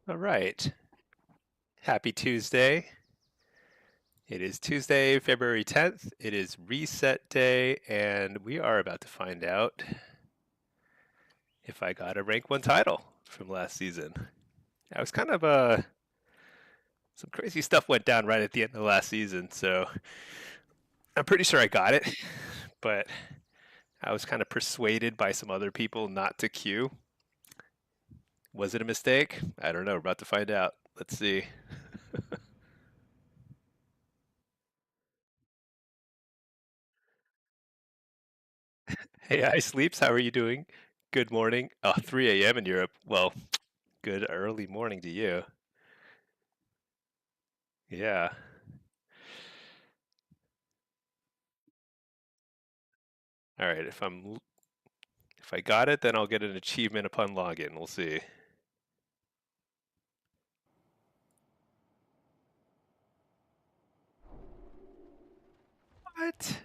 All right. Happy Tuesday. It is Tuesday, February 10th. It is reset day, and we are about to find out if I got a rank 1 title from last season. I was kind of some crazy stuff went down right at the end of last season, so I'm pretty sure I got it, but I was kind of persuaded by some other people not to queue. Was it a mistake? I don't know. We're about to find out. Let's see. Hey, hi, Sleeps. How are you doing? Good morning. Oh, 3 a.m. in Europe. Well, good early morning to you. Yeah. All right. If I got it, then I'll get an achievement upon login. We'll see. What?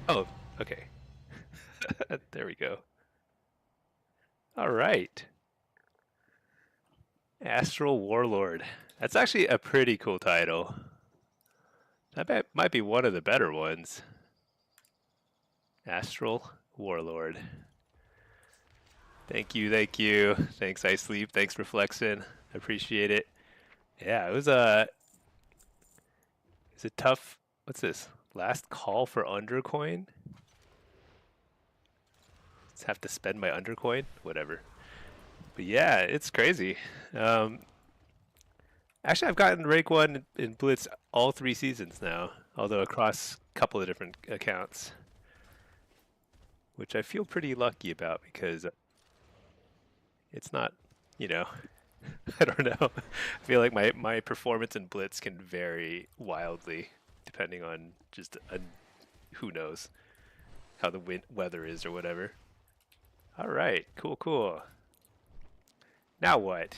Oh, okay. There we go. All right. Astral Warlord. That's actually a pretty cool title. Might be one of the better ones. Astral Warlord. Thank you, thank you. Thanks, I sleep. Thanks, Reflection. Appreciate it. Yeah, it's a tough. What's this? Last call for Undercoin? Just have to spend my Undercoin? Whatever. But yeah, it's crazy. Um, Actually, I've gotten rank 1 in Blitz all 3 seasons now, although across a couple of different accounts, which I feel pretty lucky about because it's not, you know, I don't know. I feel like my performance in Blitz can vary wildly depending on just who knows how the weather is or whatever. All right, cool, cool. Now what?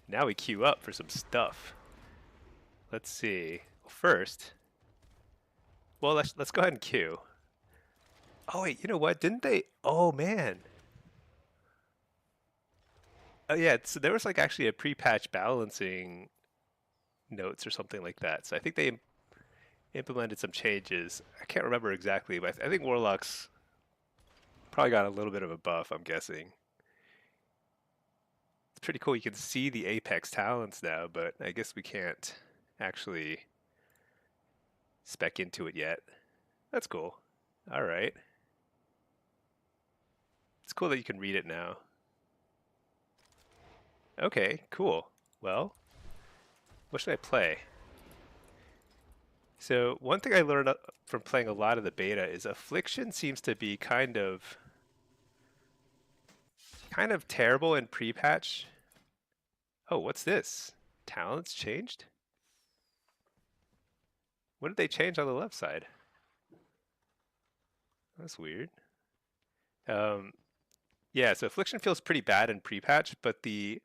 Now we queue up for some stuff. Let's see. First, well, let's go ahead and queue. Oh wait, you know what? Didn't they? Oh man. Oh yeah. So there was like actually a pre-patch balancing notes or something like that. So I think they implemented some changes. I can't remember exactly, but I think Warlock's probably got a little bit of a buff. I'm guessing. It's pretty cool. You can see the Apex talents now, but I guess we can't actually spec into it yet. That's cool. All right. It's cool that you can read it now. Okay, cool. Well, what should I play? So one thing I learned from playing a lot of the beta is affliction seems to be kind of terrible in pre-patch. Oh, what's this? Talents changed? What did they change on the left side? That's weird. Um, yeah, so affliction feels pretty bad in pre-patch, but the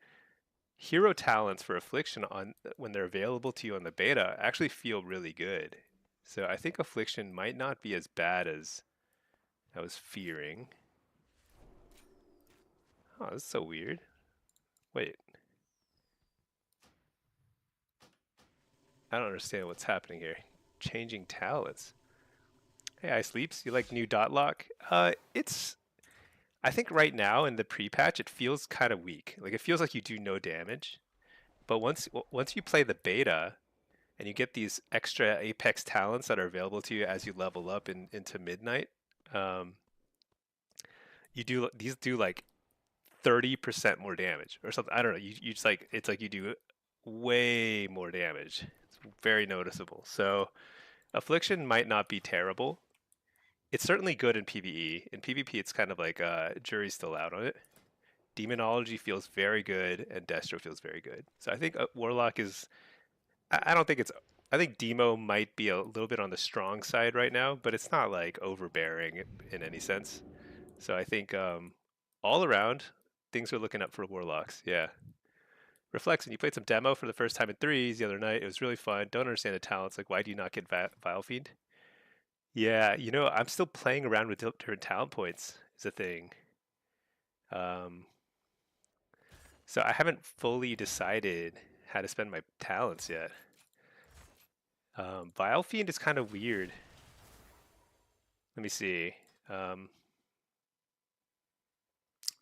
hero talents for affliction on when they're available to you on the beta actually feel really good. So I think affliction might not be as bad as I was fearing. Oh, that's so weird. Wait, I don't understand what's happening here. Changing talents. Hey, I sleeps. You like new dot lock? It's. I think right now in the pre-patch it feels kind of weak. Like it feels like you do no damage. But once you play the beta and you get these extra Apex talents that are available to you as you level up into Midnight, um, these do like 30% more damage or something. I don't know. You just like it's like you do way more damage. It's very noticeable. So affliction might not be terrible. It's certainly good in PvE. In PvP, it's kind of like jury's still out on it. Demonology feels very good, and Destro feels very good. So I think Warlock is. I don't think it's. I think Demo might be a little bit on the strong side right now, but it's not like overbearing in any sense. So I think all around things are looking up for Warlocks. Yeah. Reflection, you played some demo for the first time in threes the other night. It was really fun. Don't understand the talents. Like, why do you not get Vile Fiend? Yeah, I'm still playing around with different talent points is a thing. Um, So I haven't fully decided how to spend my talents yet. Vile Fiend is kind of weird. Let me see. Um,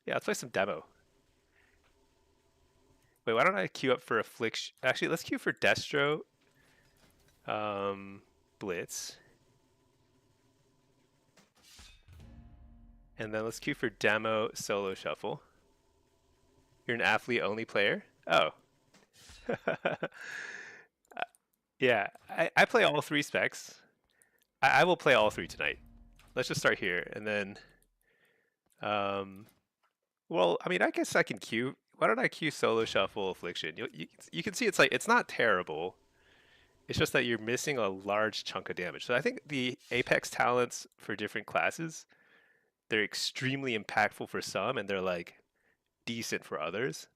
yeah, let's play some demo. Wait, why don't I queue up for Affliction? Actually, let's queue for Destro Blitz. And then let's queue for Demo Solo Shuffle. You're an athlete only player? Oh. Yeah, I play all three specs. I will play all three tonight. Let's just start here. And then, um, well, I mean, I guess I can queue. Why don't I queue Solo Shuffle Affliction? You can see it's like, it's not terrible. It's just that you're missing a large chunk of damage. So I think the Apex talents for different classes, they're extremely impactful for some, and they're like decent for others.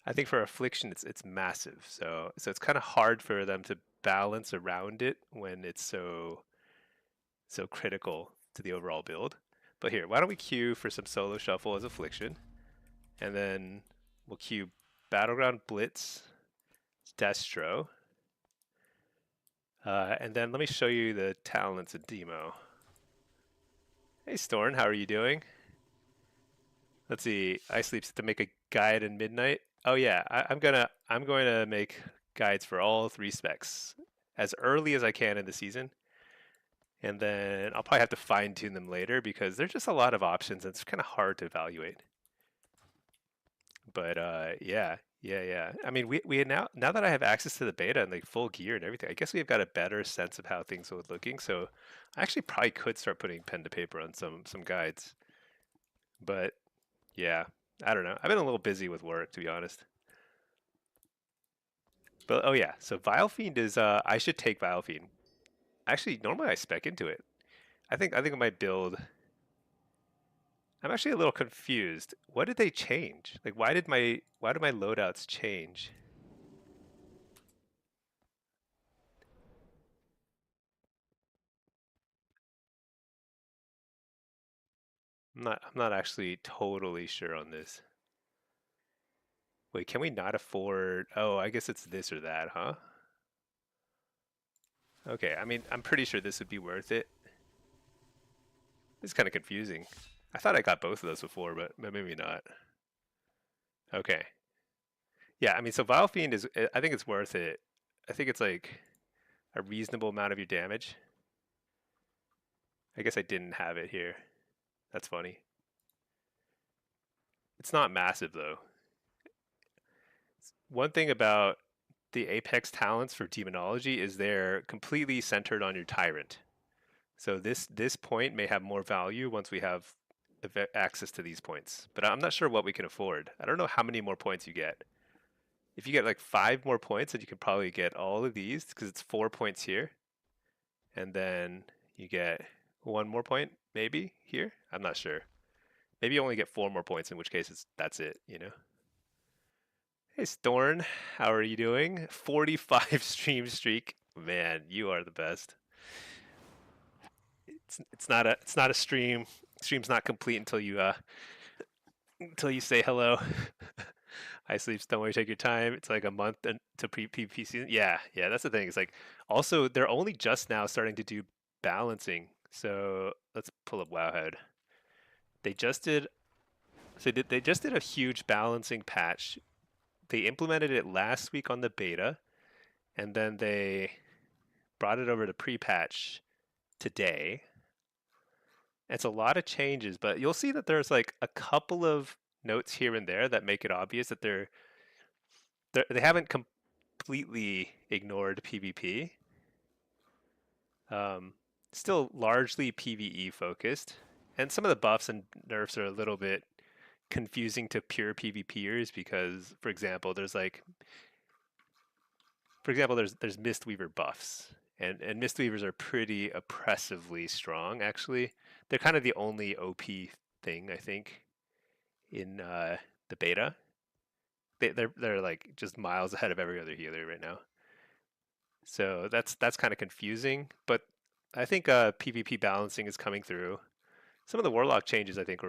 I think for Affliction, it's massive. So it's kind of hard for them to balance around it when it's so critical to the overall build. But here, why don't we queue for some Solo Shuffle as Affliction, and then we'll queue Battleground Blitz, Destro, and then let me show you the talents of Demo. Hey Storn, how are you doing? Let's see. I sleeps to make a guide in midnight. Oh yeah, I'm going to make guides for all three specs as early as I can in the season, and then I'll probably have to fine tune them later because there's just a lot of options and it's kind of hard to evaluate. But yeah. I mean, we now that I have access to the beta and like full gear and everything, I guess we've got a better sense of how things are looking. So I actually probably could start putting pen to paper on some guides. But yeah, I don't know. I've been a little busy with work, to be honest. But oh yeah, so Vile Fiend is I should take Vile Fiend. Actually, normally I spec into it. I think I might build. I'm actually a little confused. What did they change? Like why did my loadouts change? I'm not actually totally sure on this. Wait, can we not afford? Oh, I guess it's this or that, huh? Okay, I mean, I'm pretty sure this would be worth it. It's kind of confusing. I thought I got both of those before, but maybe not. Okay. Yeah, I mean, so Vile Fiend is, I think it's worth it. I think it's like a reasonable amount of your damage. I guess I didn't have it here. That's funny. It's not massive though. One thing about the Apex talents for demonology is they're completely centered on your tyrant. So this point may have more value once we have access to these points. But I'm not sure what we can afford. I don't know how many more points you get. If you get like 5 more points, then you could probably get all of these because it's 4 points here, and then you get 1 more point maybe here. I'm not sure. Maybe you only get 4 more points, in which case that's it. Hey Storn, how are you doing? 45 stream streak. Man, you are the best. It's not a stream. Stream's not complete until you say hello. I sleeps. Don't worry, take your time. It's like a month to PvP season. Yeah, that's the thing. It's like also they're only just now starting to do balancing. So let's pull up Wowhead. They just did. So they just did a huge balancing patch. They implemented it last week on the beta, and then they brought it over to pre-patch today. It's a lot of changes, but you'll see that there's like a couple of notes here and there that make it obvious that they haven't completely ignored PvP. Um, Still largely PvE focused, and some of the buffs and nerfs are a little bit confusing to pure PvPers because, for example, there's Mistweaver buffs, and Mistweavers are pretty oppressively strong. Actually, they're kind of the only OP thing I think in the beta. They're like just miles ahead of every other healer right now. So that's kind of confusing, but I think PvP balancing is coming through. Some of the Warlock changes I think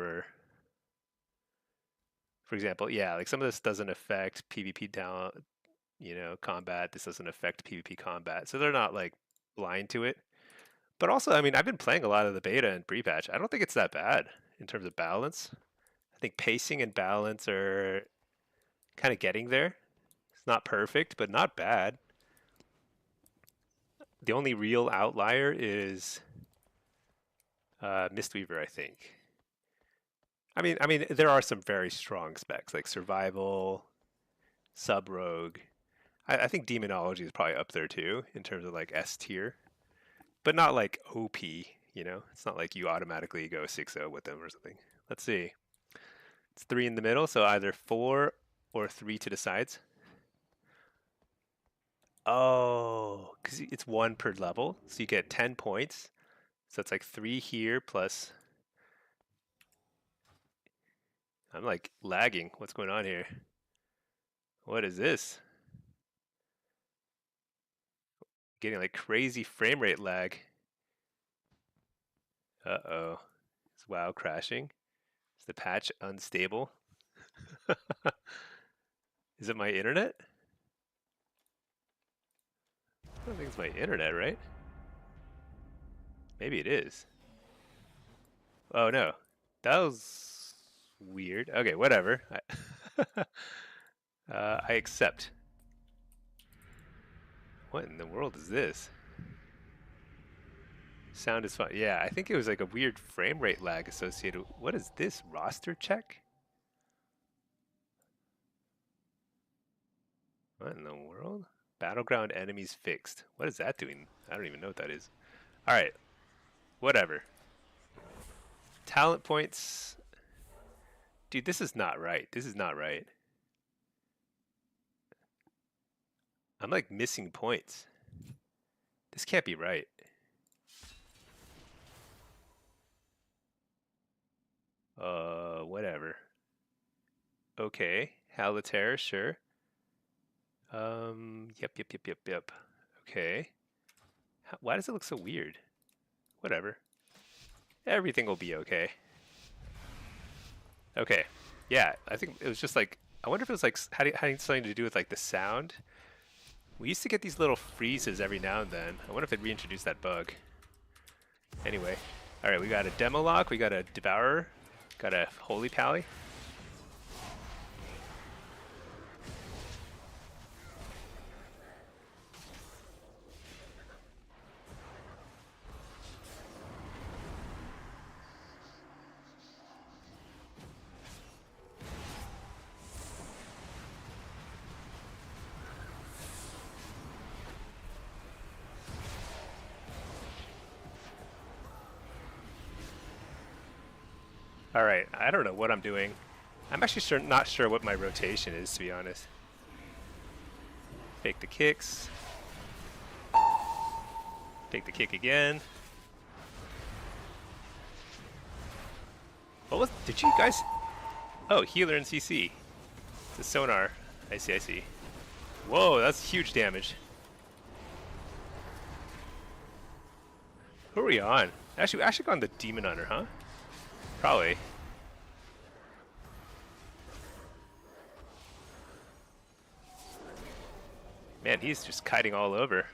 For example, yeah, like some of this doesn't affect PvP down, combat. This doesn't affect PvP combat. So they're not like blind to it. But also, I mean, I've been playing a lot of the beta and pre-patch. I don't think it's that bad in terms of balance. I think pacing and balance are kind of getting there. It's not perfect, but not bad. The only real outlier is Mistweaver, I think. I mean, there are some very strong specs like survival, sub rogue. I think demonology is probably up there too in terms of like S tier, but not like OP. It's not like you automatically go 6-0 with them or something. Let's see. It's 3 in the middle, so either 4 or 3 to the sides. Oh, because it's 1 per level, so you get 10 points. So it's like 3 here plus. I'm like lagging. What's going on here? What is this? Getting like crazy frame rate lag. Uh-oh. Is WoW crashing? Is the patch unstable? Is it my internet? I don't think it's my internet, right? Maybe it is. Oh no. That was weird. Okay, whatever. I accept. What in the world is this? Sound is fine. Yeah, I think it was like a weird frame rate lag associated. What is this? Roster check? What in the world? Battleground enemies fixed. What is that doing? I don't even know what that is. Alright. Whatever. Talent points. Dude, this is not right. This is not right. I'm like missing points. This can't be right. Whatever. Okay. Halitaire, sure. Yep. Okay. Why does it look so weird? Whatever. Everything will be okay. Okay. Yeah, I think it was just like, I wonder if it was like having something to do with like the sound. We used to get these little freezes every now and then. I wonder if it reintroduced that bug. Anyway. Alright, we got a Demolock, we got a Devourer, got a Holy Pally. Alright, I don't know what I'm doing. I'm actually not sure what my rotation is, to be honest. Fake the kicks. Take the kick again. Did you guys? Oh, healer and CC. It's a sonar. I see. Whoa, that's huge damage. Who are we on? Actually, we actually gone the Demon Hunter, huh? Probably. Man, he's just kiting all over.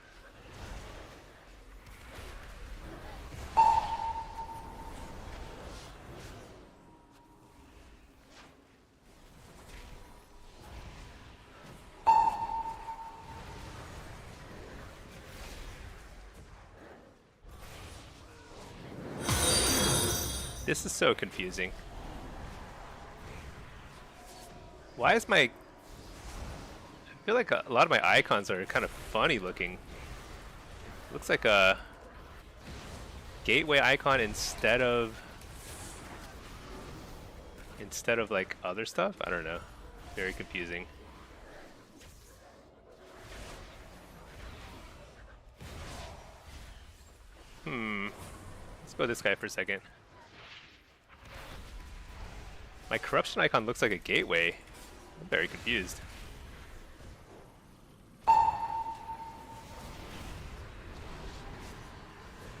This is so confusing. Why is I feel like a lot of my icons are kind of funny looking. Looks like a gateway icon instead of like other stuff. I don't know. Very confusing. Let's go with this guy for a second. My corruption icon looks like a gateway. I'm very confused.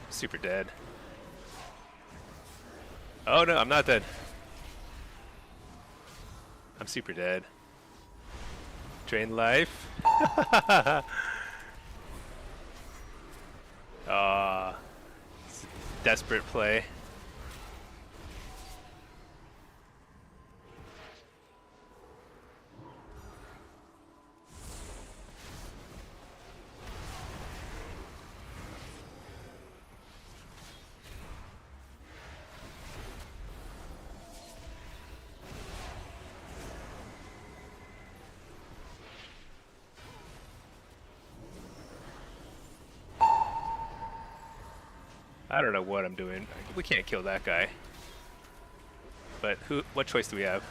Super dead. Oh no, I'm not dead. I'm super dead. Drain life. It's a desperate play. I don't know what I'm doing. We can't kill that guy. But what choice do we have?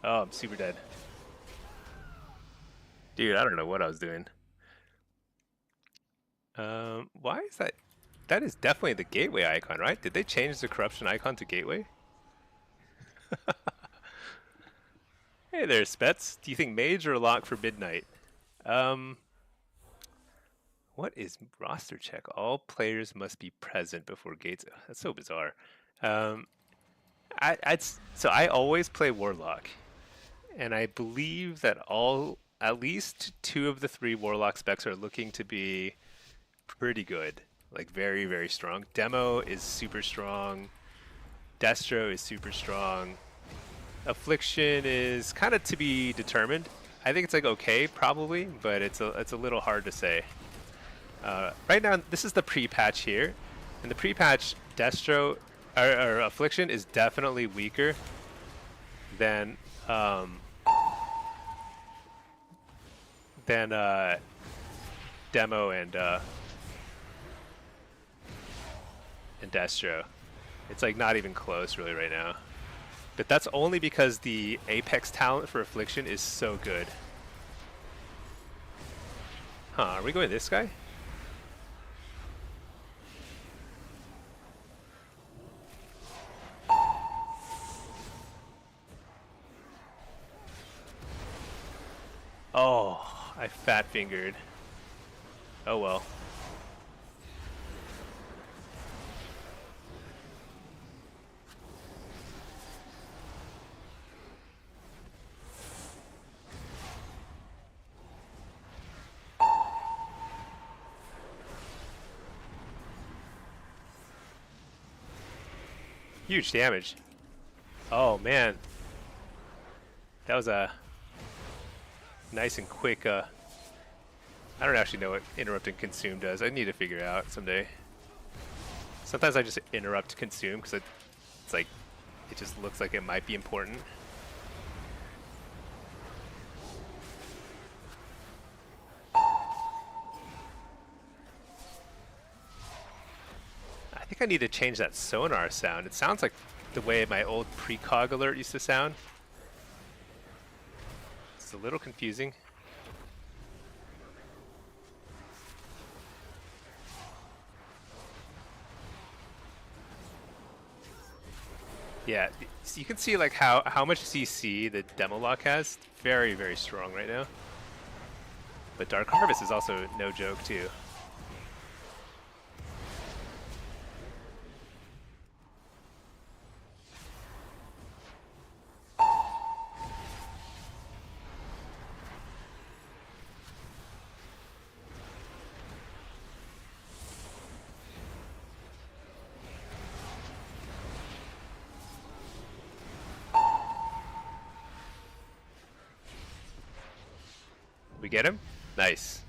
Oh, I'm super dead. Dude, I don't know what I was doing. Why is that? That is definitely the gateway icon, right? Did they change the corruption icon to gateway? Hey there, Spets. Do you think mage or lock for midnight? What is roster check? All players must be present before gates. That's so bizarre. Um, so I always play Warlock, and I believe that at least 2 of the 3 Warlock specs are looking to be pretty good, like very, very strong. Demo is super strong. Destro is super strong. Affliction is kind of to be determined. I think it's like okay, probably, but it's a little hard to say. Right now, this is the pre-patch here, and the pre-patch Destro or Affliction is definitely weaker than Demo and Destro. It's like not even close really right now. But that's only because the Apex talent for Affliction is so good. Huh, are we going this guy? Oh, I fat fingered. Oh well. Huge damage. Oh man. That was a nice and quick I don't actually know what interrupt and consume does. I need to figure it out someday. Sometimes I just interrupt consume because it's like it just looks like it might be important. I think I need to change that sonar sound. It sounds like the way my old precog alert used to sound. It's a little confusing. Yeah, so you can see like how much CC the Demolock has. Very, very strong right now. But Dark Harvest is also no joke too. We get him? Nice.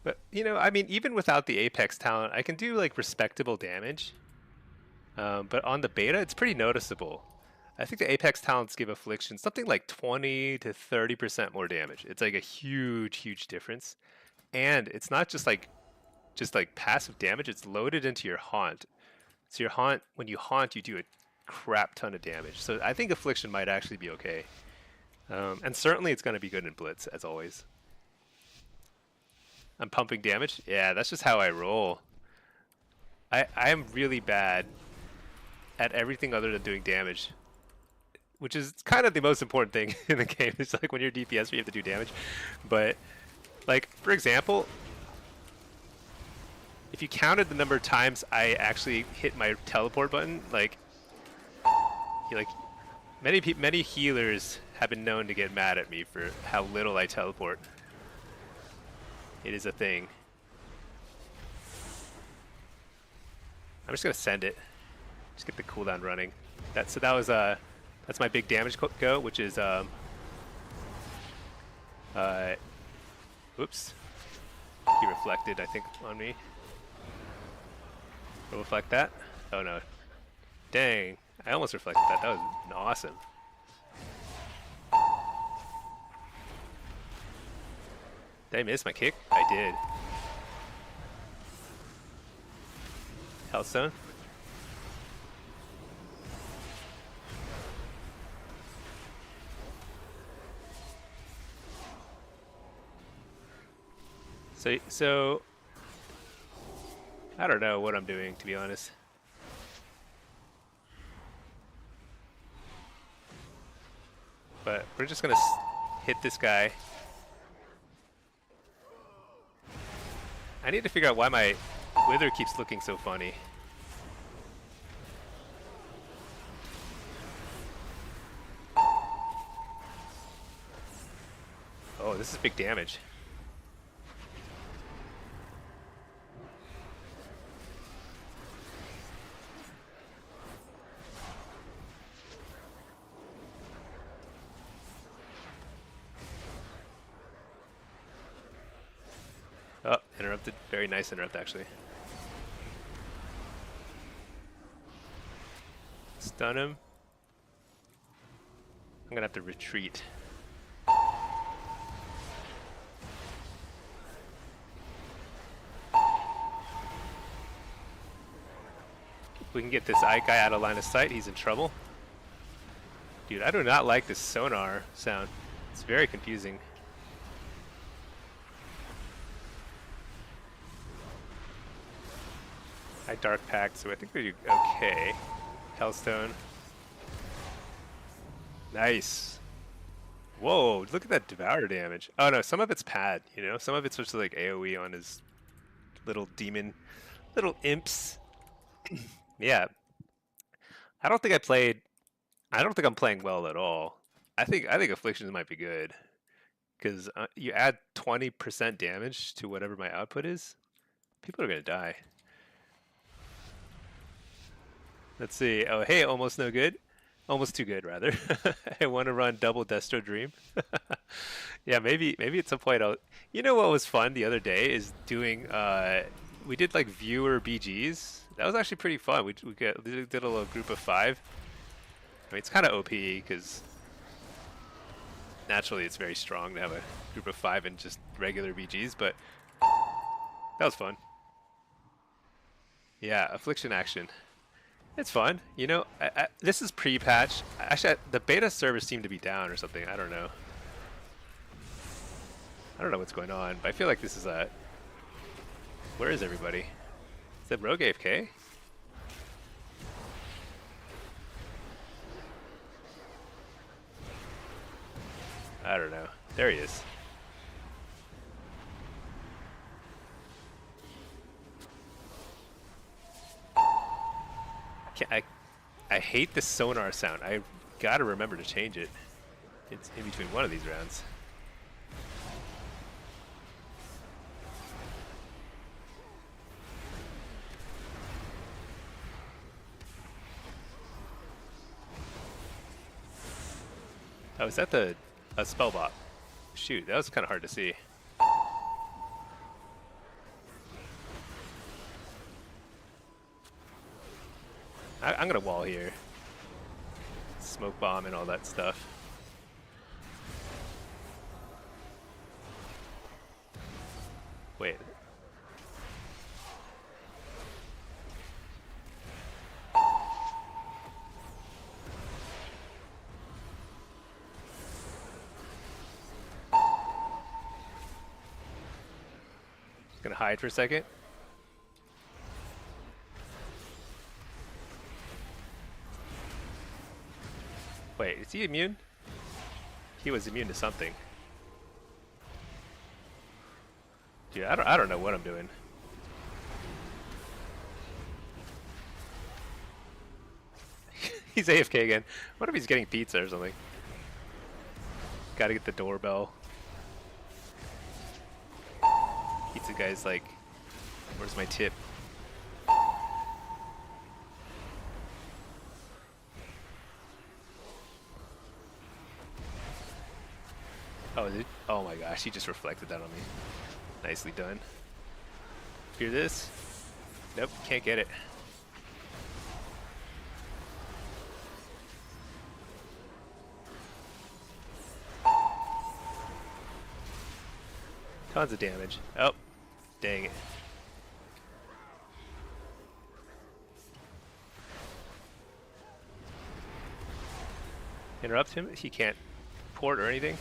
But, you know, I mean, even without the Apex talent, I can do, like, respectable damage. But on the beta, it's pretty noticeable. I think the Apex talents give Affliction something like 20 to 30% more damage. It's, like, a huge, huge difference. And it's not just like passive damage, it's loaded into your haunt. So your haunt, when you haunt, you do a crap ton of damage. So I think Affliction might actually be okay. And certainly it's going to be good in Blitz, as always. I'm pumping damage? Yeah, that's just how I roll. I am really bad at everything other than doing damage. Which is kind of the most important thing in the game. It's like when you're DPS, you have to do damage. But, like, for example, if you counted the number of times I actually hit my teleport button, like, Like many healers have been known to get mad at me for how little I teleport. It is a thing. I'm just gonna send it. Just get the cooldown running. That was that's my big damage go, which is oops. He reflected, I think, on me. We'll reflect that. Oh no. Dang. I almost reflected that. That was awesome. Did I miss my kick? I did. Healthstone. So I don't know what I'm doing, to be honest. But we're just gonna hit this guy. I need to figure out why my wither keeps looking so funny. Oh, this is big damage. Oh, interrupted. Very nice interrupt, actually. Stun him. I'm gonna have to retreat. If we can get this eye guy out of line of sight, he's in trouble. Dude, I do not like this sonar sound. It's very confusing. I dark packed, so I think we do okay. Hellstone. Nice. Whoa, look at that devour damage. Oh no, some of it's pad, you know? Some of it's just like AoE on his little demon, little imps. Yeah. I don't think I'm playing well at all. I think afflictions might be good. Because you add 20% damage to whatever my output is, people are gonna die. Let's see. Oh, hey, almost no good. Almost too good, rather. I want to run double Destro Dream. Yeah, maybe at some point I'll. You know what was fun the other day is doing. We did like viewer BGs. That was actually pretty fun. We did a little group of 5. I mean, it's kind of OP because naturally it's very strong to have a group of 5 and just regular BGs, but that was fun. Yeah, affliction action. It's fun. You know, this is pre-patch. Actually, the beta servers seem to be down or something. I don't know. I don't know what's going on, but I feel like this is a... Where is everybody? Is that Rogue AFK? I don't know. There he is. I hate this sonar sound. I gotta remember to change it. It's in between one of these rounds. Oh, is that a spell bot? Shoot, that was kind of hard to see. I'm gonna wall here. Smoke bomb and all that stuff. Wait. Gonna hide for a second. Wait, is he immune? He was immune to something. Dude, I don't know what I'm doing. He's AFK again. What if he's getting pizza or something? Gotta get the doorbell. Pizza guy's like, where's my tip? Oh, oh my gosh, he just reflected that on me. Nicely done. Hear this? Nope, can't get it. Tons of damage. Oh, dang it. Interrupt him? He can't port or anything?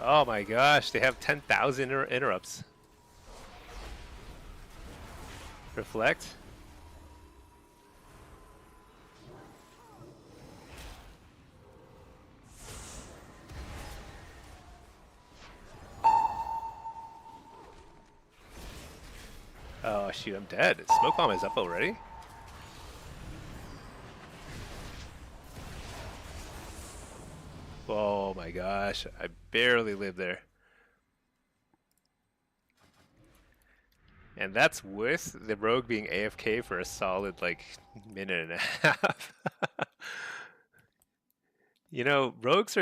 Oh my gosh, they have 10,000 interrupts. Reflect. Oh shoot, I'm dead. Smoke bomb is up already? Oh my gosh, I barely lived there. And that's with the rogue being AFK for a solid like minute and a half. You know, rogue's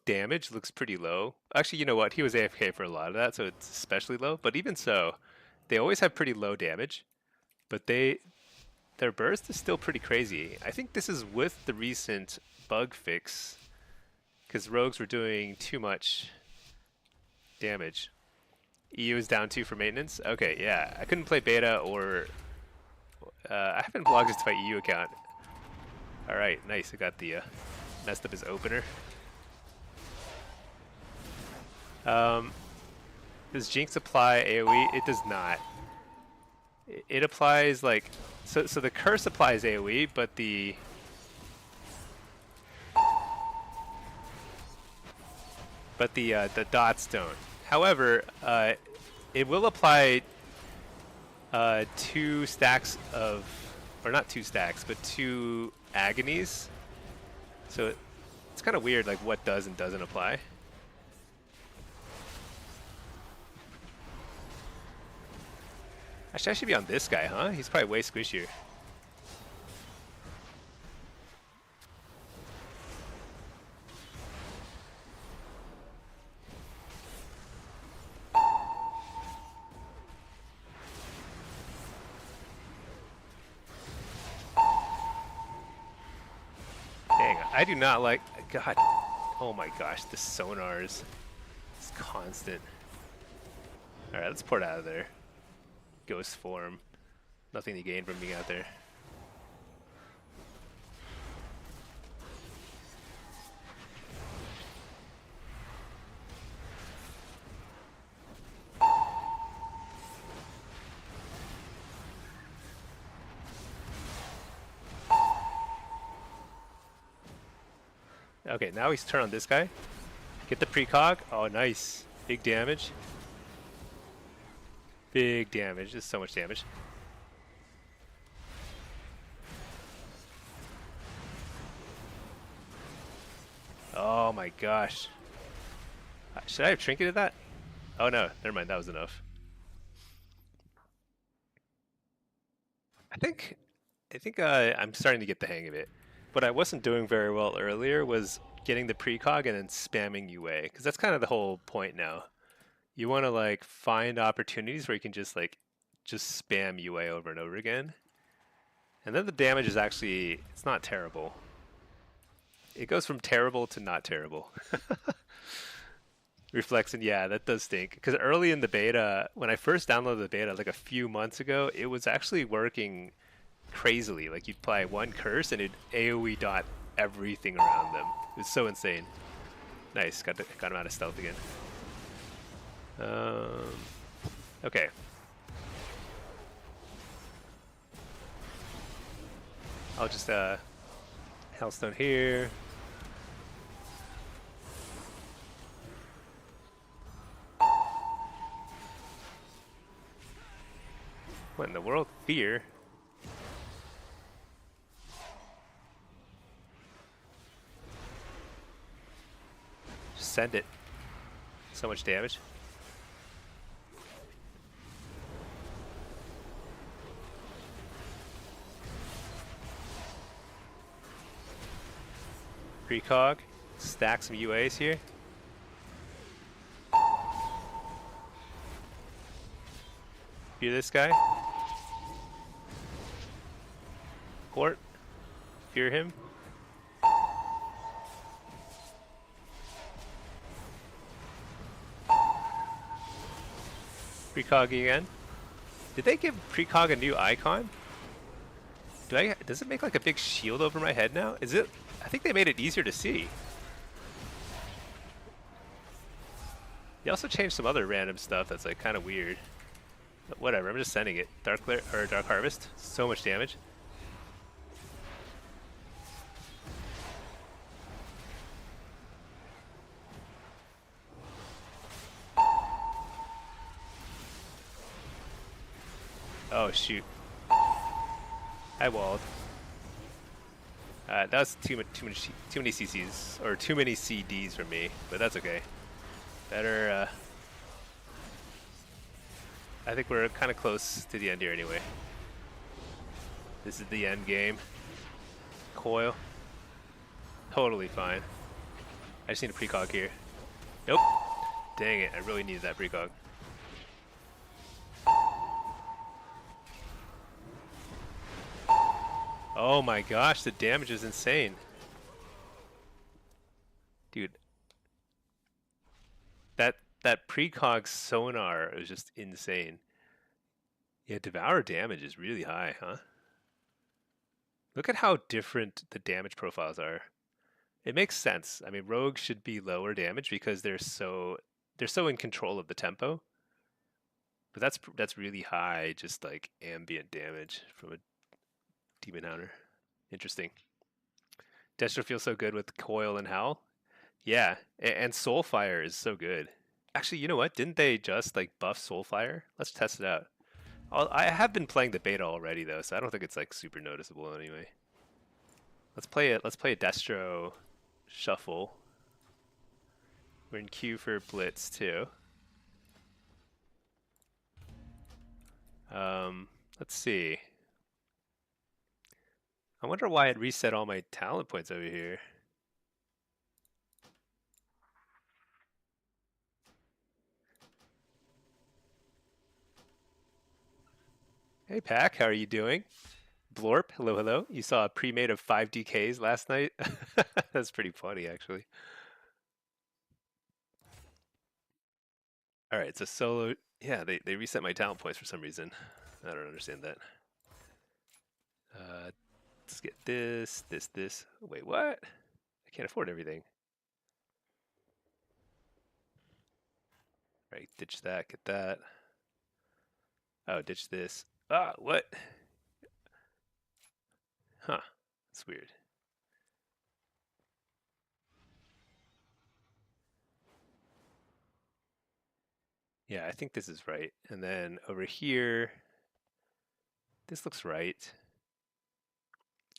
damage looks pretty low. Actually, you know what? He was AFK for a lot of that, so it's especially low. But even so, they always have pretty low damage. But their burst is still pretty crazy. I think this is with the recent bug fix, because rogues were doing too much damage. EU is down 2 for maintenance. Okay, yeah, I couldn't play beta or I haven't logged into my EU account. All right, nice. I got the messed up his opener. Does Jinx apply AoE? It does not. It applies like so the curse applies AoE, but the dots don't. However, it will apply 2 stacks of, or not 2 stacks, but 2 agonies. So it's kind of weird, like what does and doesn't apply. Actually, I should be on this guy, huh? He's probably way squishier. Dang, I do not like, God, oh my gosh, the sonars. It's constant. Alright, let's port out of there. Ghost form. Nothing to gain from being out there. Okay, now he's turn on this guy. Get the precog. Oh, nice. Big damage. Big damage. There's so much damage. Oh my gosh. Should I have trinketed that? Oh no, never mind. That was enough. I think I'm starting to get the hang of it. What I wasn't doing very well earlier was getting the precog and then spamming UA, because that's kind of the whole point now. You want to like find opportunities where you can just spam UA over and over again. And then the damage is actually, it's not terrible. It goes from terrible to not terrible. Reflection, yeah, that does stink. Because early in the beta, when I first downloaded the beta, like a few months ago, it was actually working crazily. Like you'd apply one curse and it'd AoE dot everything around them. It was so insane. Nice, got him out of stealth again. Okay, I'll just Hellstone here. What in the world? Fear? Just send it. So much damage. Precog. Stack some UAs here. Fear this guy. Port. Fear him. Precog again. Did they give Precog a new icon? Does it make like a big shield over my head now? Is it? I think they made it easier to see. They also changed some other random stuff that's like kind of weird. But whatever, I'm just sending it. Dark Harvest. So much damage. Oh shoot. I walled. That was too many CCs, or too many CDs for me, but that's okay. Better, I think we're kind of close to the end here anyway. This is the end game. Coil. Totally fine. I just need a precog here. Nope. Dang it, I really needed that precog. Oh my gosh, the damage is insane. Dude. That precog sonar is just insane. Yeah, Devour damage is really high, huh? Look at how different the damage profiles are. It makes sense. I mean, rogues should be lower damage because they're so in control of the tempo. But that's really high, just like ambient damage from a demon hunter. Interesting. Destro feels so good with Coil and Howl. Yeah, and Soulfire is so good. Actually, you know what? Didn't they just like buff Soulfire? Let's test it out. I have been playing the beta already though, so I don't think it's like super noticeable anyway. Let's play it. Let's play a Destro shuffle. We're in queue for Blitz too. Let's see. I wonder why it reset all my talent points over here. Hey Pack, how are you doing? Blorp, hello, hello. You saw a pre-made of 5 DKs last night? That's pretty funny, actually. All right, it's a solo. Yeah, they reset my talent points for some reason. I don't understand that. Let's get this. Wait, what? I can't afford everything. Right, ditch that, get that. Oh, ditch this. Ah, what? Huh, that's weird. Yeah, I think this is right. And then over here, this looks right.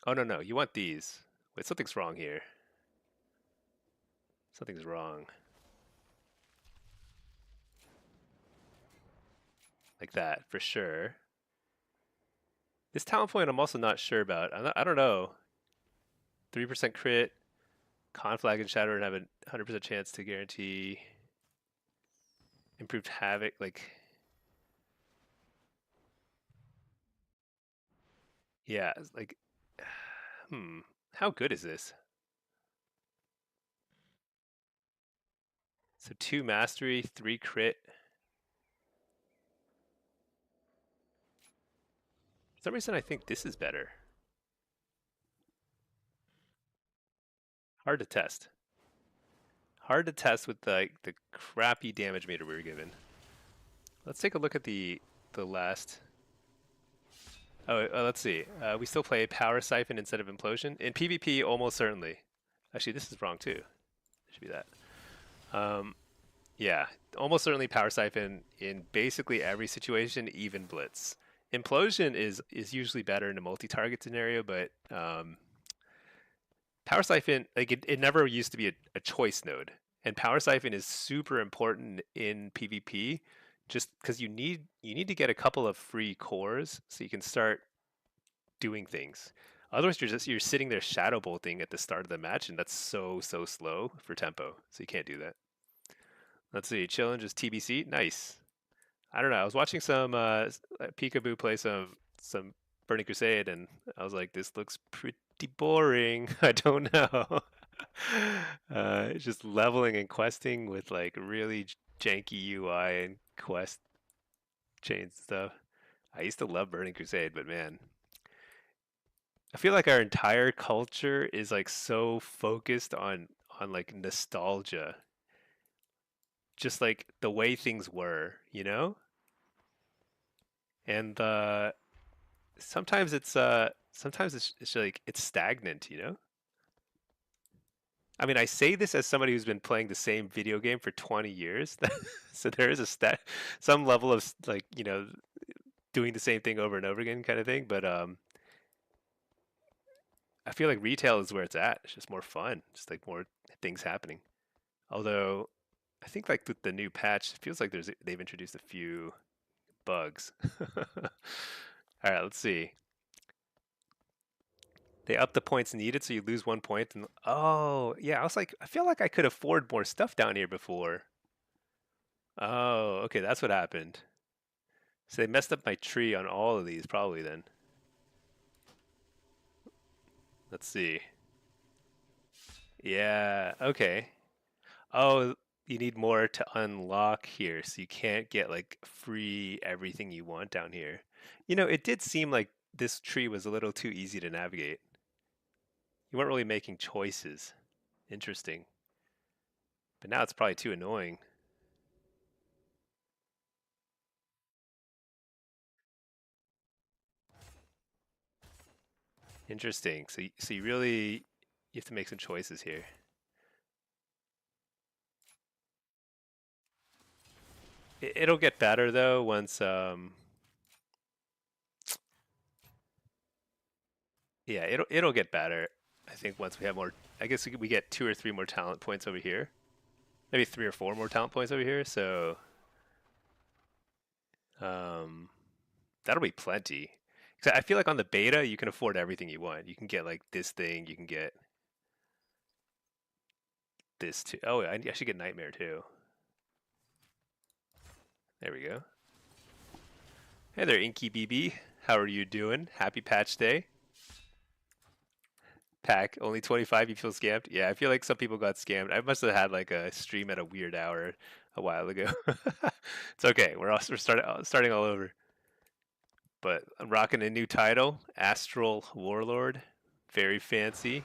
Oh, no, you want these. Wait, something's wrong here. Something's wrong. Like that, for sure. This talent point I'm also not sure about. I don't know. 3% crit, Conflag and Shatter, and have a 100% chance to guarantee improved Havoc. Like, yeah, like, how good is this? So 2 mastery, 3 crit. For some reason, I think this is better. Hard to test. Hard to test with the crappy damage meter we were given. Let's take a look at the last. Oh, let's see. We still play Power Siphon instead of Implosion. In PvP, almost certainly. Actually, this is wrong too. It should be that. Um, yeah, almost certainly Power Siphon in basically every situation, even Blitz. Implosion is usually better in a multi-target scenario, but Power Siphon, like it never used to be a choice node, and Power Siphon is super important in PvP, just because you need to get a couple of free cores so you can start doing things. Otherwise, you're sitting there shadow bolting at the start of the match, and that's so slow for tempo. So you can't do that. Let's see, challenge is TBC. Nice. I don't know. I was watching some Peekaboo play some Burning Crusade, and I was like, this looks pretty boring. I don't know. It's just leveling and questing with like really janky UI and quest chain stuff. I used to love Burning Crusade, but man, I feel like our entire culture is like so focused on like nostalgia, just like the way things were, you know? And sometimes it's like it's stagnant, you know? I mean, I say this as somebody who's been playing the same video game for 20 years. So there is some level of like, doing the same thing over and over again kind of thing, but I feel like retail is where it's at. It's just more fun, just like more things happening. Although I think like with the new patch, it feels like they've introduced a few bugs. All right, let's see. They up the points needed, so you lose 1 point. And oh, yeah, I was like, I feel like I could afford more stuff down here before. Oh, okay, that's what happened. So they messed up my tree on all of these, probably then. Let's see. Yeah, okay. Oh, you need more to unlock here, so you can't get like free everything you want down here. It did seem like this tree was a little too easy to navigate. You weren't really making choices. Interesting. But now it's probably too annoying. Interesting. So you really you have to make some choices here. It'll get better though once yeah, it'll get better. I think once we have more I guess we get 2 or 3 more talent points over here. Maybe 3 or 4 more talent points over here. So um that'll be plenty. 'Cause I feel like on the beta you can afford everything you want. You can get like this thing, you can get this too. Oh, I should get Nightmare too. There we go. Hey there, Inky BB. How are you doing? Happy patch day. Pack only 25. You feel scammed? Yeah, I feel like some people got scammed. I must have had like a stream at a weird hour a while ago. It's okay. We're starting all over. But I'm rocking a new title, Astral Warlord. Very fancy.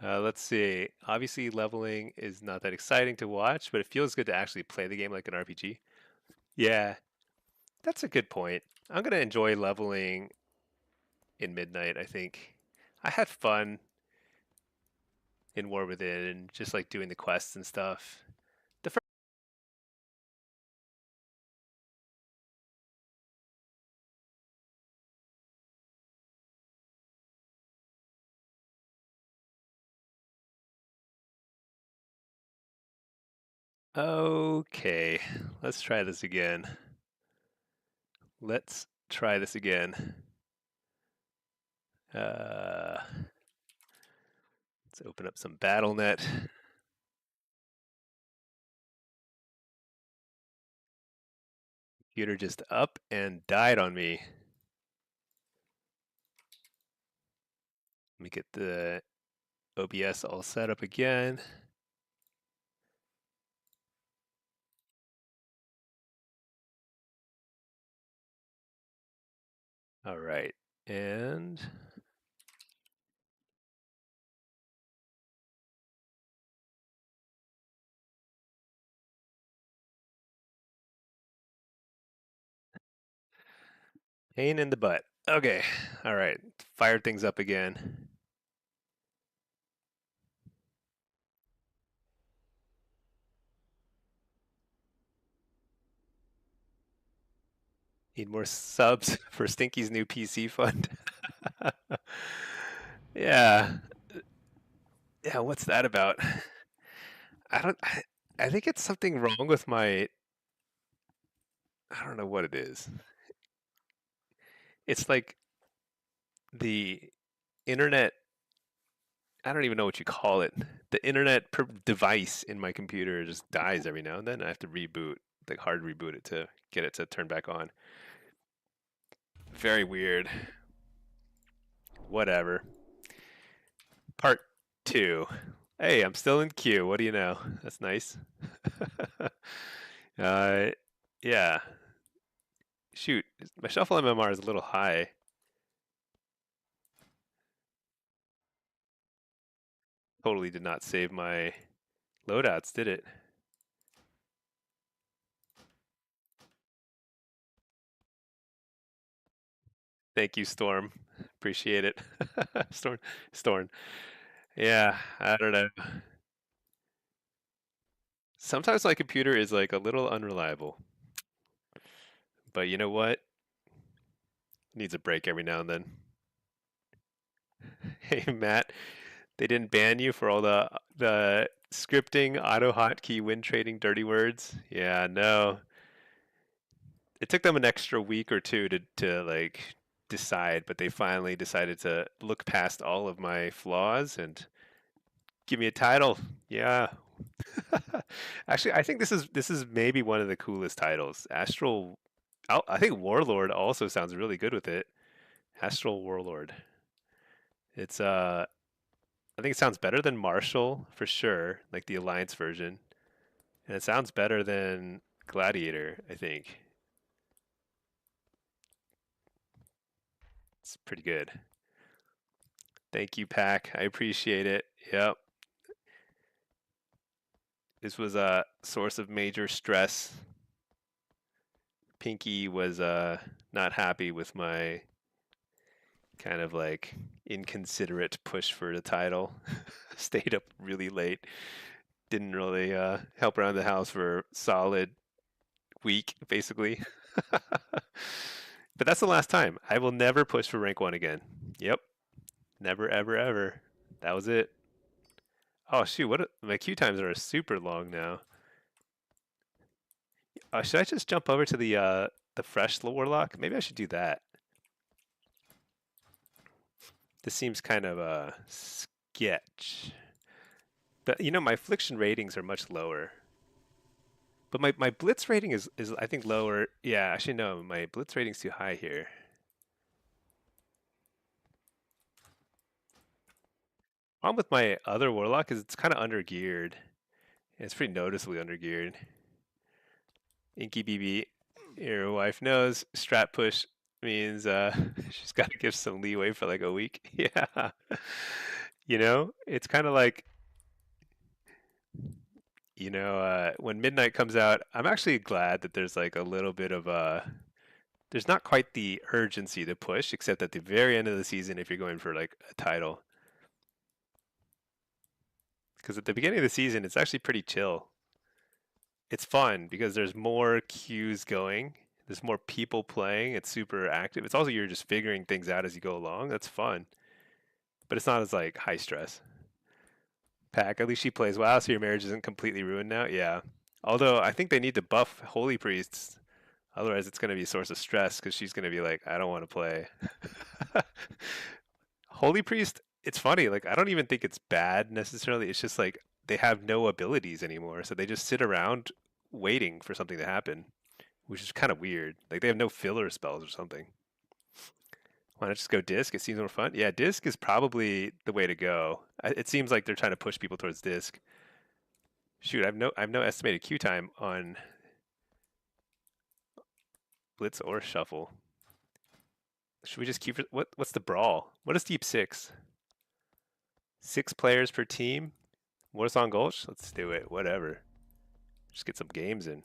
Let's see. Obviously, leveling is not that exciting to watch, but it feels good to actually play the game like an RPG. Yeah, that's a good point. I'm gonna enjoy leveling in Midnight, I think. I had fun in War Within and just like doing the quests and stuff. The first Okay, let's try this again. Let's try this again. Let's open up some BattleNet. Computer just up and died on me. Let me get the OBS all set up again. All right, and Pain in the butt. Okay. All right. Fire things up again. Need more subs for Stinkie's new PC fund. Yeah. Yeah, what's that about? I don't I think it's something wrong with my I don't know what it is. It's like the internet I don't even know what you call it. The internet device in my computer just dies every now and then. I have to reboot, like hard reboot it to get it to turn back on. Very weird. Whatever. Part two. Hey, I'm still in queue. What do you know? That's nice. uh, yeah. Shoot, my shuffle MMR is a little high. Totally did not save my loadouts, did it? Thank you, Storm. Appreciate it. Storm, Storm. Yeah, I don't know. Sometimes my computer is like a little unreliable, but you know what? Needs a break every now and then. Hey, Matt, they didn't ban you for all the scripting, auto hotkey, win trading, dirty words. Yeah, no. It took them an extra week or two to like decide, but they finally decided to look past all of my flaws and give me a title. Yeah. Actually, I think this is maybe one of the coolest titles. Astral I think Warlord also sounds really good with it. Astral Warlord. It's I think it sounds better than Marshall for sure, like the Alliance version. And it sounds better than Gladiator, I think. It's pretty good. Thank you, Pack. I appreciate it. Yep. This was a source of major stress. Pinky was not happy with my kind of like inconsiderate push for the title. Stayed up really late. Didn't really help around the house for a solid week, basically. But that's the last time. I will never push for rank 1 again. Yep. Never, ever, ever. That was it. Oh, shoot. My queue times are super long now. Should I just jump over to the fresh Warlock? Maybe I should do that. This seems kind of a sketch. But you know, my affliction ratings are much lower. But my blitz rating is I think lower. Yeah, actually no, my blitz rating's too high here. Problem with my other warlock is it's kind of under geared. It's pretty noticeably under geared. Inky BB, your wife knows strat push means she's got to give some leeway for like a week. Yeah. You know, it's kind of like, when Midnight comes out, I'm actually glad that there's like a little bit of there's not quite the urgency to push, except at the very end of the season if you're going for like a title. Because at the beginning of the season, it's actually pretty chill. It's fun because there's more queues going. There's more people playing. It's super active. It's also you're just figuring things out as you go along. That's fun, but it's not as like high stress. Pack, at least she plays WoW, so your marriage isn't completely ruined now. Yeah. Although I think they need to buff holy priests, otherwise it's going to be a source of stress because she's going to be like, I don't want to play. Holy priest, it's funny. Like I don't even think it's bad necessarily. It's just like they have no abilities anymore, so they just sit around waiting for something to happen, which is kind of weird. Like they have no filler spells or something. Why not just go disc? It seems more fun. Yeah, disc is probably the way to go. It seems like they're trying to push people towards disc. Shoot, I have no estimated queue time on blitz or shuffle. Should we just keep it? What's the brawl? What is deep six? 6 players per team. Warsong Gulch. Let's do it. Whatever. Just get some games in.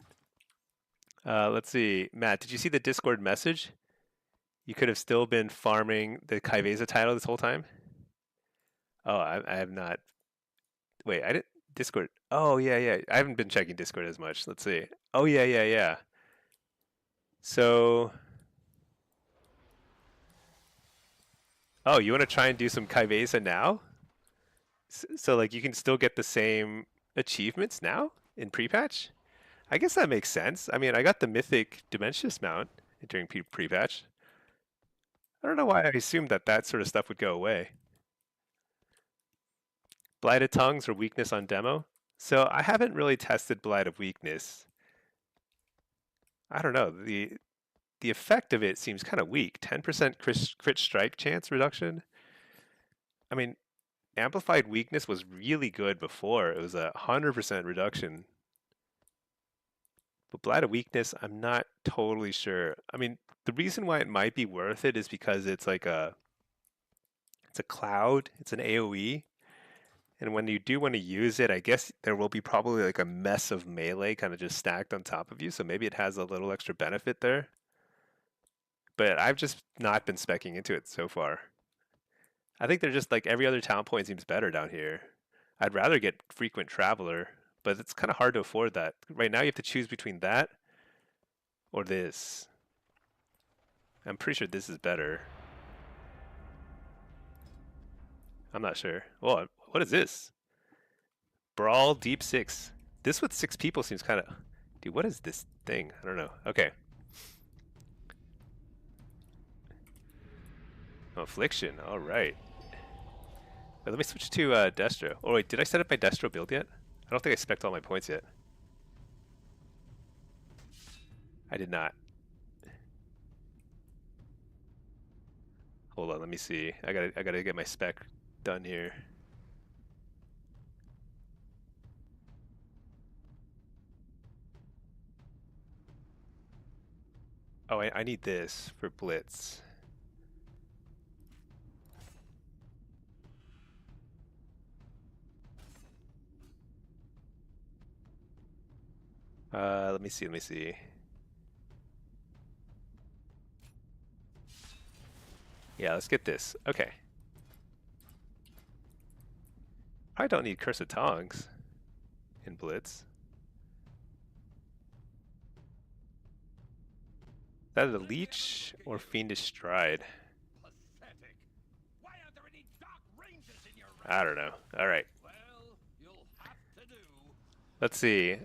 Let's see, Matt. Did you see the Discord message? You could have still been farming the Kaiveza title this whole time. Oh, I have not. Wait, I didn't. Discord. Oh, yeah, yeah. I haven't been checking Discord as much. Let's see. Oh, yeah, yeah, yeah. So, oh, you want to try and do some Kaiveza now? So, like, you can still get the same achievements now in pre-patch? I guess that makes sense. I mean, I got the Mythic Dimensious mount during pre-patch. I don't know why I assumed that that sort of stuff would go away. Blighted Tongues or Weakness on demo. So I haven't really tested Blight of Weakness. I don't know. The effect of it seems kind of weak. 10% crit strike chance reduction. I mean, Amplified Weakness was really good before. It was 100% reduction. But Blight of Weakness, I'm not totally sure. I mean, the reason why it might be worth it is because it's like it's a cloud. It's an AoE. And when you do want to use it, I guess there will be probably like a mess of melee kind of just stacked on top of you. So maybe it has a little extra benefit there. But I've just not been specking into it so far. I think they're just like every other talent point seems better down here. I'd rather get Frequent Traveler, but it's kind of hard to afford that. Right now you have to choose between that or this. I'm pretty sure this is better. I'm not sure. Oh, what is this? Brawl Deep 6. This with 6 people seems kind of... Dude, what is this thing? I don't know. Okay. Affliction. All right. Wait, let me switch to Destro. Oh, wait. Did I set up my Destro build yet? I don't think I spec'd all my points yet. I did not. Hold on. Let me see. I gotta get my spec done here. Oh, I need this for Blitz. Let me see, let me see. Yeah, let's get this. Okay. I don't need Curse of Tongs in Blitz. Is that a Leech or Fiendish Stride? I don't know. All right. Let's see.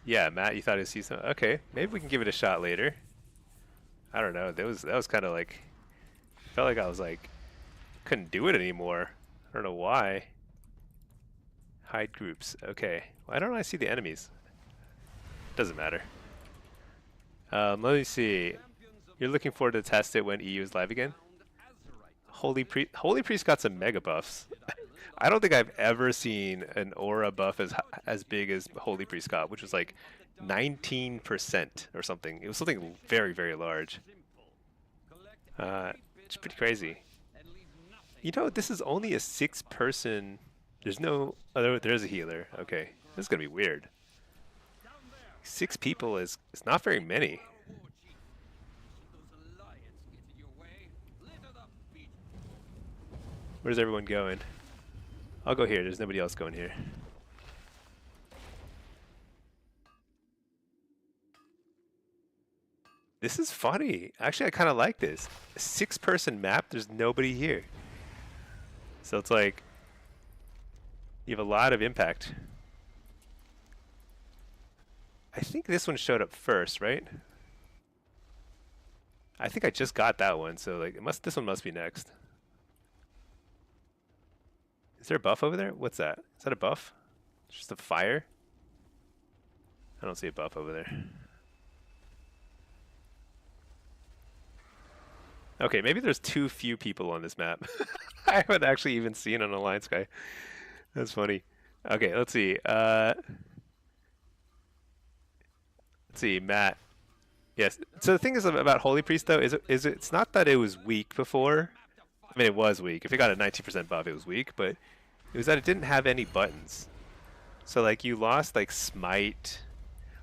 Yeah, Matt, you thought you'd see some. Okay, maybe we can give it a shot later. I don't know. That was kind of like, felt like I was like, couldn't do it anymore. I don't know why. Hide groups. Okay. Why don't I see the enemies? Doesn't matter. Let me see. You're looking forward to test it when EU is live again? Holy Priest got some mega buffs. I don't think I've ever seen an aura buff as big as Holy Priest got, which was like 19% or something. It was something very, very large. It's pretty crazy. You know, this is only a 6-person. There's no. Oh, there's a healer. Okay, this is gonna be weird. 6 people is not very many. Where's everyone going? I'll go here. There's nobody else going here. This is funny. Actually, I kind of like this. A 6-person map, there's nobody here. So it's like, you have a lot of impact. I think this one showed up first, right? I think I just got that one, so like this one must be next. Is there a buff over there? What's that? Is that a buff? Just a fire? I don't see a buff over there. Okay, maybe there's too few people on this map. I haven't actually even seen an Alliance guy. That's funny. Okay, let's see. Let's see, Matt. Yes. So the thing is about Holy Priest though is it's not that it was weak before. I mean, it was weak. If it got a 19% buff, it was weak, but it was that it didn't have any buttons. So like you lost like Smite.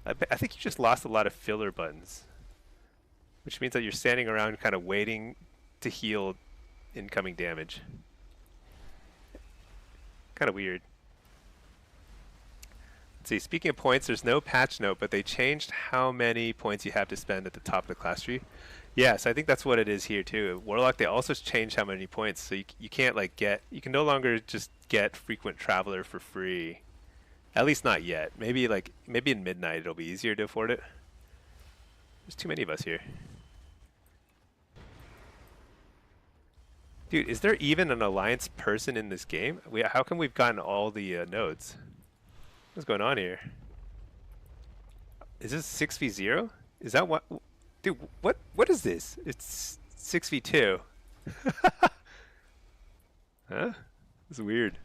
I think you just lost a lot of filler buttons. which means that you're standing around kind of waiting to heal incoming damage. Kind of weird. Let's see, speaking of points, there's no patch note, but they changed how many points you have to spend at the top of the class tree. Yes, I think that's what it is here too. Warlock, they also changed how many points, so you can't like you can no longer just get frequent traveler for free. At least not yet. Maybe in midnight it'll be easier to afford it. There's too many of us here. Dude, is there even an alliance person in this game? How come we've gotten all the nodes? What's going on here? Is this 6v0? Is that what? Dude, what is this? It's 6v2. Huh? It's weird.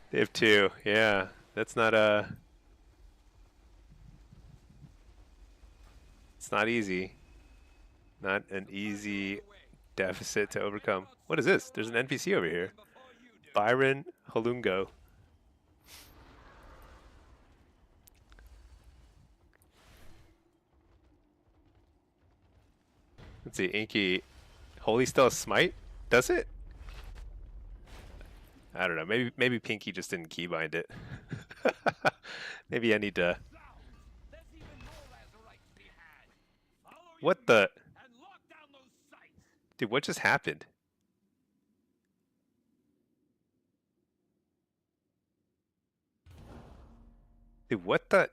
They have 2. Yeah, that's not it's not easy. Not an easy deficit to overcome. What is this? There's an NPC over here. Byron Halungo. Let's see, Inky. Holy Stella Smite? Does it? I don't know. Maybe Pinky just didn't keybind it. Maybe I need to. What the? Dude, what just happened? Dude, what the?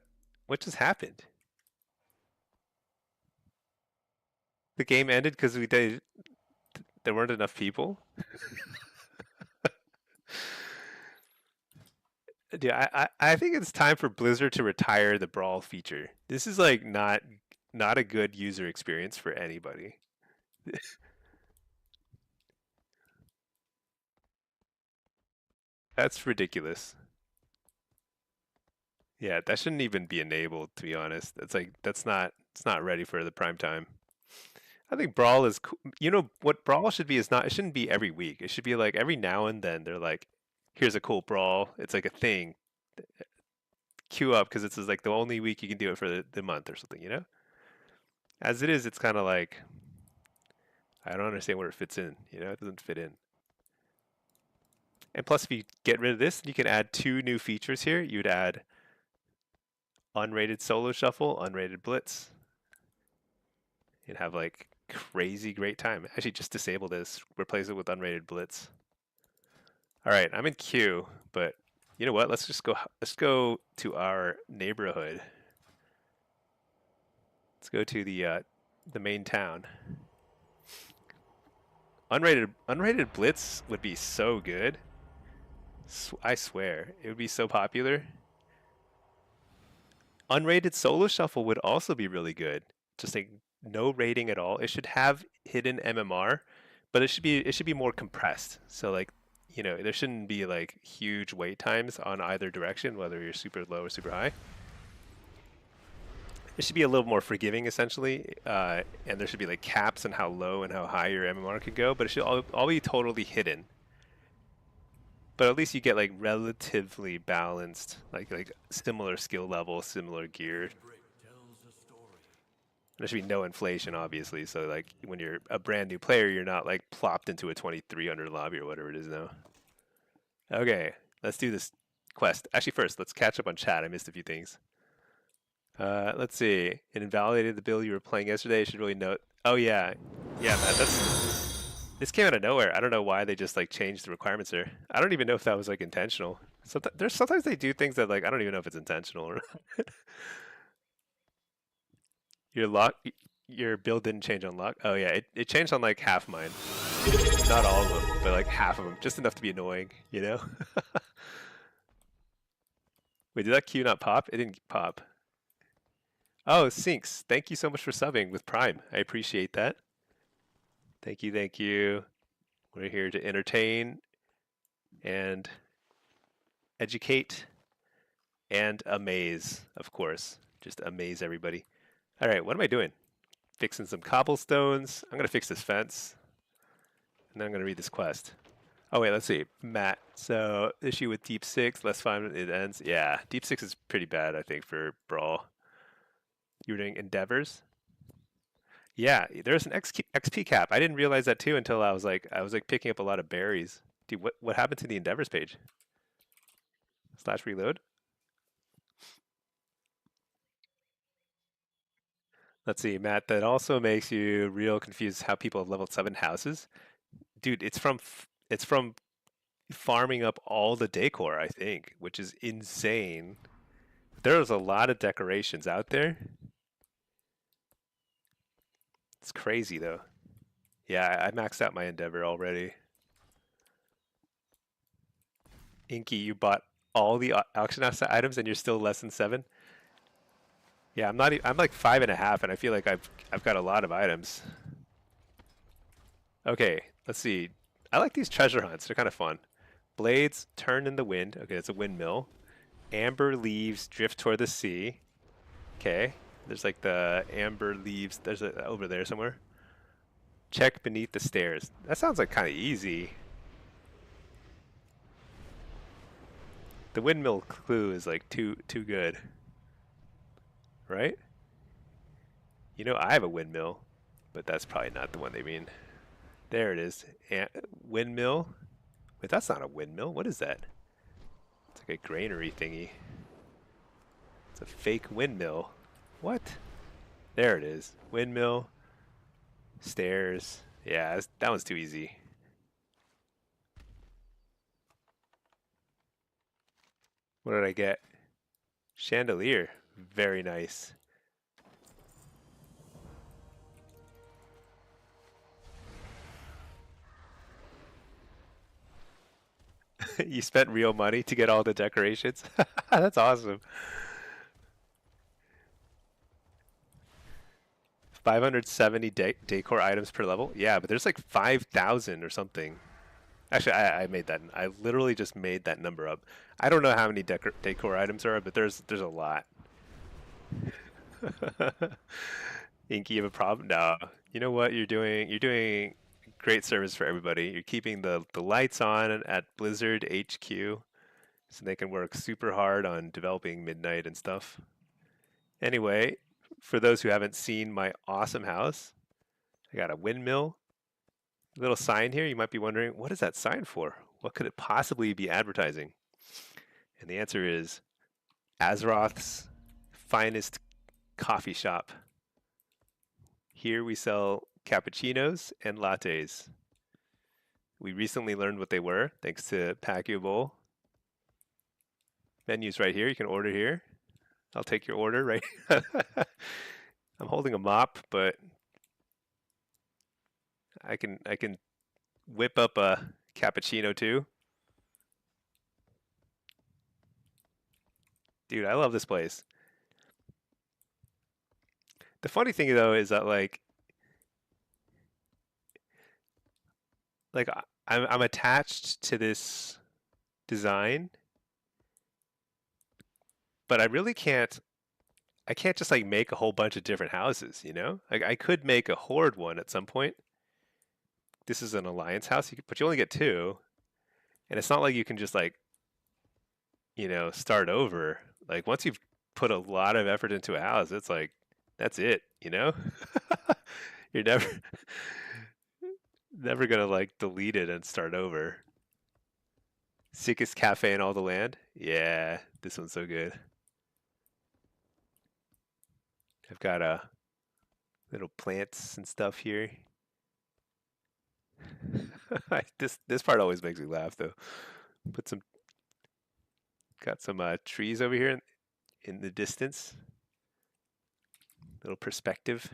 What just happened? The game ended because there weren't enough people? Dude, I think it's time for Blizzard to retire the brawl feature. This is like not a good user experience for anybody. That's ridiculous. Yeah, that shouldn't even be enabled, to be honest. It's not ready for the prime time. I think Brawl is you know what Brawl should be is not it shouldn't be every week. It should be like every now and then they're like, here's a cool Brawl. It's like a thing. Queue up because it's like the only week you can do it for the month or something, you know? As it is, it's kind of like I don't understand where it fits in, you know? It doesn't fit in. And plus, if you get rid of this, you can add 2 new features here. You'd add unrated solo shuffle, unrated blitz. You'd have like crazy great time. Actually, just disable this. Replace it with unrated blitz. All right, I'm in queue, but you know what? Let's go to our neighborhood. Let's go to the main town. Unrated blitz would be so good. I swear, it would be so popular. Unrated solo shuffle would also be really good. Just like no rating at all. It should have hidden MMR, but it should be more compressed. So like, you know, there shouldn't be like huge wait times on either direction, whether you're super low or super high. It should be a little more forgiving, essentially, and there should be like caps on how low and how high your MMR could go, but it should all be totally hidden. But at least you get like relatively balanced, like similar skill level, similar gear. There should be no inflation, obviously. So like when you're a brand new player, you're not like plopped into a 2300 lobby or whatever it is now. Okay, let's do this quest. Actually, first, let's catch up on chat. I missed a few things. Let's see. It invalidated the build you were playing yesterday. You should really note. Oh yeah, yeah, man. This came out of nowhere. I don't know why they just like changed the requirements there. I don't even know if that was like intentional. Sometimes they do things that like I don't even know if it's intentional or not. Your build didn't change on lock. Oh yeah, it changed on like half mine. Not all of them, but like half of them, just enough to be annoying, you know? Wait, did that Q not pop? It didn't pop. Oh, Sinks, thank you so much for subbing with Prime. I appreciate that. Thank you, thank you. We're here to entertain and educate and amaze, of course. Just amaze everybody. All right, what am I doing? Fixing some cobblestones. I'm going to fix this fence. And then I'm going to read this quest. Oh wait, let's see. Matt. So issue with Deep Six, less fun it ends. Yeah, Deep Six is pretty bad, I think, for Brawl. You were doing endeavors. Yeah, there's an XP cap. I didn't realize that too until I was like picking up a lot of berries. Dude, what happened to the endeavors page? Slash reload. Let's see, Matt. That also makes you real confused how people have leveled 7 houses. Dude, it's from farming up all the decor, I think, which is insane. There's a lot of decorations out there. It's crazy though. Yeah, I maxed out my endeavor already. Inky, you bought all the auction house items and you're still less than 7. Yeah, I'm not. I'm like 5.5, and I feel like I've got a lot of items. Okay, let's see. I like these treasure hunts. They're kind of fun. Blades turn in the wind. Okay, it's a windmill. Amber leaves drift toward the sea. Okay, there's like the amber leaves. There's a over there somewhere. Check beneath the stairs. That sounds like kind of easy. The windmill clue is like too good, right? You know, I have a windmill, but that's probably not the one they mean. There it is. Windmill. Wait, that's not a windmill. What is that? It's like a granary thingy. It's a fake windmill. What? There it is. Windmill. Stairs. Yeah, that one's too easy. What did I get? Chandelier. Very nice. You spent real money to get all the decorations? That's awesome. 570 decor items per level? Yeah, but there's like 5,000 or something. Actually, I made that. I literally just made that number up. I don't know how many decor items there are, but there's a lot. Inky, you have a problem? No. You know what you're doing? You're doing great service for everybody. You're keeping the lights on at Blizzard HQ so they can work super hard on developing Midnight and stuff. Anyway, for those who haven't seen my awesome house, I got a windmill, little sign here. You might be wondering, what is that sign for? What could it possibly be advertising? And the answer is Azeroth's finest coffee shop. Here we sell cappuccinos and lattes. We recently learned what they were thanks to Pacquiao Bowl. Menu's right here. You can order here. I'll take your order right. I'm holding a mop, but I can whip up a cappuccino too. Dude, I love this place. The funny thing though is that like I'm attached to this design, but I can't just like make a whole bunch of different houses, you know? Like I could make a horde one at some point. This is an alliance house, but you only get two, and it's not like you can just like, start over. Like once you've put a lot of effort into a house, it's like that's it, you know? You're never gonna like delete it and start over. Sickest cafe in all the land? Yeah, this one's so good. I've got little plants and stuff here. This part always makes me laugh though. Put some got some trees over here in the distance. Little perspective.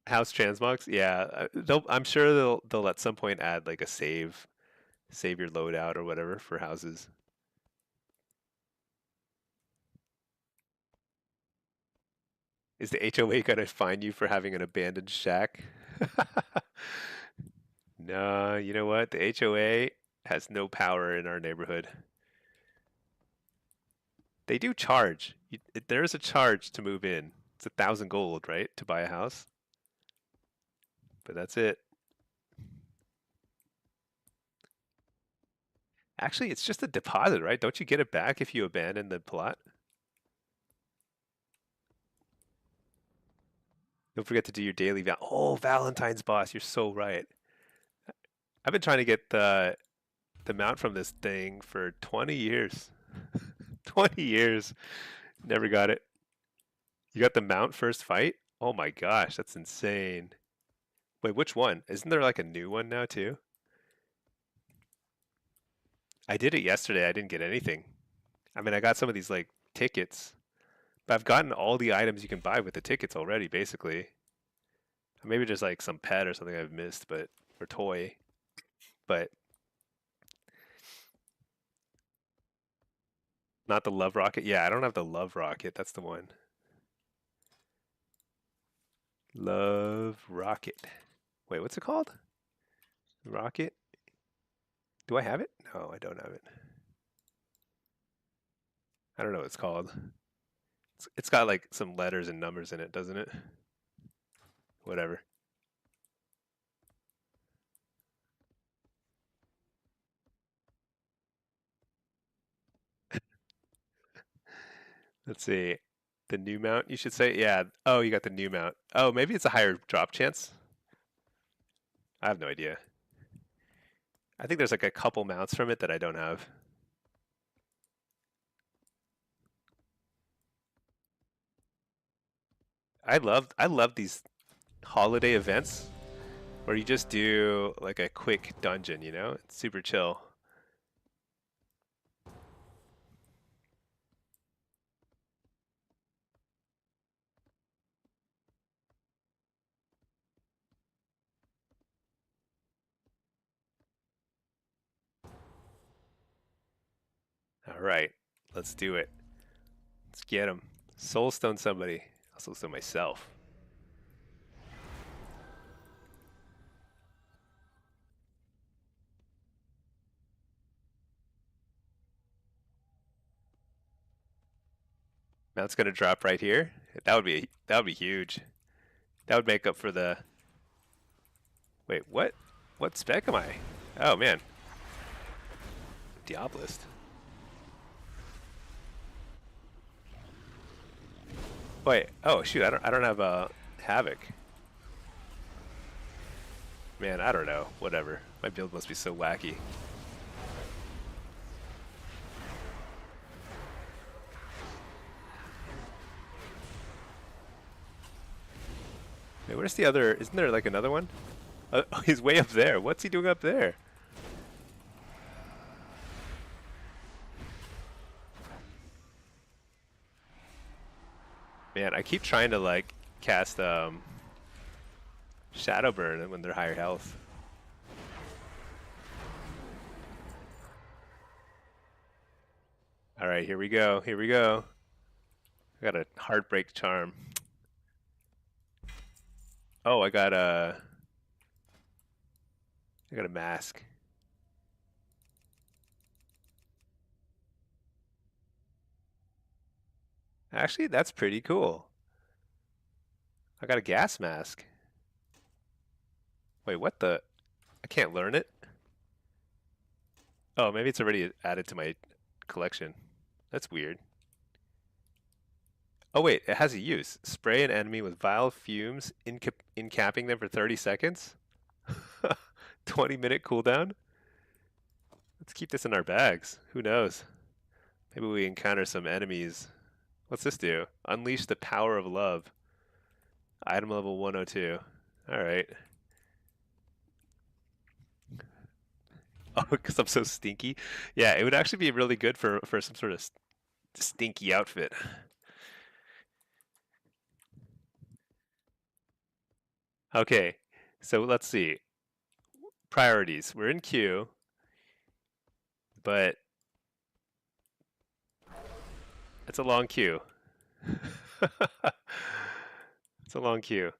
House transmogs? Yeah, I'm sure they'll at some point add like a save your loadout or whatever for houses. Is the HOA gonna fine you for having an abandoned shack? No, you know what? The HOA has no power in our neighborhood. They do charge. There is a charge to move in. It's 1,000 gold, right, to buy a house. But that's it. Actually, it's just a deposit, right? Don't you get it back if you abandon the plot? Don't forget to do your daily Oh, Valentine's boss. You're so right. I've been trying to get the mount from this thing for 20 years. 20 years. Never got it. You got the mount first fight? Oh my gosh, that's insane. Wait, which one? Isn't there like a new one now too? I did it yesterday. I didn't get anything. I mean, I got some of these like tickets, but I've gotten all the items you can buy with the tickets already, basically. Maybe just like some pet or something I've missed, but or toy. But not the love rocket. Yeah, I don't have the love rocket. That's the one. Love rocket. Wait, what's it called? Rocket? Do I have it? No, I don't have it. I don't know what it's called. It's got like some letters and numbers in it, doesn't it? Whatever. Let's see. The new mount, you should say? Yeah. Oh, you got the new mount. Oh, maybe it's a higher drop chance. I have no idea. I think there's like a couple mounts from it that I don't have. I love these holiday events where you just do like a quick dungeon, you know? It's super chill. All right, let's do it. Let's get him. Soulstone somebody. I'll soulstone myself. Mount's gonna drop right here. That would be huge. That would make up for the. Wait, what? What spec am I? Oh man, Diabolist. Wait. Oh shoot. I don't have a Havoc. Man, I don't know. Whatever. My build must be so wacky. Wait, where's the other? Isn't there like another one? He's way up there. What's he doing up there? Man, I keep trying to like cast Shadow Burn when they're higher health. All right, here we go. Here we go. I got a Heartbreak Charm. Oh, I got a mask. Actually, that's pretty cool. I got a gas mask. Wait, what the? I can't learn it. Oh, maybe it's already added to my collection. That's weird. Oh wait, it has a use. Spray an enemy with vile fumes, incapping them for 30 seconds. 20-minute cooldown. Let's keep this in our bags. Who knows? Maybe we encounter some enemies. What's this do? Unleash the power of love. Item level 102. All right. Oh, because I'm so stinky. Yeah, it would actually be really good for some sort of stinky outfit. Okay, so let's see. Priorities. We're in queue, but it's a long queue. It's a long queue.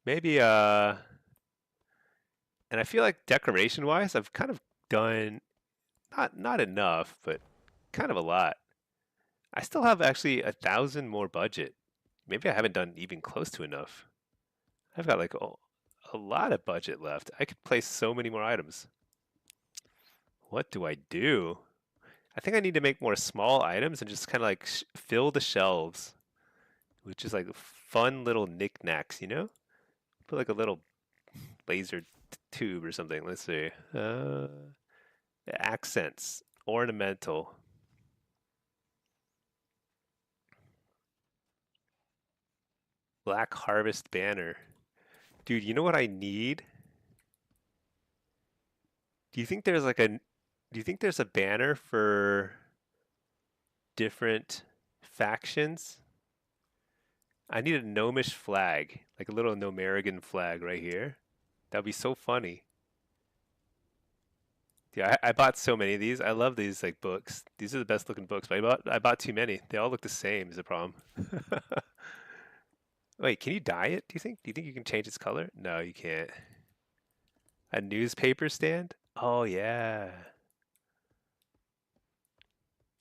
Maybe and I feel like decoration wise, I've kind of done not enough, but kind of a lot. I still have actually 1,000 more budget. Maybe I haven't done even close to enough. I've got like a lot of budget left. I could place so many more items. What do I do? I think I need to make more small items and just kind of like fill the shelves with just like fun little knickknacks, you know? Put like a little laser tube or something. Let's see. Accents, ornamental, black harvest banner. Dude, you know what I need? Do you think there's like a do you think there's a banner for different factions? I need a gnomish flag, like a little Gnomerigan flag right here. That'd be so funny. Yeah, I bought so many of these. I love these like books. These are the best looking books, but I bought too many. They all look the same is the problem. Wait, can you dye it? Do you think you can change its color? No, you can't. A newspaper stand? Oh yeah.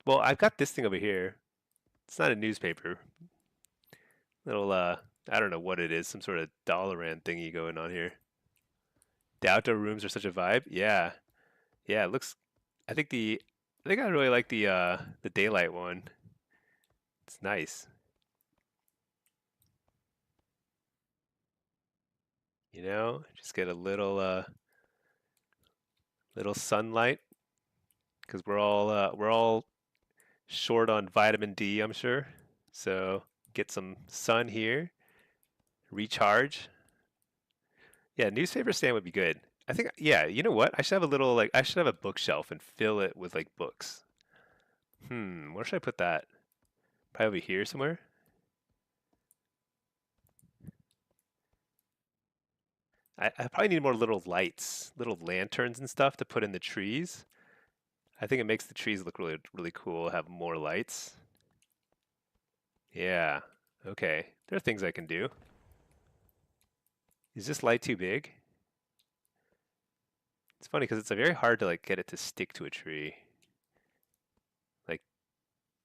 Well, I've got this thing over here. It's not a newspaper. Little I don't know what it is, some sort of Dalaran thingy going on here. The outdoor rooms are such a vibe. Yeah. Yeah, it looks I think I really like the daylight one. It's nice. You know, just get a little sunlight because we're all short on vitamin D, I'm sure. So get some sun here, recharge. Yeah, newspaper stand would be good. I think yeah, you know what? I should have a little like I should have a bookshelf and fill it with like books. Where should I put that? Probably over here somewhere. I probably need more little lights, little lanterns and stuff to put in the trees. I think it makes the trees look really, really cool, have more lights. Yeah. Okay. There are things I can do. Is this light too big? It's funny because it's very hard to like get it to stick to a tree. Like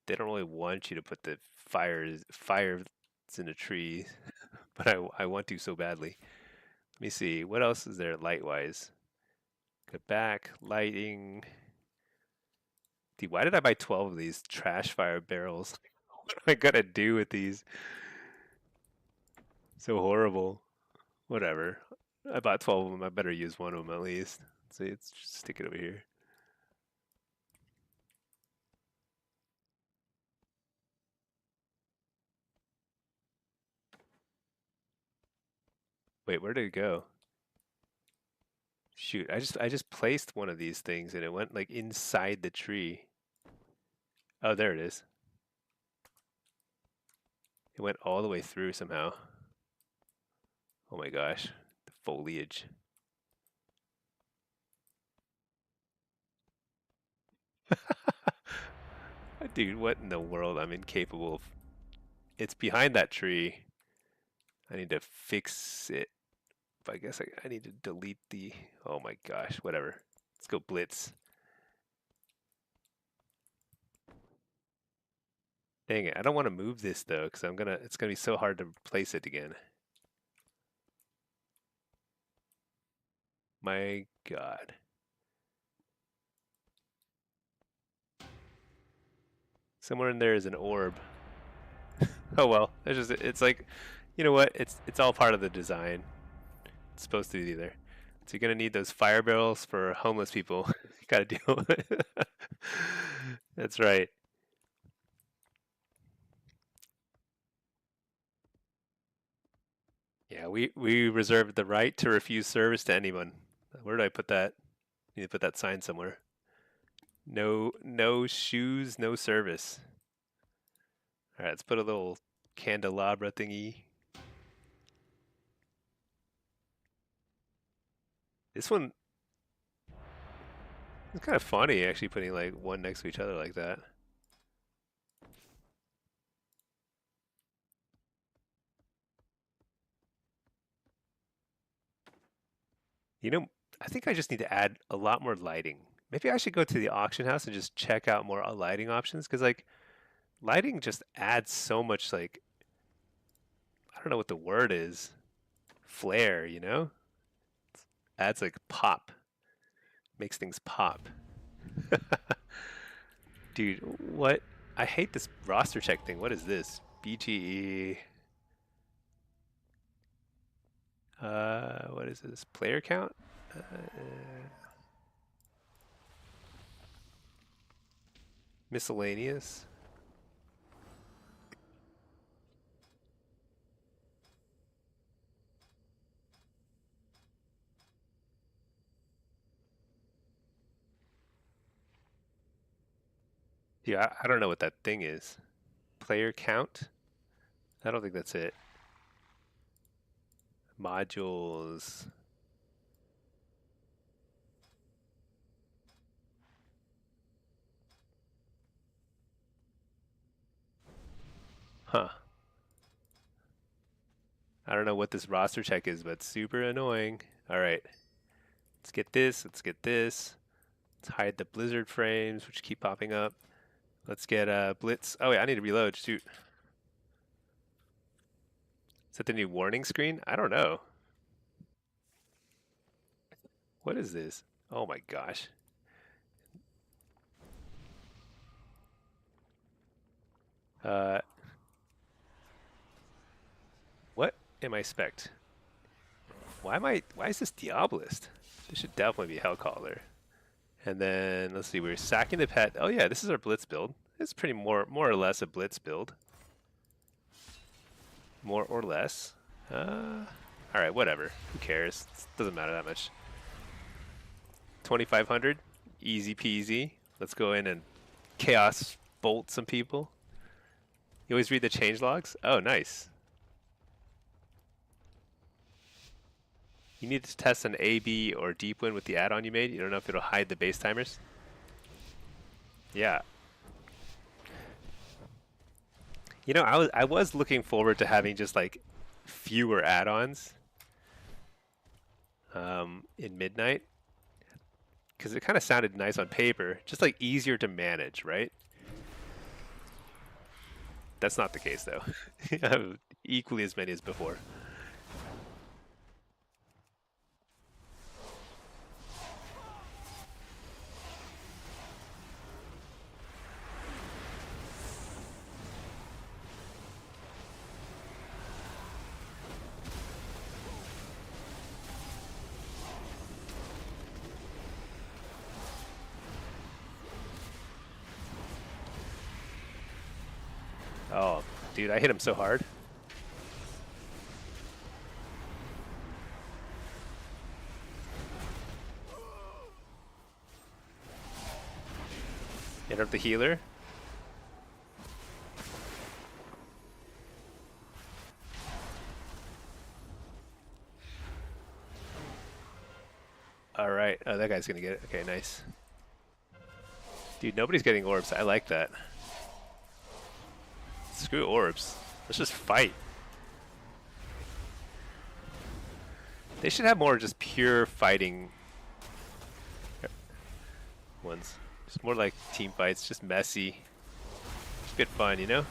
they don't really want you to put the fires in a tree, but I want to so badly. Let me see. What else is there light wise? Go back, lighting. Dude, why did I buy 12 of these trash fire barrels? What am I gonna do with these? So horrible. Whatever. I bought 12 of them. I better use one of them at least. See, let's just stick it over here. Wait, where did it go? Shoot, I just placed one of these things and it went like inside the tree. Oh, there it is. It went all the way through somehow. Oh my gosh, the foliage. Dude, what in the world? I'm incapable of. It's behind that tree. I need to fix it. I guess I need to delete the. Oh my gosh, whatever. Let's go Blitz. Dang it, I don't want to move this though, because it's gonna be so hard to place it again. My God. Somewhere in there is an orb. Oh well, it's like, you know what? It's all part of the design. It's supposed to be there. So you're gonna need those fire barrels for homeless people. You gotta deal with it. That's right. Yeah, we reserve the right to refuse service to anyone. Where do I put that? Need to put that sign somewhere. No shoes, no service. All right, let's put a little candelabra thingy. This one is kind of funny, actually, putting like one next to each other like that. You know, I think I just need to add a lot more lighting. Maybe I should go to the auction house and just check out more lighting options because like lighting just adds so much like I don't know what the word is. Flair, you know? Adds like pop. Makes things pop. Dude, what? I hate this roster check thing. What is this? BGE. What is this? Player count? Miscellaneous? Yeah, I don't know what that thing is. Player count? I don't think that's it. Modules. Huh. I don't know what this roster check is, but super annoying. All right. Let's get this. Let's get this. Let's hide the blizzard frames, which keep popping up. Let's get Blitz. Oh, wait, I need to reload. Shoot. Is that the new warning screen? I don't know. What is this? Oh my gosh. Uh, what am I spec'd? Why is this Diabolist? This should definitely be Hellcaller. And then let's see, we're sacking the pet. Oh yeah, this is our Blitz build. It's pretty more or less a Blitz build. More or less. All right, whatever. Who cares? It doesn't matter that much. 2,500, easy peasy. Let's go in and chaos bolt some people. You always read the change logs? Oh, nice. You need to test an AB or deep win with the add-on you made. You don't know if it'll hide the base timers. Yeah. You know, I was looking forward to having just like fewer add-ons in Midnight, because it kind of sounded nice on paper, just like easier to manage, right? That's not the case though. I have equally as many as before. Oh, dude, I hit him so hard. Interrupt the healer. All right. Oh, that guy's gonna get it. Okay, nice. Dude, nobody's getting orbs. I like that. Screw orbs. Let's just fight. They should have more just pure fighting ones. Just more like team fights, just messy. Just good fun, you know?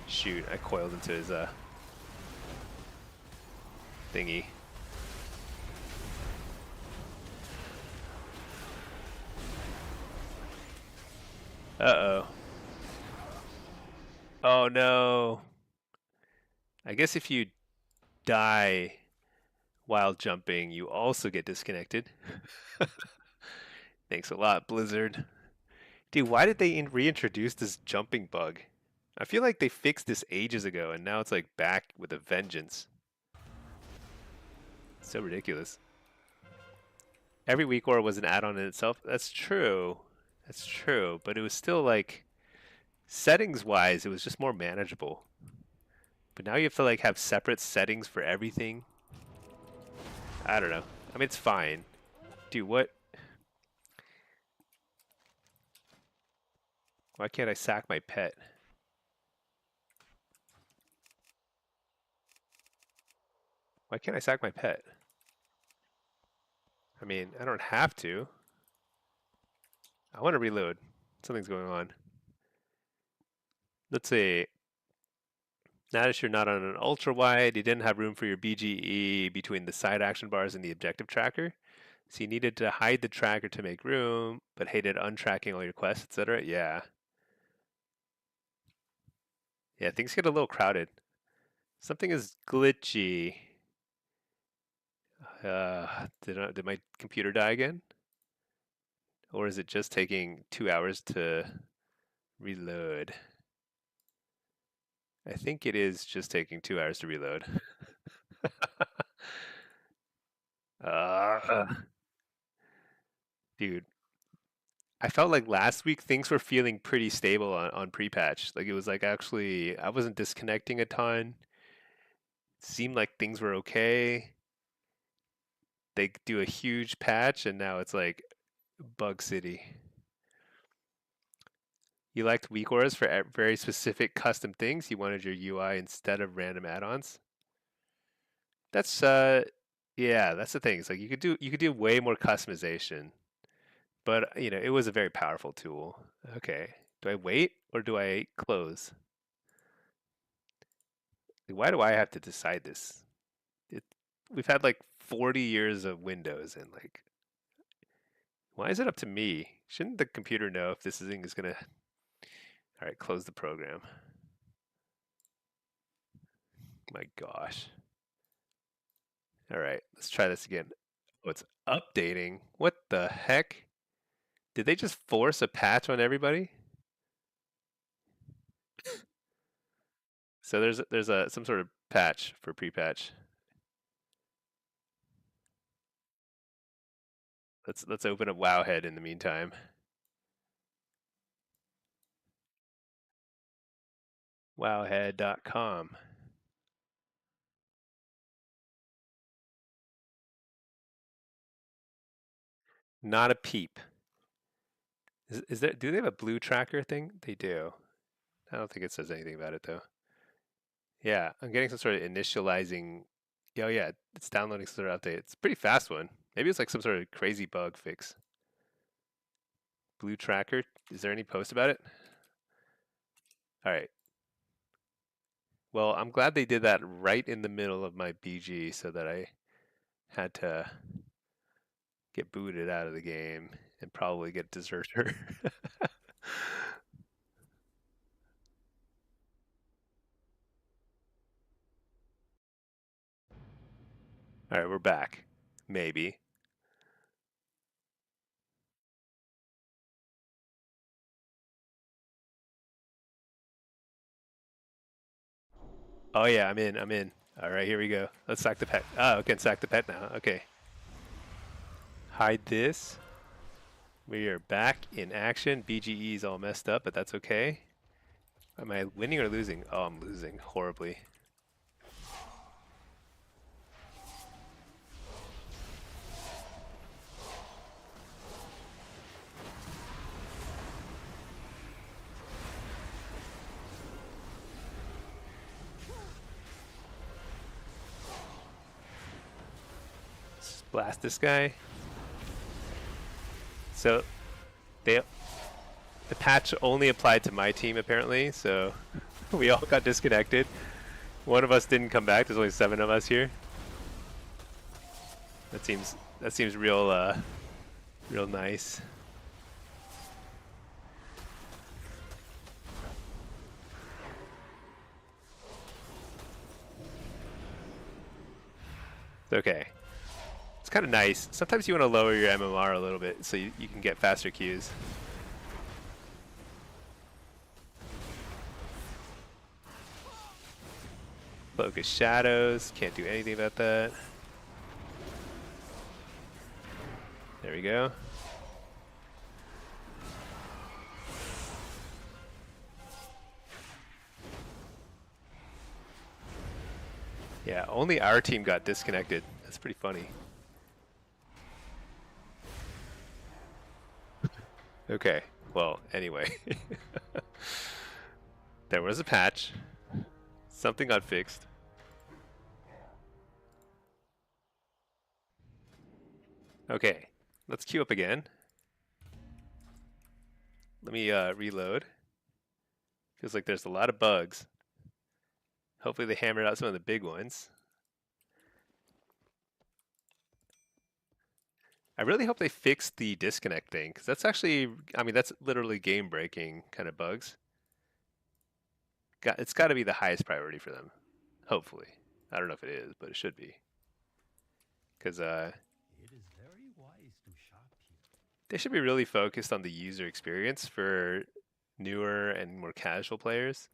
Shoot, I coiled into his thingy. Uh-oh. Oh no. I guess if you die while jumping, you also get disconnected. Thanks a lot, Blizzard. Dude, why did they reintroduce this jumping bug? I feel like they fixed this ages ago, and now it's like back with a vengeance. So ridiculous. Every weak aura was an add-on in itself. That's true. That's true, but it was still like settings-wise, it was just more manageable. But now you have to like have separate settings for everything. I don't know. I mean, it's fine. Dude, what? Why can't I sack my pet? Why can't I sack my pet? I mean, I don't have to. I want to reload. Something's going on. Let's see. Notice you're not on an ultra wide. You didn't have room for your BGE between the side action bars and the objective tracker. So you needed to hide the tracker to make room, but hated untracking all your quests, etc. Yeah. Yeah, things get a little crowded. Something is glitchy. Did my computer die again? Or is it just taking 2 hours to reload? I think it is just taking 2 hours to reload. uh, dude, I felt like last week things were feeling pretty stable on pre-patch. Like it was like actually I wasn't disconnecting a ton. Seemed like things were okay. They do a huge patch and now it's like bug city. You liked weak auras for very specific custom things. You wanted your UI instead of random add-ons. That's yeah, that's the thing. It's like you could do way more customization. But you know, it was a very powerful tool. Okay. Do I wait or do I close? Why do I have to decide this? It, we've had like 40 years of Windows and like why is it up to me? Shouldn't the computer know if this thing is gonna all right, close the program. My gosh. All right, let's try this again. Oh, it's updating. What the heck? Did they just force a patch on everybody? So there's a some sort of patch for pre-patch. Let's open up Wowhead in the meantime. Wowhead.com. Not a peep. Is there? Do they have a blue tracker thing? They do. I don't think it says anything about it though. Yeah, I'm getting some sort of initializing. Oh yeah, it's downloading some sort of update. It's a pretty fast one. Maybe it's like some sort of crazy bug fix. Blue tracker. Is there any post about it? All right. Well, I'm glad they did that right in the middle of my BG so that I had to get booted out of the game and probably get deserter. All right, we're back. Maybe. Oh yeah, I'm in. I'm in. All right, here we go. Let's sack the pet. Oh, we can sack the pet now. Okay. Hide this. We are back in action. BGE is all messed up, but that's okay. Am I winning or losing? Oh, I'm losing horribly. Let's blast this guy. So they the patch only applied to my team apparently, so we all got disconnected. One of us didn't come back. There's only 7 of us here. That seems real nice. Okay. It's kind of nice. Sometimes you want to lower your MMR a little bit so you can get faster queues. Focus shadows. Can't do anything about that. There we go. Yeah, only our team got disconnected. That's pretty funny. Okay, well, anyway. There was a patch. Something got fixed. Okay, let's queue up again. Let me reload. Feels like there's a lot of bugs. Hopefully they hammered out some of the big ones. I really hope they fix the disconnect thing, because that's actually, I mean, that's literally game-breaking kind of bugs. It's got to be the highest priority for them. Hopefully. I don't know if it is, but it should be. Because they should be really focused on the user experience for newer and more casual players.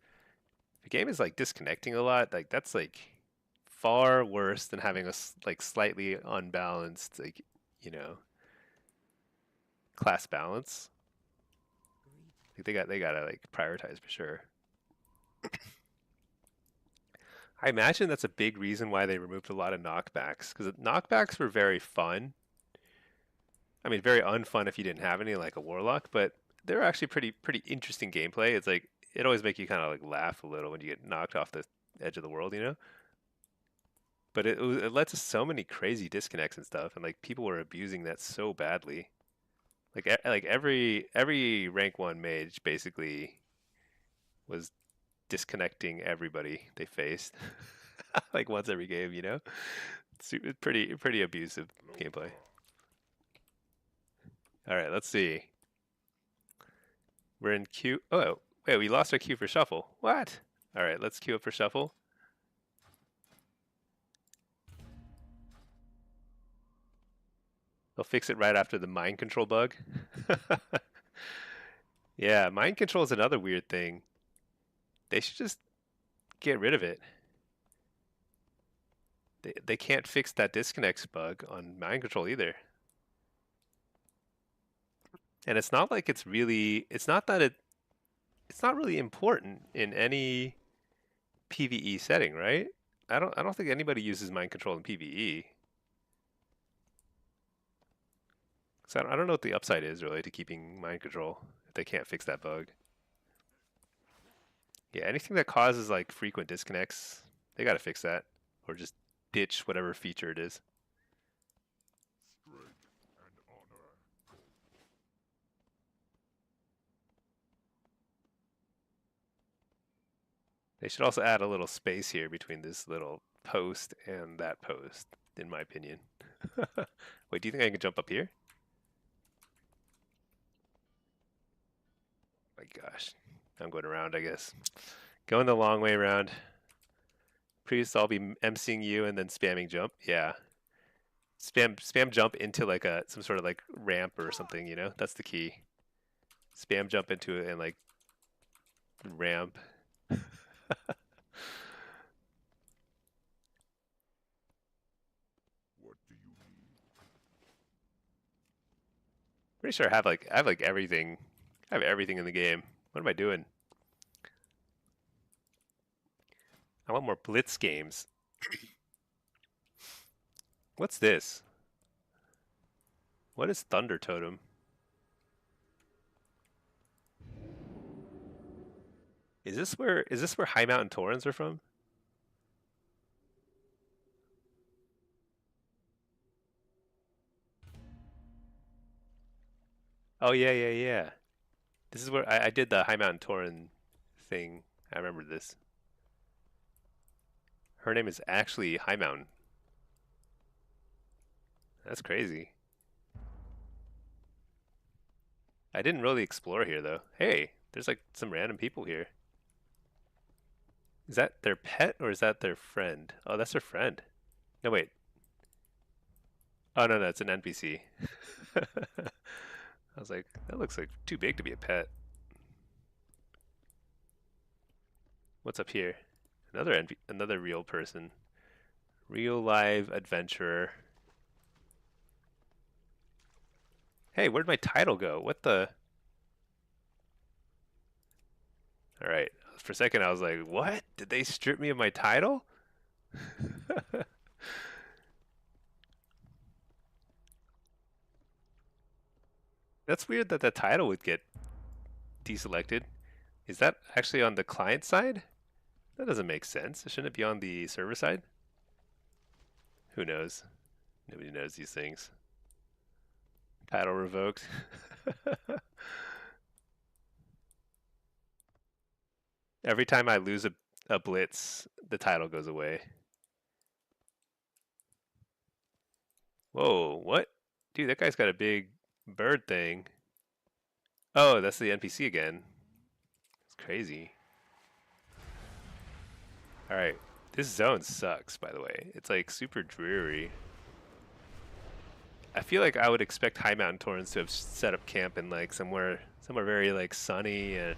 If the game is like disconnecting a lot, like that's like far worse than having a like slightly unbalanced, like, you know, class balance. Like they gotta like prioritize for sure. I imagine that's a big reason why they removed a lot of knockbacks, because knockbacks were very fun. I mean, very unfun if you didn't have any, like a Warlock, but they're actually pretty interesting gameplay. It's like it always make you kind of like laugh a little when you get knocked off the edge of the world, you know. But it led to so many crazy disconnects and stuff, and like people were abusing that so badly. Like every rank one mage basically was disconnecting everybody they faced, like once every game, you know. It's pretty abusive gameplay. All right, let's see. We're in queue. Oh, wait, we lost our queue for shuffle. What? All right, let's queue up for shuffle. They'll fix it right after the mind control bug. Yeah, mind control is another weird thing. They should just get rid of it. They can't fix that disconnects bug on mind control either. And it's not like it's really, it's not that it's not really important in any PvE setting, right? I don't think anybody uses mind control in PvE. So I don't know what the upside is really to keeping mind control if they can't fix that bug. Yeah, anything that causes like frequent disconnects, they got to fix that, or just ditch whatever feature it is. They should also add a little space here between this little post and that post, in my opinion. Wait, do you think I can jump up here? My gosh, I'm going around, I guess. Going the long way around. Priest, I'll be emceeing you and then spamming jump. Yeah, spam jump into like some sort of like ramp or something. You know, that's the key. Spam jump into it and like ramp. Pretty sure I have like everything. I have everything in the game. What am I doing? I want more Blitz games. What's this? What is Thunder Totem? Is this where High Mountain Torrens are from? Oh yeah. This is where I did the High Mountain Torrent thing. I remember this. Her name is actually High Mountain. That's crazy. I didn't really explore here though. Hey, there's like some random people here. Is that their pet or is that their friend? Oh, that's their friend. No, wait. Oh, no, it's an NPC. I was like, that looks like too big to be a pet. What's up here? Another real person. Real live adventurer. Hey, where'd my title go? What the? All right. For a second, I was like, what? Did they strip me of my title? That's weird that the title would get deselected. Is that actually on the client side? That doesn't make sense. Shouldn't it be on the server side? Who knows? Nobody knows these things. Title revoked. Every time I lose a blitz, the title goes away. Whoa, what? Dude, that guy's got a big bird thing. Oh, that's the NPC again. It's crazy. Alright, this zone sucks, by the way. It's like super dreary. I feel like I would expect High Mountain Torrents to have set up camp in like somewhere very like sunny and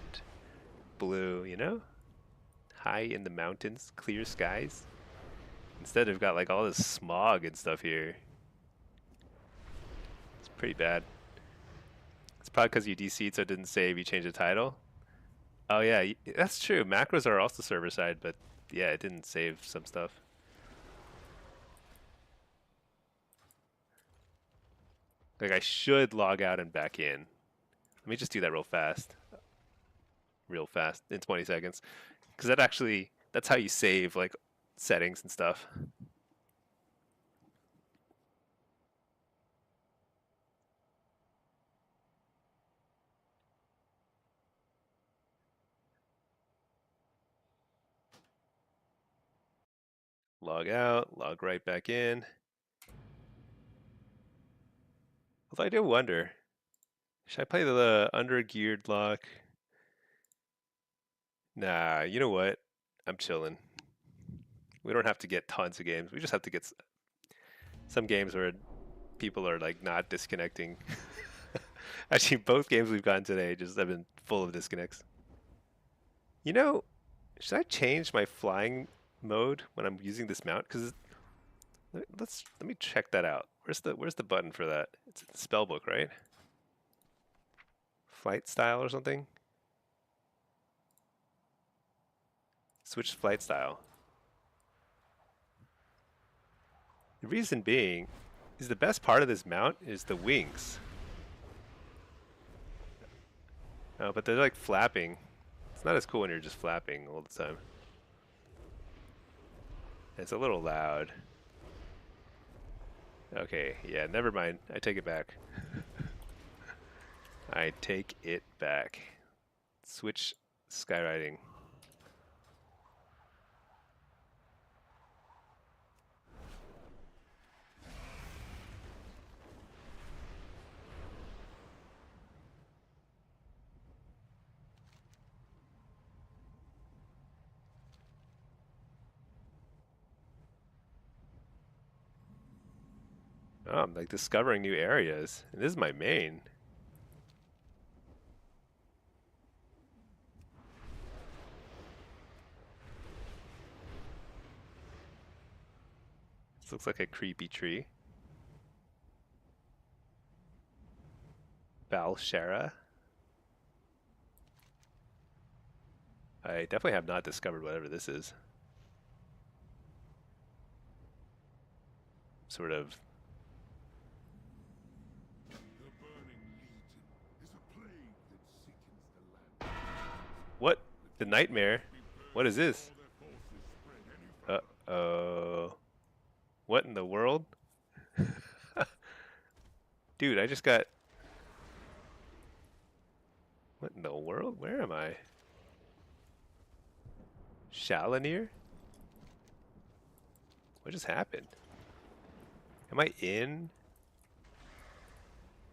blue, you know? High in the mountains, clear skies. Instead, they've got like all this smog and stuff here. It's pretty bad. It's probably because you DC'd, so it didn't save. You changed the title. Oh yeah, that's true. Macros are also server side, but yeah, it didn't save some stuff. Like I should log out and back in. Let me just do that real fast. Real fast in 20 seconds. Because that's how you save like settings and stuff. Log out, log right back in. Although I do wonder, should I play the under-geared lock? Nah, you know what? I'm chilling. We don't have to get tons of games. We just have to get some games where people are like not disconnecting. Actually, both games we've gotten today just have been full of disconnects. You know, should I change my flying mode when I'm using this mount? Because let me check that out. Where's the button for that? It's in the spell book, right? Flight style or something? Switch flight style. The reason being is the best part of this mount is the wings. Oh, but they're like flapping. It's not as cool when you're just flapping all the time. It's a little loud. Okay, yeah, never mind. I take it back. I take it back. Switch skywriting. Oh, I'm like discovering new areas. And this is my main. This looks like a creepy tree. Balshara. I definitely have not discovered whatever this is. Sort of. What? The nightmare? What is this? Uh-oh. What in the world? Dude, I just got... What in the world? Where am I? Shalanir? What just happened? Am I in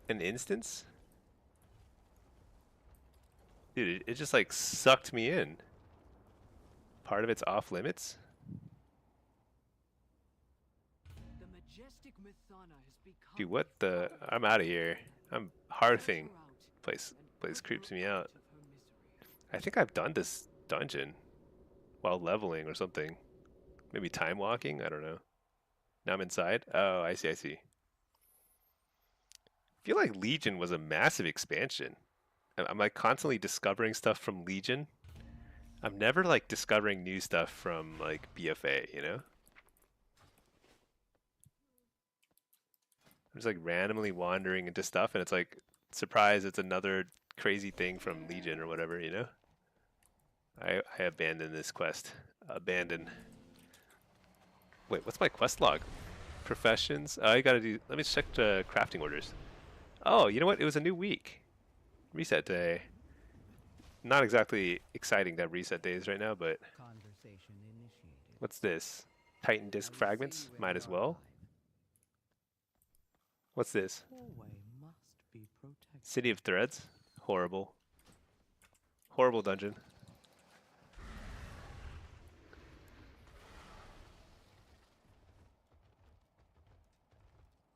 an instance? Dude, it just like sucked me in. Part of it's off limits? Dude, what the... I'm out of here. I'm hearthing. Place creeps me out. I think I've done this dungeon while leveling or something. Maybe time walking? I don't know. Now I'm inside? Oh, I see, I see. I feel like Legion was a massive expansion. I'm like constantly discovering stuff from Legion. I'm never like discovering new stuff from like BFA, you know? I'm just like randomly wandering into stuff and it's like, surprise, it's another crazy thing from Legion or whatever, you know? I abandoned this quest. Abandon. Wait, what's my quest log? Professions? I gotta do, let me check the crafting orders. Oh, you know what? It was a new week. Reset day. Not exactly exciting to have reset days right now, but What's this? Titan disk fragments? Might as well. What's this? City of Threads? Horrible. Horrible dungeon.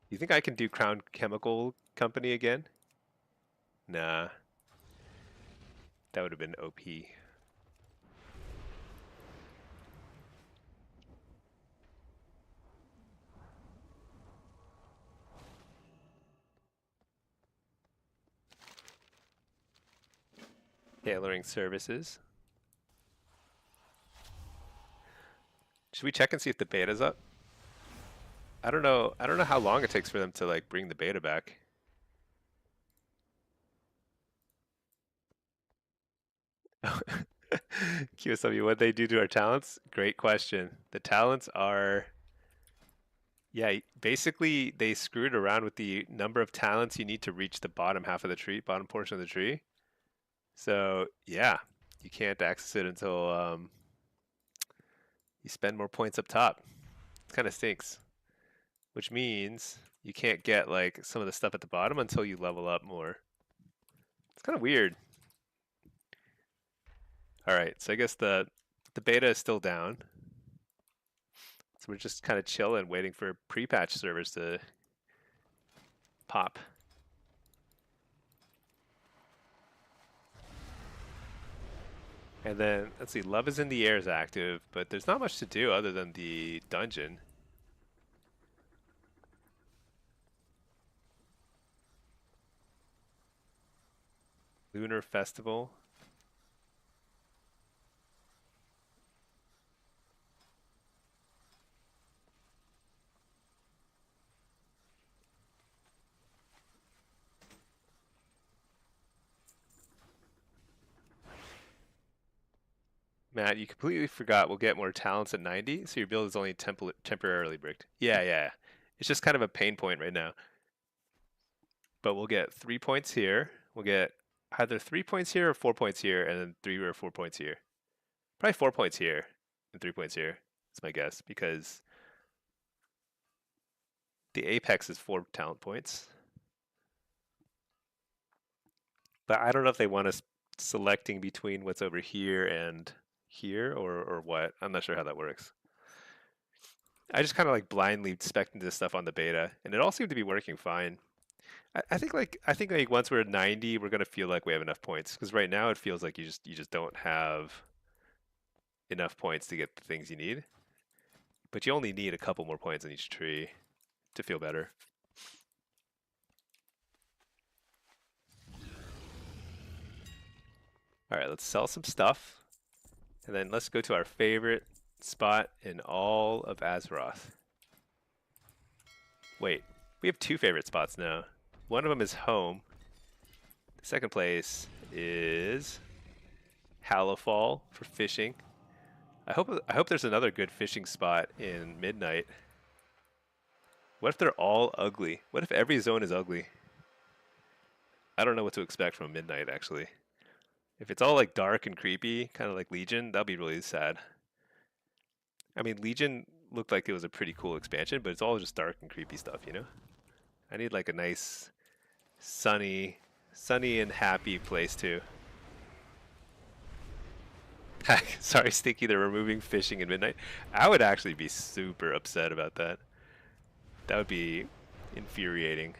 You think I can do Crown Chemical Company again? Nah. That would have been OP. Tailoring services. Should we check and see if the beta's up? I don't know how long it takes for them to like bring the beta back. QSW, what they do to our talents? Great question. The talents are, yeah, basically they screwed around with the number of talents you need to reach the bottom half of the tree, bottom portion of the tree. So yeah, you can't access it until you spend more points up top. It kind of stinks, which means you can't get like some of the stuff at the bottom until you level up more. It's kind of weird. All right, so I guess the beta is still down. So we're just kind of chilling, waiting for pre-patch servers to pop. And then, let's see, Love is in the Air is active, but there's not much to do other than the dungeon. Lunar Festival. Matt, you completely forgot we'll get more talents at 90, so your build is only temporarily bricked. Yeah. It's just kind of a pain point right now. But we'll get 3 points here. We'll get either 3 points here or 4 points here, and then 3 or 4 points here. Probably 4 points here and 3 points here. That's my guess, because the apex is 4 talent points. But I don't know if they want us selecting between what's over here and here or what. I'm not sure how that works. I just kind of like blindly spec'd into this stuff on the beta, and it all seemed to be working fine. I think like once we're at 90, we're gonna feel like we have enough points, because right now it feels like you just don't have enough points to get the things you need. But you only need a couple more points on each tree to feel better. All right, let's sell some stuff. And then let's go to our favorite spot in all of Azeroth. Wait, we have 2 favorite spots now. One of them is home. The second place is Hallowfall for fishing. I hope there's another good fishing spot in Midnight. What if they're all ugly? What if every zone is ugly? I don't know what to expect from Midnight, actually. If it's all like dark and creepy, kind of like Legion, that'll be really sad. I mean, Legion looked like it was a pretty cool expansion, but it's all just dark and creepy stuff, you know? I need like a nice, sunny and happy place too. Sorry, Stinkie, they're removing fishing in Midnight. I would actually be super upset about that. That would be infuriating.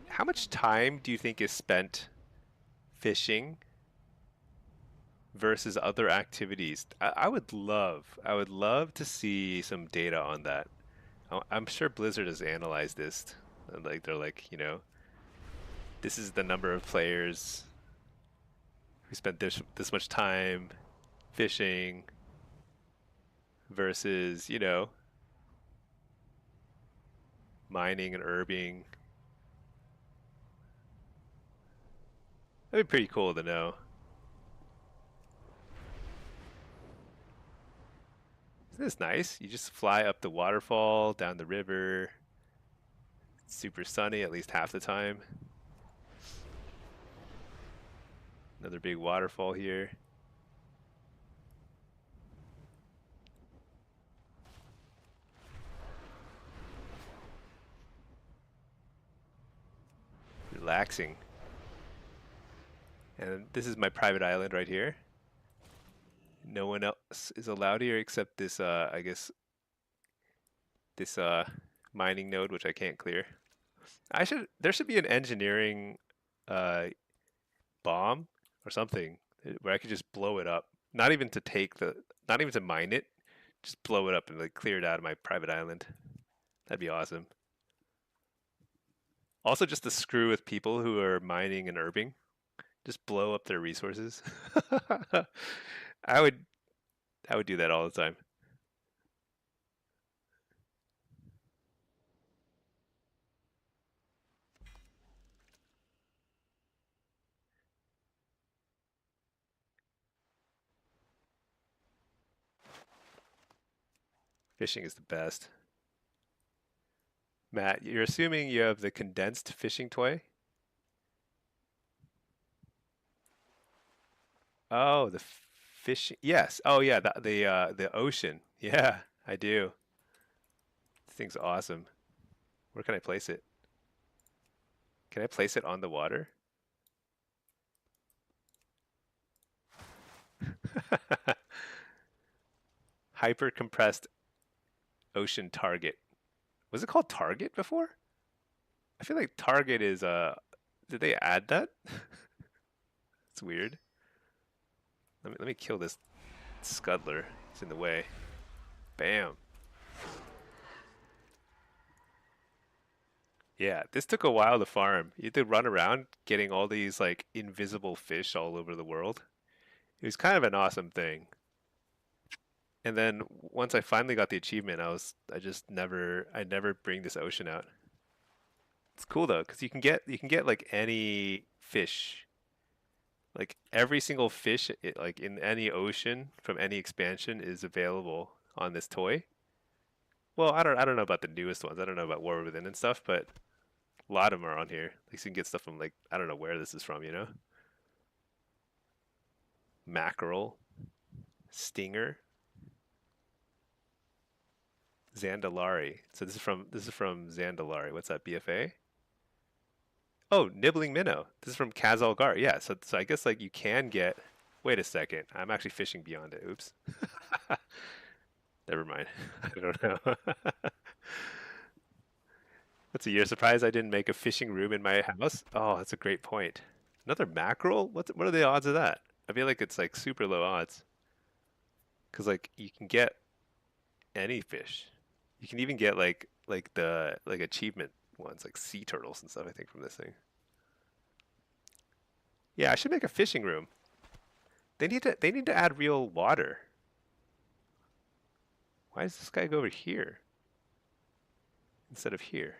How much time do you think is spent fishing versus other activities? I would love to see some data on that. I'm sure Blizzard has analyzed this. Like they're like, you know, this is the number of players who spent this much time fishing versus, you know, mining and herbing. That'd be pretty cool to know. Isn't this nice? You just fly up the waterfall, down the river. It's super sunny at least half the time. Another big waterfall here. Relaxing. And this is my private island right here. No one else is allowed here except this, I guess, this mining node, which I can't clear. There should be an engineering uh, bomb or something where I could just blow it up. Not even to mine it, just blow it up and like clear it out of my private island. That'd be awesome. Also, just to screw with people who are mining and herbing, just blow up their resources. I would, I would do that all the time. Fishing is the best. Matt, you're assuming you have the condensed fishing toy? Oh, the fish. Yes. Oh, yeah. The ocean. Yeah, I do. This thing's awesome. Where can I place it? Can I place it on the water? Hyper compressed ocean target. Was it called target before? I feel like target is did they add that? It's weird. Let me kill this scuttler. It's in the way. Bam. Yeah, this took a while to farm. You had to run around getting all these like invisible fish all over the world. It was kind of an awesome thing. And then once I finally got the achievement, I never bring this ocean out. It's cool though, because you can get like any fish, like every single fish, like in any ocean from any expansion is available on this toy. Well, I don't know about the newest ones. I don't know about War Within and stuff, but a lot of them are on here. Like you can get stuff from like I don't know where this is from, you know? Mackerel, stinger, Zandalari. So this is from Zandalari. What's that? BFA? Oh, nibbling minnow. This is from Kazalgar. Yeah, so I guess like you can get. Wait a second. I'm actually fishing beyond it. Oops. Never mind. I don't know. What's a year surprise I didn't make a fishing room in my house? Oh, that's a great point. Another mackerel? What are the odds of that? I feel like it's like super low odds. Cause like you can get any fish. You can even get like the like achievement ones like sea turtles and stuff I think from this thing. Yeah, I should make a fishing room. They need to add real water. Why does this guy go over here instead of here?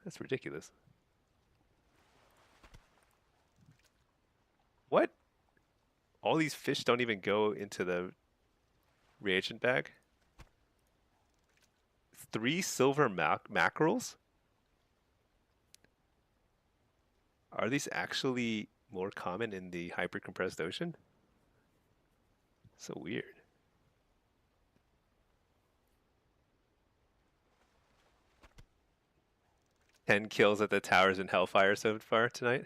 That's ridiculous. What? All these fish don't even go into the reagent bag? Three silver mackerels? Are these actually more common in the hypercompressed ocean? So weird. 10 kills at the towers in Hellfire so far tonight?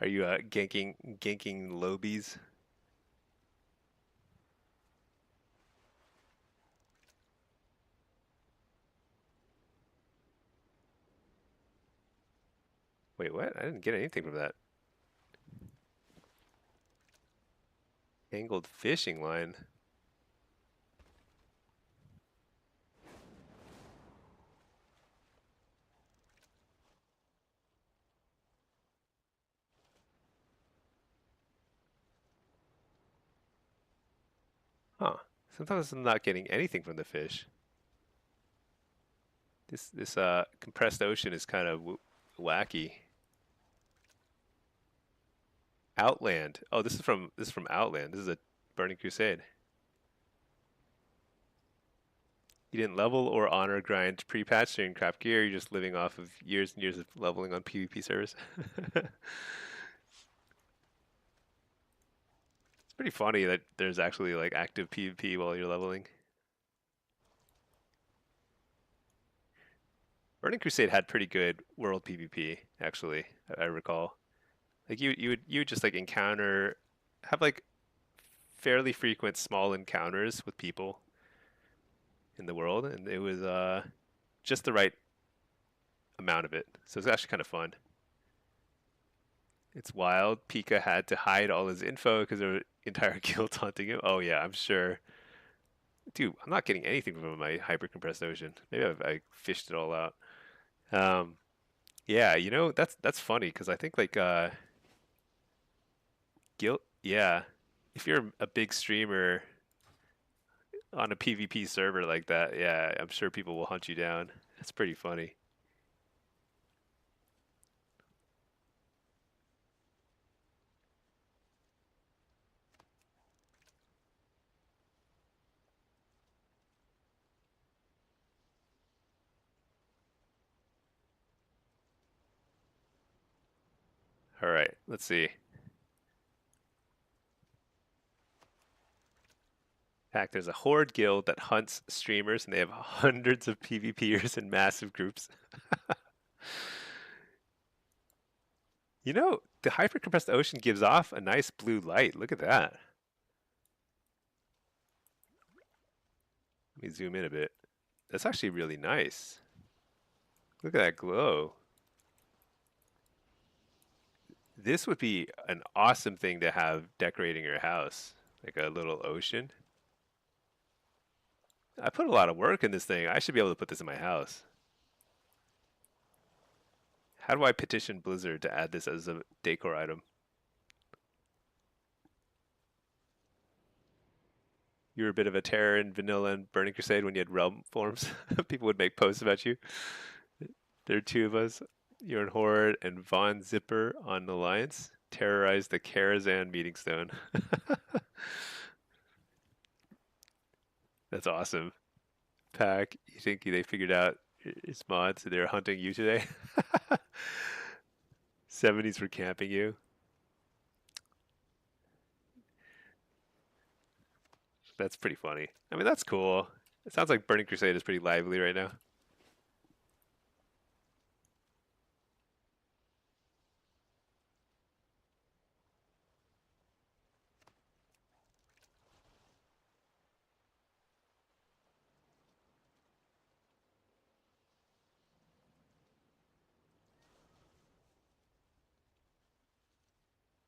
Are you ganking lobies? Wait, what? I didn't get anything from that. Angled fishing line. Huh. Sometimes I'm not getting anything from the fish. This compressed ocean is kind of wacky. Outland. Oh, this is from Outland. This is a Burning Crusade. You didn't level or honor grind pre-patch during crap gear. You're just living off of years and years of leveling on PvP servers. pretty funny that there's actually like active PvP while you're leveling. Burning Crusade had pretty good world PvP, actually, I recall. Like you would just like encounter, have like fairly frequent small encounters with people in the world, and it was just the right amount of it. So it's actually kind of fun. It's wild. Pika had to hide all his info because there were entire guilds hunting him. Oh yeah, I'm sure. Dude, I'm not getting anything from my hyper compressed ocean. Maybe I fished it all out. Um, yeah, that's funny because I think like guild. Yeah, if you're a big streamer on a PvP server like that, yeah, I'm sure people will hunt you down. That's pretty funny. All right, let's see. In fact, there's a horde guild that hunts streamers, and they have hundreds of PvPers in massive groups. The hyper-compressed ocean gives off a nice blue light. Look at that. Let me zoom in a bit. That's actually really nice. Look at that glow. This would be an awesome thing to have decorating your house, like a little ocean. I put a lot of work in this thing. I should be able to put this in my house. How do I petition Blizzard to add this as a decor item? You were a bit of a terror in Vanilla and Burning Crusade when you had realm forms. People would make posts about you. There are two of us. You're in Horde and Von Zipper on Alliance. Terrorize the Karazhan Meeting Stone. That's awesome. Pack, you think they figured out its mods? They're hunting you today? 70s were camping you. That's pretty funny. I mean, that's cool. It sounds like Burning Crusade is pretty lively right now.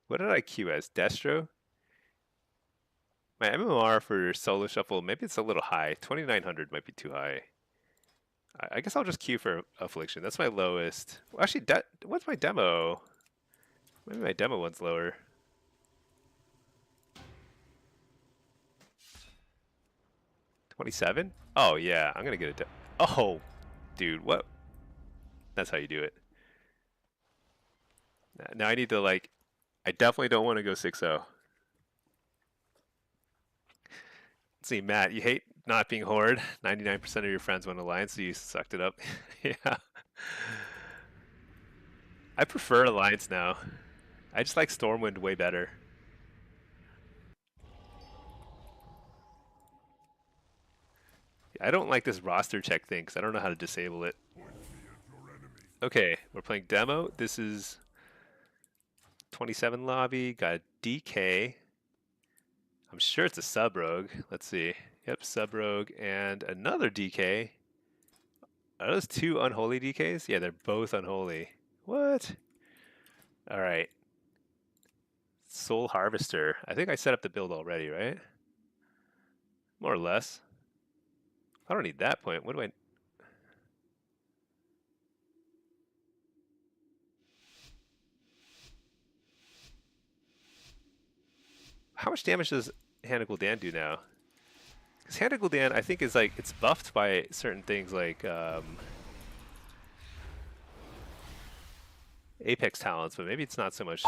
What did I queue as? Destro? My MMR for solo shuffle, maybe it's a little high. 2900 might be too high. I guess I'll just queue for affliction. That's my lowest. Well, actually, what's my demo? Maybe my demo one's lower. 27? Oh yeah, I'm gonna get it. Oh, dude, what? That's how you do it. Now I need to like. I definitely don't want to go 6-0. See, Matt, you hate not being Horde. 99% of your friends went Alliance, so you sucked it up. Yeah. I prefer Alliance now. I just like Stormwind way better. I don't like this roster check thing because I don't know how to disable it. Okay, we're playing demo. This is 27 lobby. Got DK. I'm sure it's a sub rogue. Let's see. Yep, sub rogue and another DK. Are those two unholy DKs? Yeah, they're both unholy. What? All right. Soul Harvester. I think I set up the build already, right? More or less. I don't need that point. What do I... How much damage does Hannah Gul'dan do now? Because Hannah Gul'dan, I think, is like, it's buffed by certain things like Apex talents, but maybe it's not so much.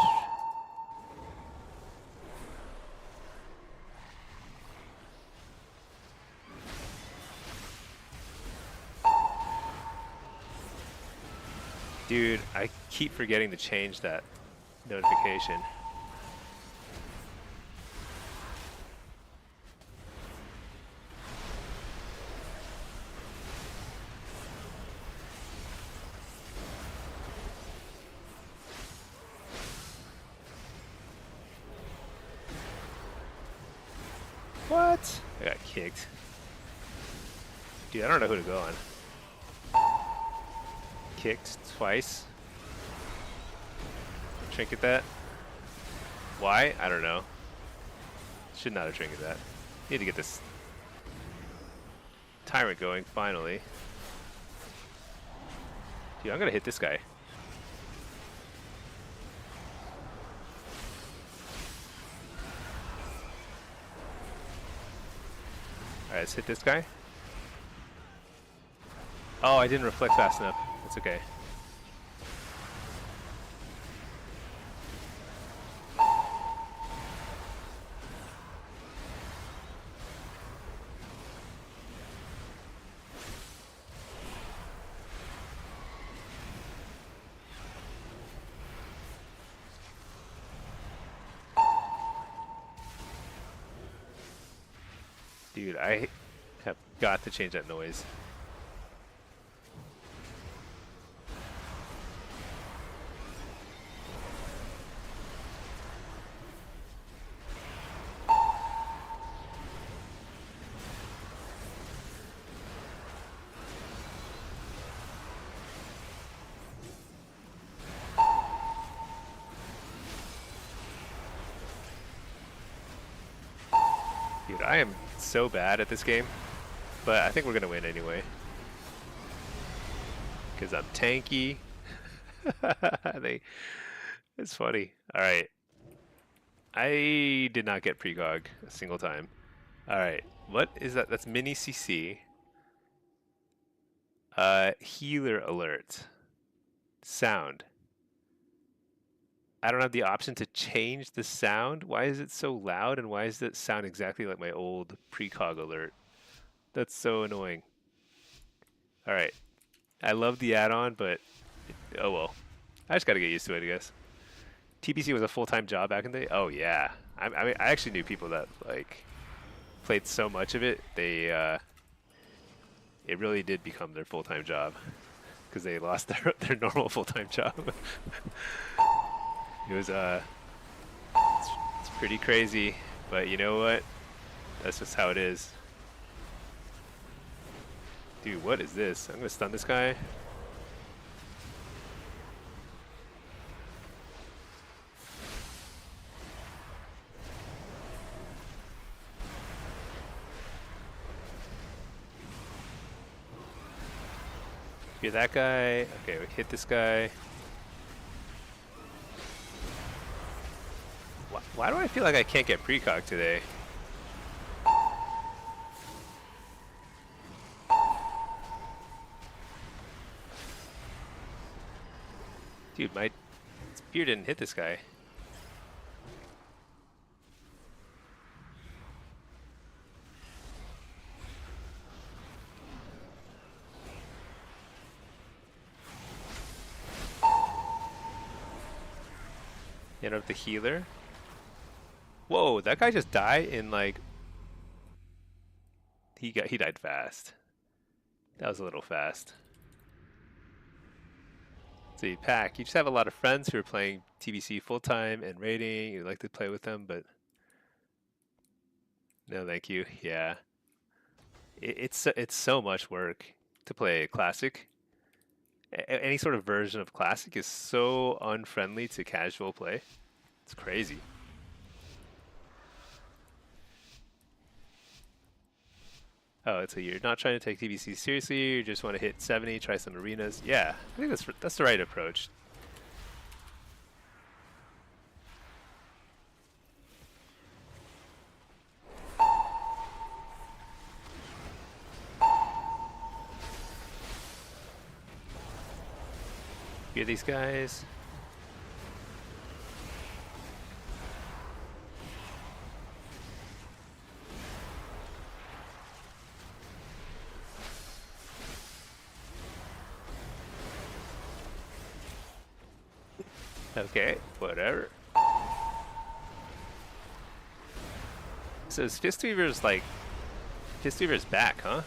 Dude, I keep forgetting to change that notification. What? I got kicked. Dude, I don't know who to go on. Kicked twice. Trinket that. Why? I don't know. Should not have trinketed that. Need to get this tyrant going, finally. Dude, I'm gonna hit this guy. Alright, let's hit this guy. Oh, I didn't reflect fast enough. That's okay. Dude, I have got to change that noise. Dude, I am so bad at this game, but I think we're gonna win anyway. Because I'm tanky. It's funny. Alright. I did not get precog a single time. Alright, what is that? That's mini CC. Healer alert. Sound. I don't have the option to change the sound. Why is it so loud, and why does it sound exactly like my old precog alert? That's so annoying. Alright. I love the add-on, but oh well. I just gotta get used to it, I guess. TBC was a full-time job back in the day? Oh yeah. I mean, I actually knew people that like played so much of it, they it really did become their full-time job because they lost their normal full-time job. It was it's pretty crazy, but you know what? That's just how it is. Dude, what is this? I'm gonna stun this guy. Get that guy. Okay, we hit this guy. Why do I feel like I can't get precog today? Dude, my spear didn't hit this guy. You know, the healer. Whoa, that guy just died in like he died fast. That was a little fast. So you pack. You just have a lot of friends who are playing TBC full time and raiding. You like to play with them, but no, thank you. Yeah, it's so much work to play classic. Any sort of version of classic is so unfriendly to casual play. It's crazy. Oh, it's you're not trying to take TBC seriously. You just want to hit 70, try some arenas. Yeah, I think that's the right approach. Get these guys. Okay, whatever. So is Fistweaver's like Fistweaver's back, huh?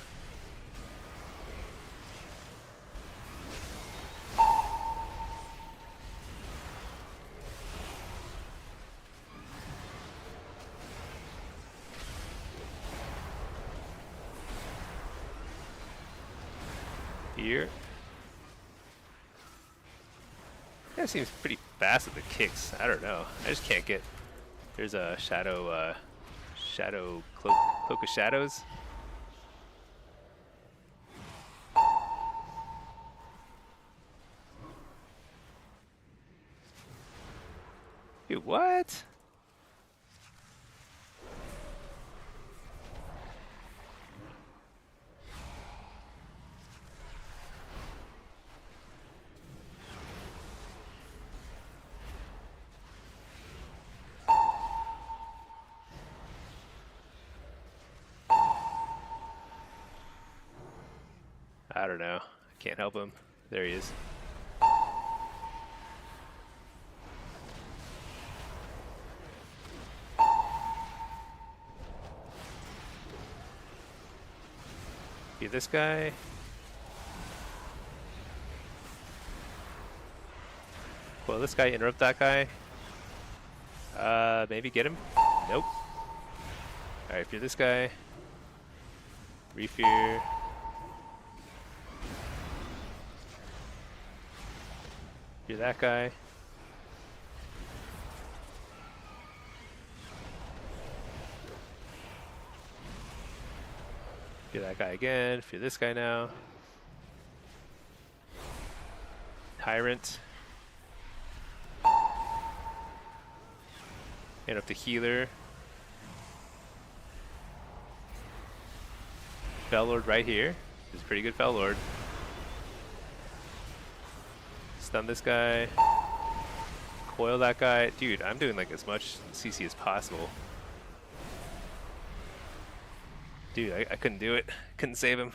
Here. That seems pretty fast with the kicks. I don't know. I just can't get. There's a shadow, cloak of shadows. Dude, what? I don't know. I can't help him. There he is. Be this guy. Well, this guy, interrupt that guy. Maybe get him? Nope. Alright, if you're this guy. Refear. You're that guy. You're that guy again. If you're this guy now. Tyrant. And up the healer. Fel Lord right here. This is pretty good Fel Lord. Stun this guy. Coil that guy. Dude, I'm doing like as much CC as possible. Dude, I couldn't do it. Couldn't save him.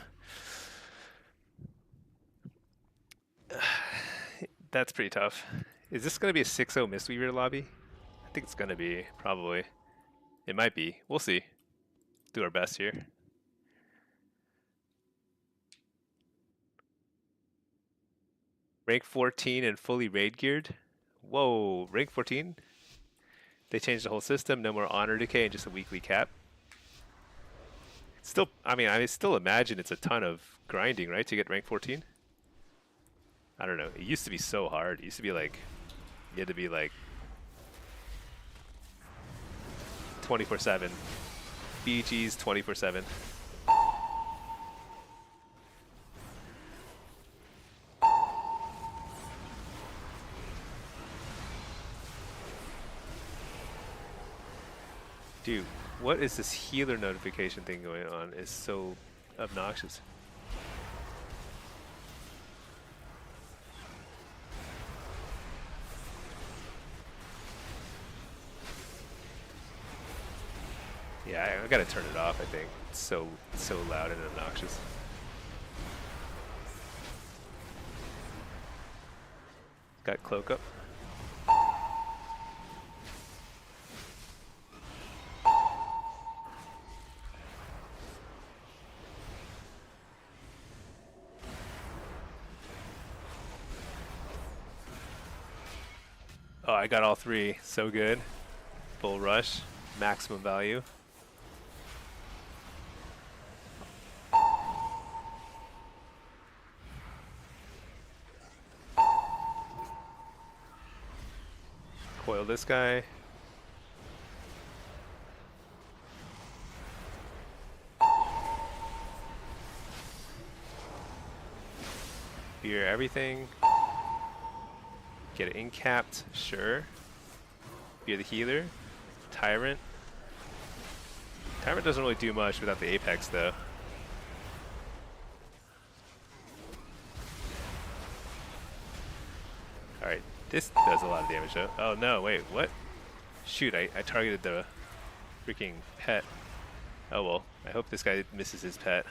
That's pretty tough. Is this going to be a 6-0 Mistweaver lobby? I think it's going to be, probably. It might be. We'll see. Do our best here. Rank 14 and fully raid geared. Whoa, rank 14? They changed the whole system. No more honor decay and just a weekly cap. Still, I still imagine it's a ton of grinding, right, to get rank 14? I don't know. It used to be so hard. It used to be like, you had to be like 24/7. BGs 24/7. Dude, what is this healer notification thing going on? It's so obnoxious. Yeah, I gotta turn it off, I think. It's so loud and obnoxious. Got cloak up. Oh, I got all three. So good. Full rush. Maximum value. Coil this guy. Fear everything. Get it incapped, sure. Fear the healer. Tyrant. Tyrant doesn't really do much without the Apex though. Alright, this does a lot of damage though. Oh no, wait, what? Shoot, I targeted the freaking pet. Oh well, I hope this guy misses his pet.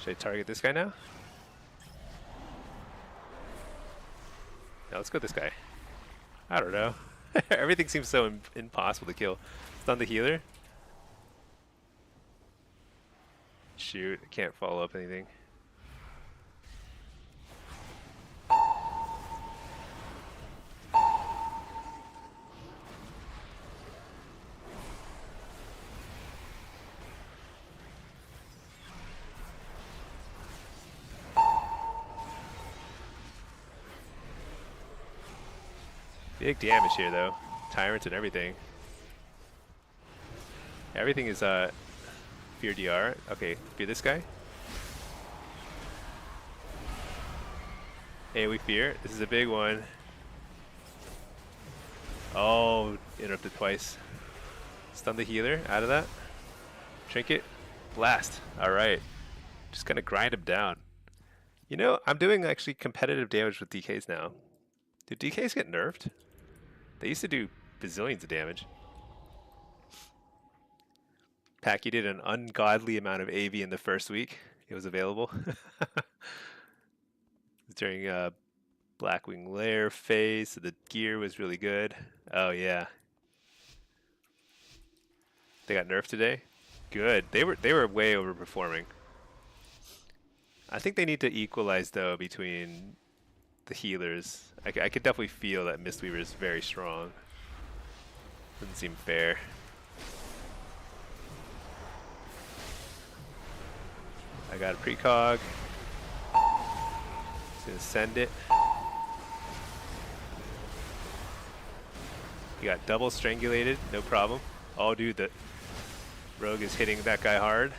Should I target this guy now? No, let's go with this guy. I don't know. Everything seems so impossible to kill. Stun the healer. Shoot, I can't follow up anything. Big damage here though. Tyrant and everything. Everything is fear DR. Okay, fear this guy. Hey, we fear. This is a big one. Oh, interrupted twice. Stun the healer out of that. Trinket. Blast. Alright. Just gonna grind him down. You know, I'm doing actually competitive damage with DKs now. Do DKs get nerfed? They used to do bazillions of damage. Packy did an ungodly amount of AV in the first week. It was available. During Blackwing Lair phase, so the gear was really good. Oh yeah. They got nerfed today? Good. They were way overperforming. I think they need to equalize though between the healers. I could definitely feel that Mistweaver is very strong. Doesn't seem fair. I got a precog. Just gonna send it. He got double strangulated, no problem. Oh dude, the rogue is hitting that guy hard.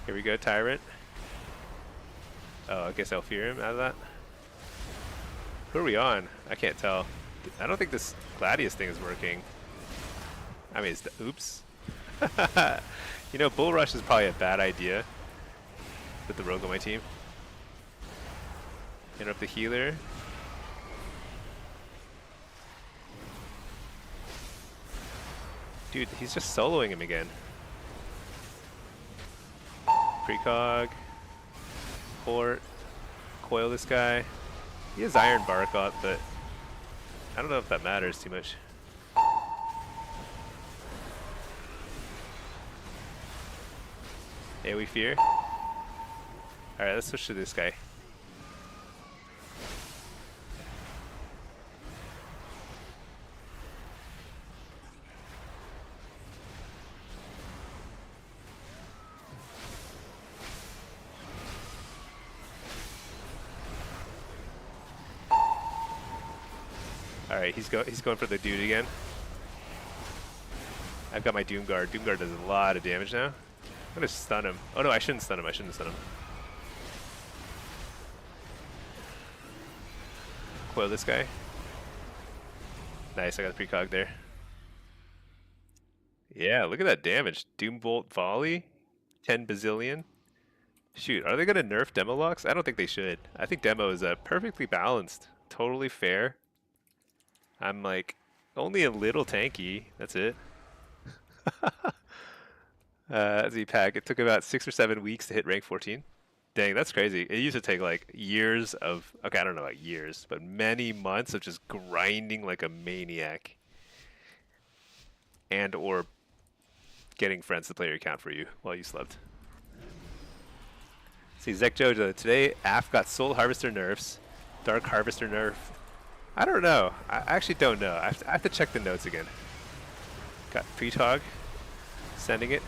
Here we go, Tyrant. Oh, I guess I'll fear him out of that. Who are we on? I can't tell. I don't think this Gladius thing is working. I mean, oops. You know, Bull Rush is probably a bad idea with the rogue on my team. Interrupt the healer. Dude, he's just soloing him again. Precog. Port. Coil this guy. He has Iron Bark up, but I don't know if that matters too much. Yeah, we fear. Alright, let's switch to this guy. Alright, he's going for the dude again. I've got my Doomguard. Doomguard does a lot of damage now. I'm gonna stun him. Oh no, I shouldn't stun him. I shouldn't stun him. Coil this guy. Nice, I got the precog there. Yeah, look at that damage. Doombolt volley. 10 bazillion. Shoot, are they gonna nerf demo locks? I don't think they should. I think demo is perfectly balanced. Totally fair. I'm like only a little tanky. That's it. Z-Pack, it took about 6 or 7 weeks to hit rank 14. Dang, that's crazy. It used to take like years of, okay, I don't know about years, but many months of just grinding like a maniac. And or getting friends to play your account for you while you slept. See, Zek Jojo, today AF got Soul Harvester nerfs, Dark Harvester nerf. I don't know. I actually don't know. I have to check the notes again. Got Pretog, sending it.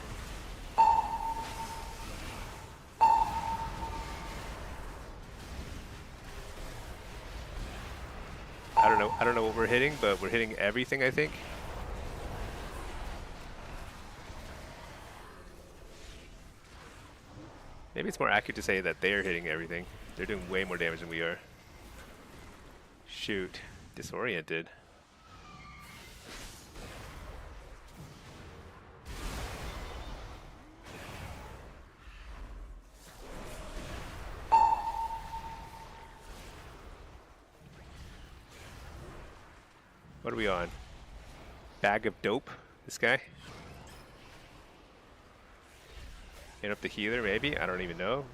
I don't know what we're hitting, but we're hitting everything, I think. Maybe it's more accurate to say that they're hitting everything. They're doing way more damage than we are. Shoot. Disoriented. What are we on? Bag of dope? This guy? Interrupt the healer, maybe? I don't even know.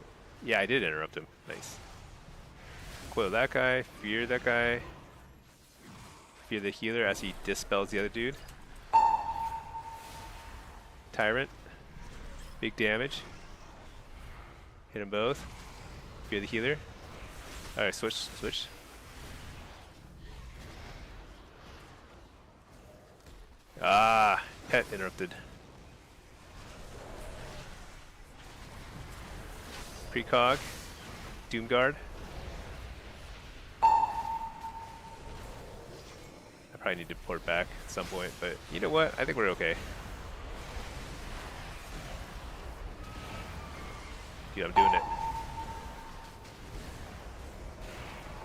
Yeah, I did interrupt him. Nice. Coil that guy. Fear that guy. Fear the healer as he dispels the other dude. Tyrant. Big damage. Hit them both. Fear the healer. Alright, switch. Ah, pet interrupted. Precog. Doomguard. I probably need to port back at some point, but you know what? I think we're okay. Dude, I'm doing it.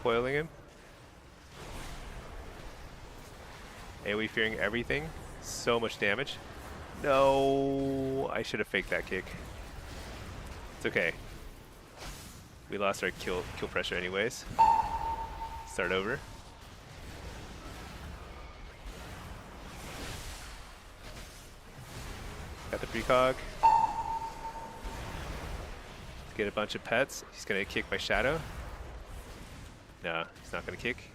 Coiling him. AoE fearing everything. So much damage. No, I should have faked that kick. It's okay. We lost our kill pressure anyways. Start over. Got the precog. Get a bunch of pets. He's gonna kick my shadow. No, he's not gonna kick.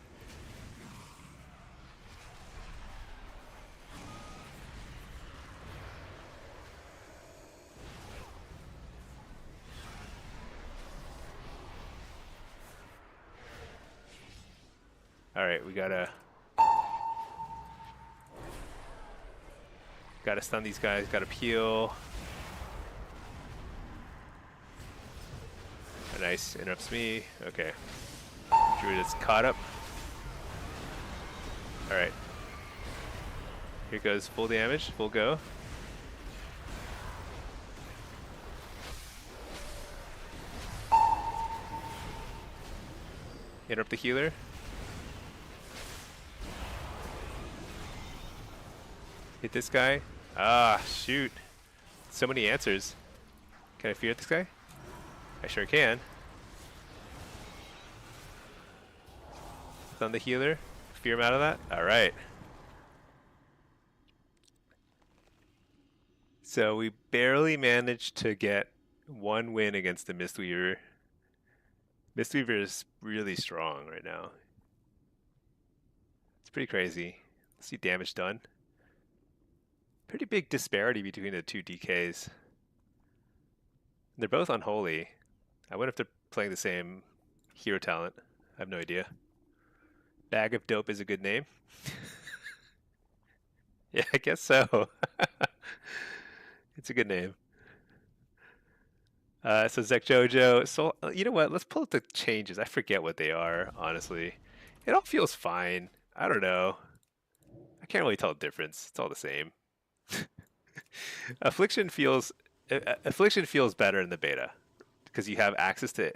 Alright, we gotta stun these guys, gotta peel. Nice, interrupts me. Okay. Druid is caught up. Alright. Here goes full damage, full go. Interrupt the healer. Hit this guy. Ah, shoot. So many answers. Can I fear this guy? I sure can. Stun the healer. Fear him out of that. Alright. So we barely managed to get one win against the Mistweaver. Mistweaver is really strong right now. It's pretty crazy. Let's see damage done. Pretty big disparity between the two DKs. They're both unholy. I wonder if they're playing the same hero talent. I have no idea. Bag of Dope is a good name. Yeah, I guess so. It's a good name. So Zek Jojo. So you know what? Let's pull up the changes. I forget what they are, honestly. It all feels fine. I don't know. I can't really tell the difference. It's all the same. Affliction feels better in the beta because you have access to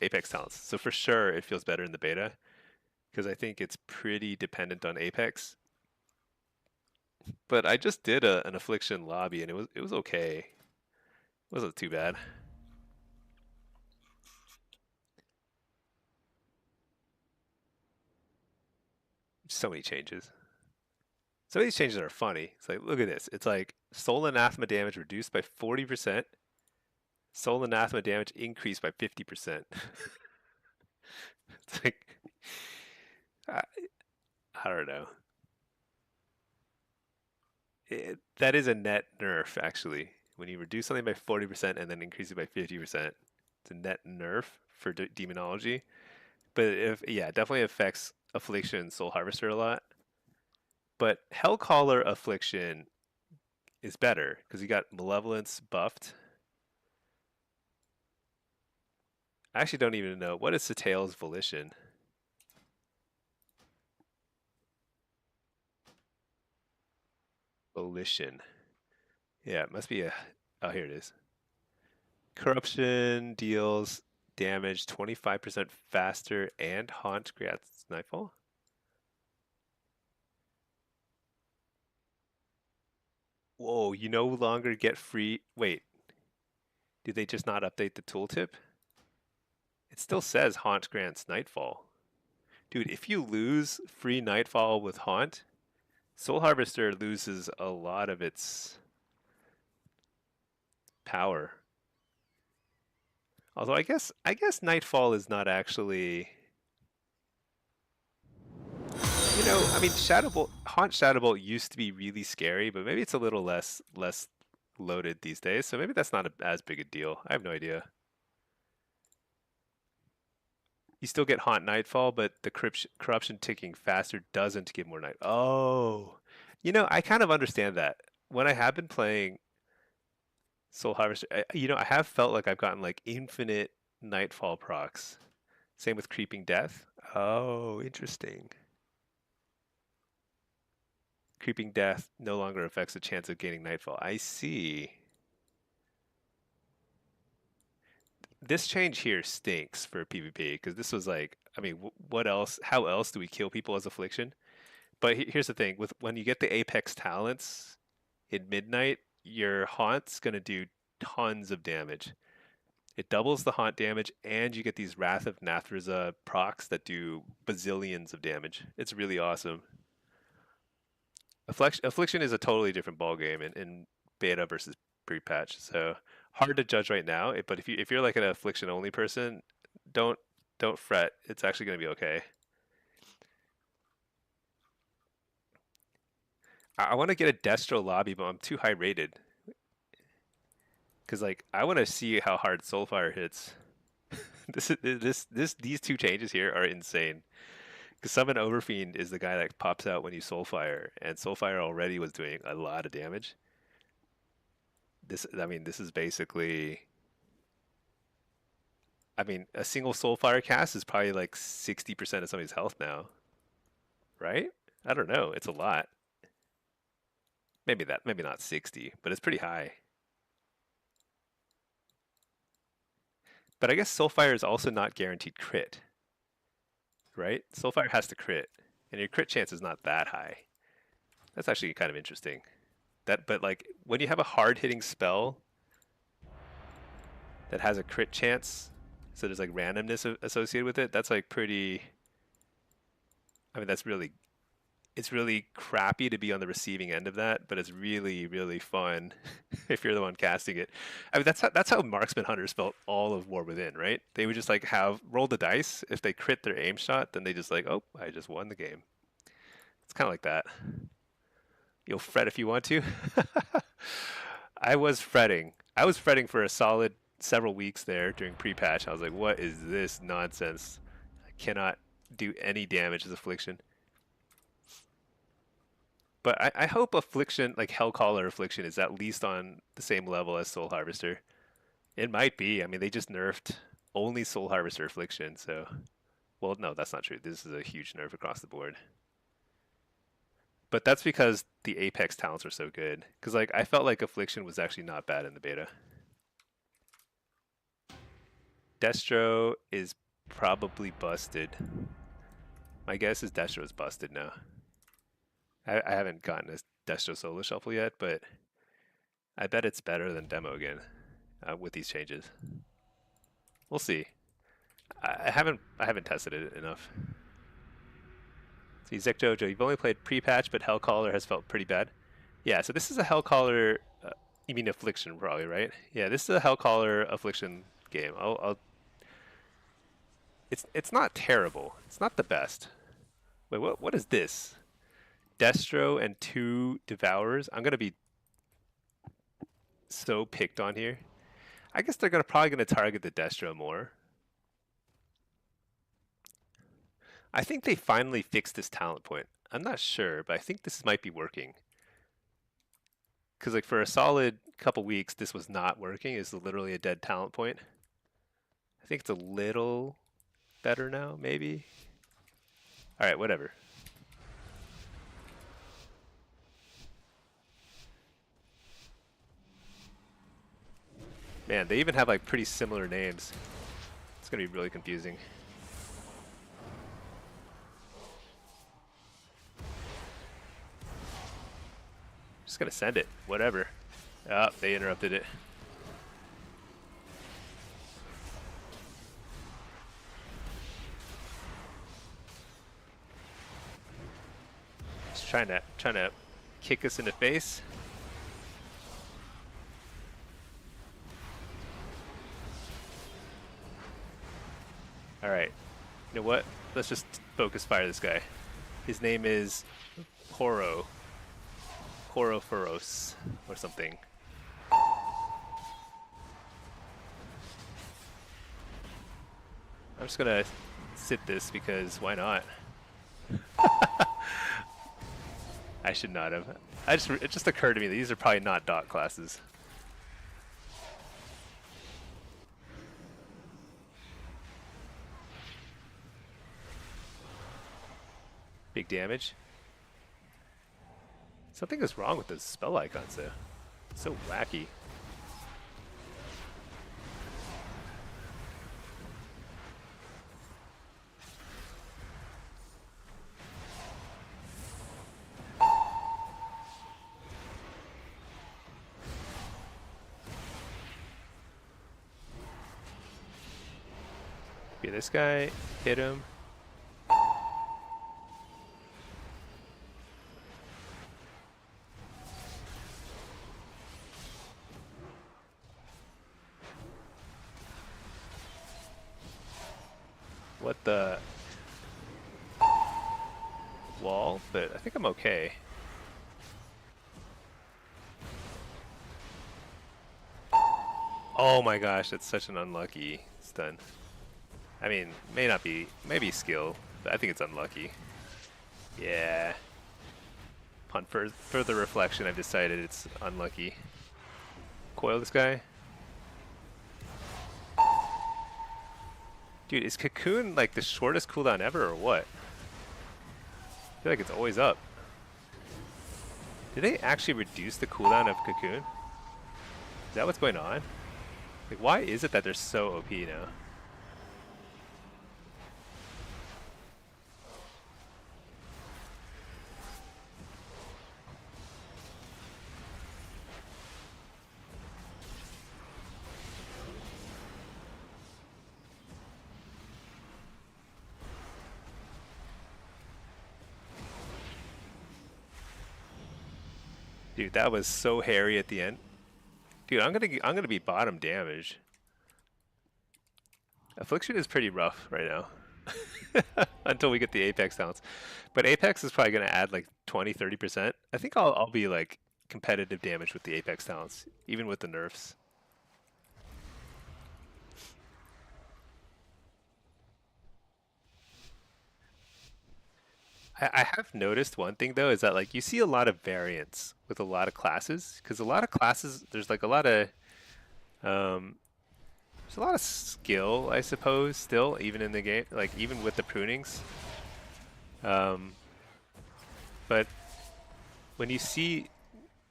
Apex talents. So for sure it feels better in the beta because I think it's pretty dependent on Apex. But I just did an Affliction lobby and it was okay. It wasn't too bad. So many changes. Some of these changes are funny. It's like, look at this. It's like Soul Anathema damage reduced by 40%. Soul Anathema damage increased by 50%. It's like, I, I don't know. That is a net nerf, actually. When you reduce something by 40% and then increase it by 50%, it's a net nerf for demonology. But yeah, it definitely affects Affliction and Soul Harvester a lot. But Hellcaller Affliction is better because you got Malevolence buffed. I actually don't even know. What is Satael's Volition? Volition. Yeah, it must be a... Oh, here it is. Corruption deals damage 25% faster and haunt grants Nightfall. Whoa, you no longer get free... Wait. Did they just not update the tooltip? It still says haunt grants Nightfall. Dude, if you lose free Nightfall with haunt, Soul Harvester loses a lot of its power. Although I guess Nightfall is not actually, you know, I mean Haunt Shadowbolt used to be really scary, but maybe it's a little less loaded these days. So maybe that's not as big a deal. I have no idea. You still get Haunt Nightfall, but the corruption ticking faster doesn't give more night. Oh, you know, I kind of understand that. When I have been playing Soul Harvester, you know, I have felt like I've gotten like infinite Nightfall procs. Same with Creeping Death. Oh, interesting. Creeping Death no longer affects the chance of gaining Nightfall. I see. This change here stinks for PvP because this was like, I mean, what else? How else do we kill people as affliction? But here's the thing: with when you get the Apex talents in Midnight, your haunt's gonna do tons of damage. It doubles the haunt damage, and you get these Wrath of Nathraza procs that do bazillions of damage. It's really awesome. Affliction is a totally different ballgame in beta versus pre-patch, so hard to judge right now. But if you're like an affliction only person, don't don't fret. It's actually going to be okay. I want to get a Destro lobby, but I'm too high rated. Cause like I want to see how hard Soulfire hits. These two changes here are insane. Because Summon Overfiend is the guy that pops out when you Soulfire, and Soulfire already was doing a lot of damage. I mean, this is basically. I mean, a single Soulfire cast is probably like 60% of somebody's health now, right? I don't know. It's a lot. Maybe not 60, but it's pretty high. But I guess Soulfire is also not guaranteed crit, right? Soulfire has to crit, and your crit chance is not that high. That's actually kind of interesting. But like when you have a hard hitting spell that has a crit chance, so there's like randomness associated with it. That's like pretty. I mean, it's really crappy to be on the receiving end of that, but it's really, really fun if you're the one casting it. I mean, that's how marksman hunters felt all of War Within, right? They would just like roll the dice. If they crit their aim shot, then they just like, oh, I just won the game. It's kind of like that. You'll fret if you want to. I was fretting. I was fretting for a solid several weeks there during pre-patch. I was like, what is this nonsense? I cannot do any damage as Affliction. But I hope Affliction, like Hellcaller Affliction, is at least on the same level as Soul Harvester. It might be. I mean, they just nerfed only Soul Harvester Affliction, so... Well, no, that's not true. This is a huge nerf across the board. But that's because the Apex talents are so good. Because like I felt like Affliction was actually not bad in the beta. Destro is probably busted. My guess is Destro is busted now. I haven't gotten a Destro solo shuffle yet, but I bet it's better than demo again with these changes. We'll see. I haven't tested it enough. See, Zick Jojo, you've only played pre-patch, but Hellcaller has felt pretty bad. Yeah, so this is a Hellcaller. You mean Affliction, probably, right? Yeah, this is a Hellcaller Affliction game. It's not terrible. It's not the best. Wait, what is this? Destro and 2 Devourers. I'm gonna be so picked on here. I guess they're probably gonna target the Destro more. I think they finally fixed this talent point. I'm not sure, but I think this might be working. Because like for a solid couple weeks, this was not working. It's literally a dead talent point. I think it's a little better now, maybe. All right, whatever. Man, they even have like pretty similar names. It's gonna be really confusing. Just gonna send it, whatever. Oh, they interrupted it. Just trying to kick us in the face. All right, you know what? Let's just focus fire this guy. His name is Horoforos or something. I'm just gonna sit this because why not? I should not have. It just occurred to me that these are probably not dot classes. Big damage. Something is wrong with those spell icons though. It's so wacky. Okay, this guy hit him. What the wall? But I think I'm okay. Oh my gosh, that's such an unlucky stun. I mean, may not be, maybe skill, but I think it's unlucky. Yeah. Upon further reflection, I've decided it's unlucky. Coil this guy. Dude, is Cocoon like the shortest cooldown ever or what? I feel like it's always up. Did they actually reduce the cooldown of Cocoon? Is that what's going on? Like, why is it that they're so OP now? Dude, that was so hairy at the end. Dude, I'm gonna be bottom damage. Affliction is pretty rough right now. Until we get the Apex talents. But Apex is probably gonna add like 20-30%. I think I'll be like competitive damage with the Apex talents, even with the nerfs. I have noticed one thing though is that like you see a lot of variance with a lot of classes because a lot of classes there's like a lot of um, there's a lot of skill I suppose still even in the game like even with the prunings. Um, but when you see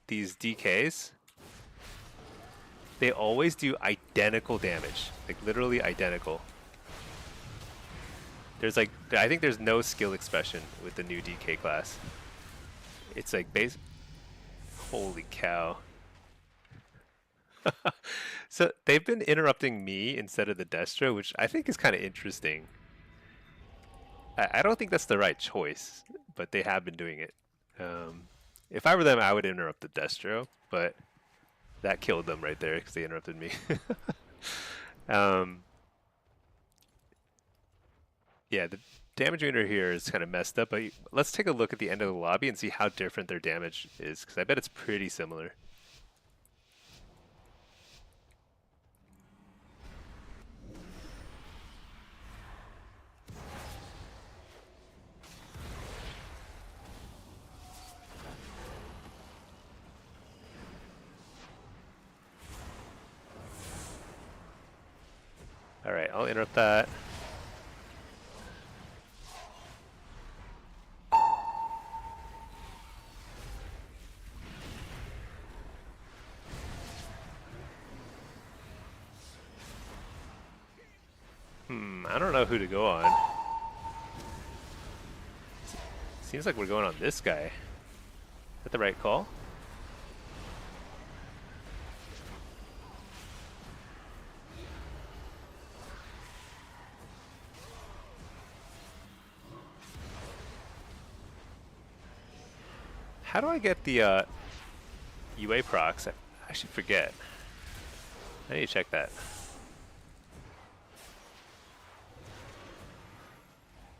these DKs, they always do identical damage, like literally identical. There's like, I think there's no skill expression with the new DK class. It's like base. Holy cow. So they've been interrupting me instead of the Destro, which I think is kind of interesting. I don't think that's the right choice, but they have been doing it. If I were them, I would interrupt the Destro, but that killed them right there because they interrupted me. Yeah, the damage meter here is kind of messed up, but let's take a look at the end of the lobby and see how different their damage is, because I bet it's pretty similar. Alright, I'll interrupt that. I don't know who to go on. Seems like we're going on this guy. Is that the right call? How do I get the UA procs? I should forget. I need to check that.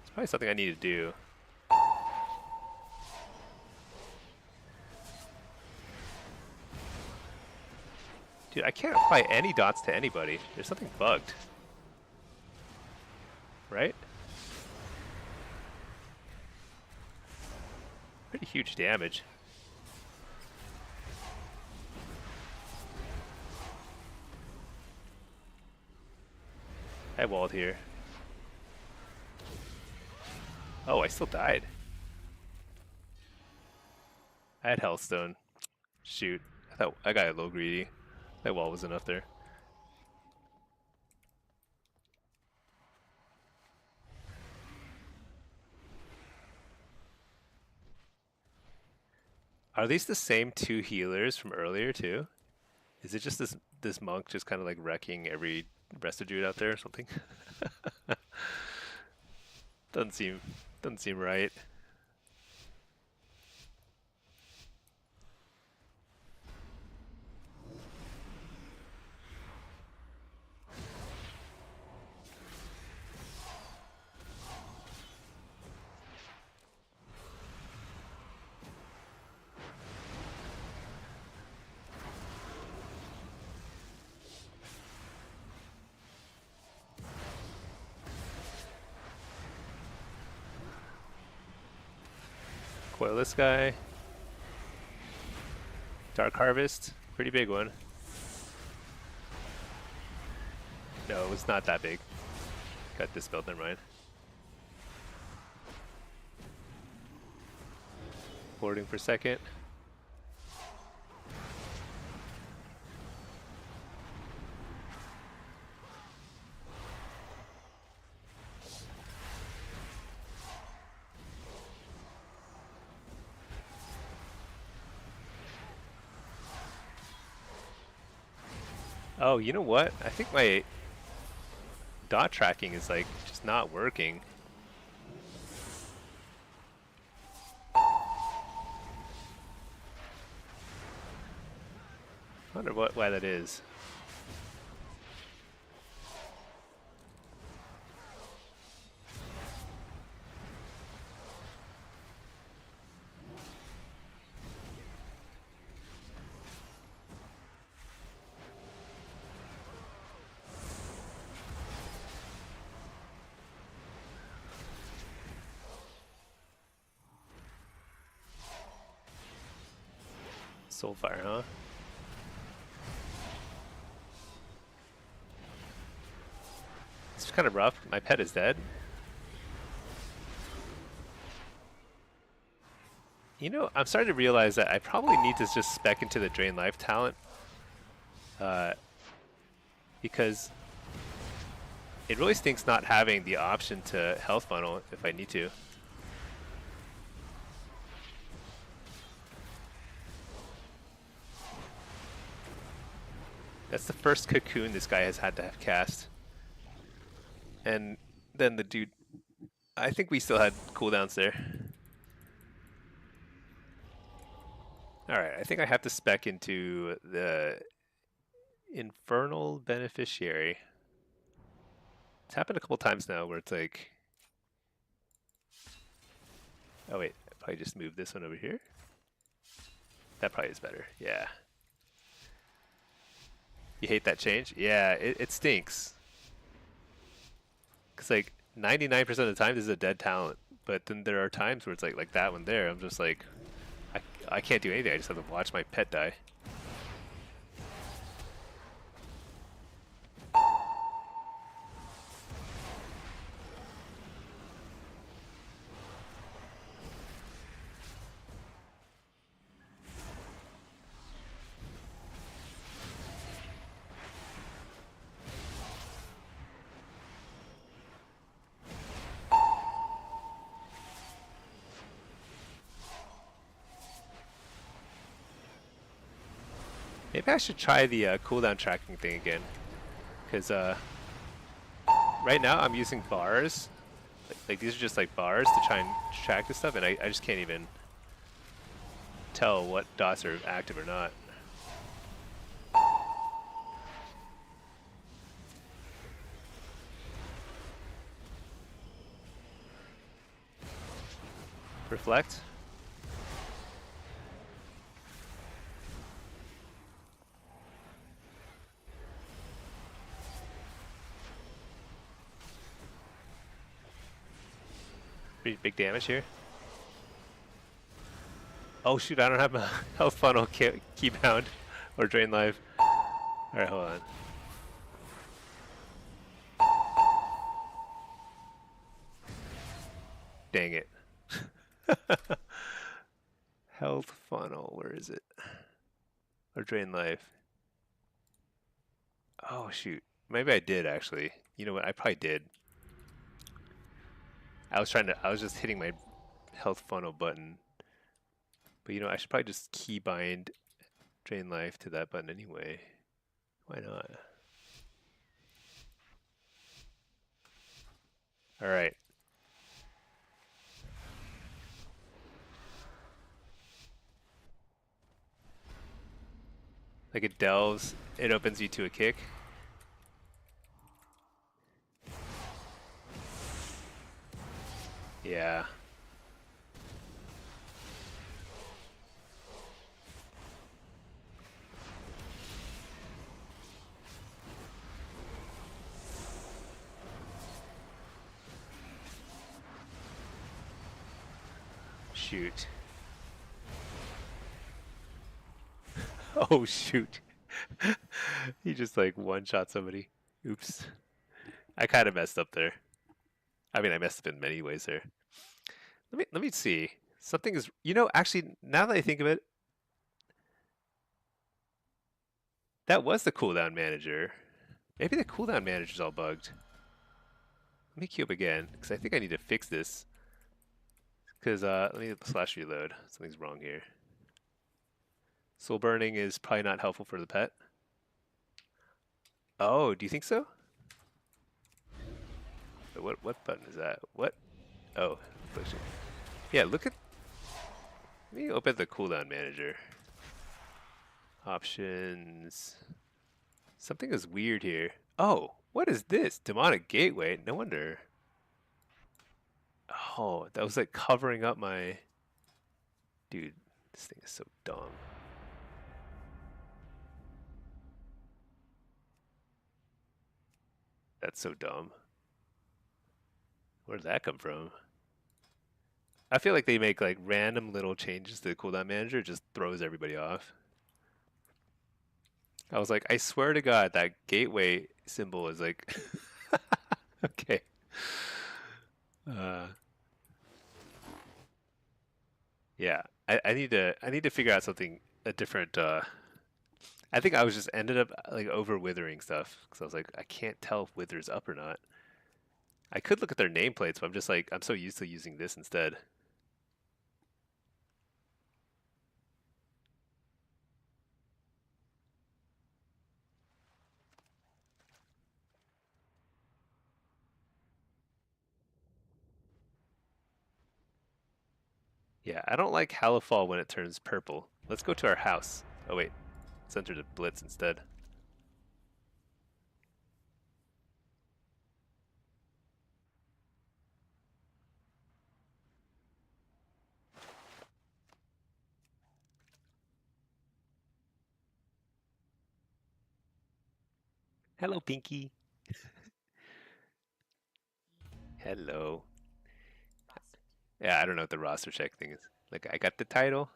It's probably something I need to do. Dude, I can't apply any dots to anybody. There's something bugged. Right? Pretty huge damage. I walled here. Oh, I still died. I had Hellstone. Shoot. I thought I got a little greedy. That wall was enough there. Are these the same two healers from earlier too? Is it just this monk just kind of like wrecking every resto dude out there or something? doesn't seem doesn't seem right. Coil this guy. Dark Harvest, pretty big one. No, it was not that big. Got dispelled, never mind. Boarding for second. Oh, you know what? I think my dot tracking is like just not working. I wonder why that is. Soulfire, huh? It's kind of rough. My pet is dead. You know, I'm starting to realize that I probably need to just spec into the Drain Life talent. Because it really stinks not having the option to health funnel if I need to. That's the first cocoon this guy has had to have cast. And then the dude, I think we still had cooldowns there. Alright, I think I have to spec into the Infernal Beneficiary. It's happened a couple times now where it's like... Oh wait, I probably just moved this one over here. That probably is better, yeah. You hate that change? Yeah, it stinks. Because like 99% of the time this is a dead talent. But then there are times where it's like that one there, I'm just like, I can't do anything, I just have to watch my pet die. Maybe I should try the cooldown tracking thing again. Because right now I'm using bars. Like these are just like bars to try and track this stuff, and I just can't even tell what dots are active or not. Reflect. Pretty big damage here. Oh shoot, I don't have a health funnel keybound or drain life. Alright, hold on. Dang it. Health funnel, where is it? Or drain life. Oh shoot. Maybe I did actually. You know what? I probably did. I was just hitting my health funnel button. But you know, I should probably just keybind drain life to that button anyway. Why not? All right. Like it delves, it opens you to a kick. Yeah. Shoot. Oh shoot. He just like one-shot somebody. Oops. I kind of messed up there. I mean, I messed up in many ways there. Let me see. Something is, you know, actually, now that I think of it, that was the cooldown manager. Maybe the cooldown manager's all bugged. Let me queue up again, because I think I need to fix this. Because, let me slash reload. Something's wrong here. Soul burning is probably not helpful for the pet. Oh, do you think so? What button is that? What? Oh, affliction. Yeah, look at. Let me open the cooldown manager. Options. Something is weird here. Oh, what is this? Demonic gateway? No wonder. Oh, that was like covering up my. Dude, this thing is so dumb. That's so dumb. Where did that come from? I feel like they make like random little changes to the cooldown manager, it just throws everybody off. I was like, I swear to God, that gateway symbol is like, okay. Uh, yeah, I need to figure out something a different. I think I was just ended up like over withering stuff because I was like, I can't tell if wither's up or not. I could look at their nameplates, but I'm just like, I'm so used to using this instead. Yeah, I don't like Halifal when it turns purple. Let's go to our house. Oh wait, let's enter the Blitz instead. Hello, Pinky. Hello. Yeah, I don't know what the roster check thing is. Like, I got the title.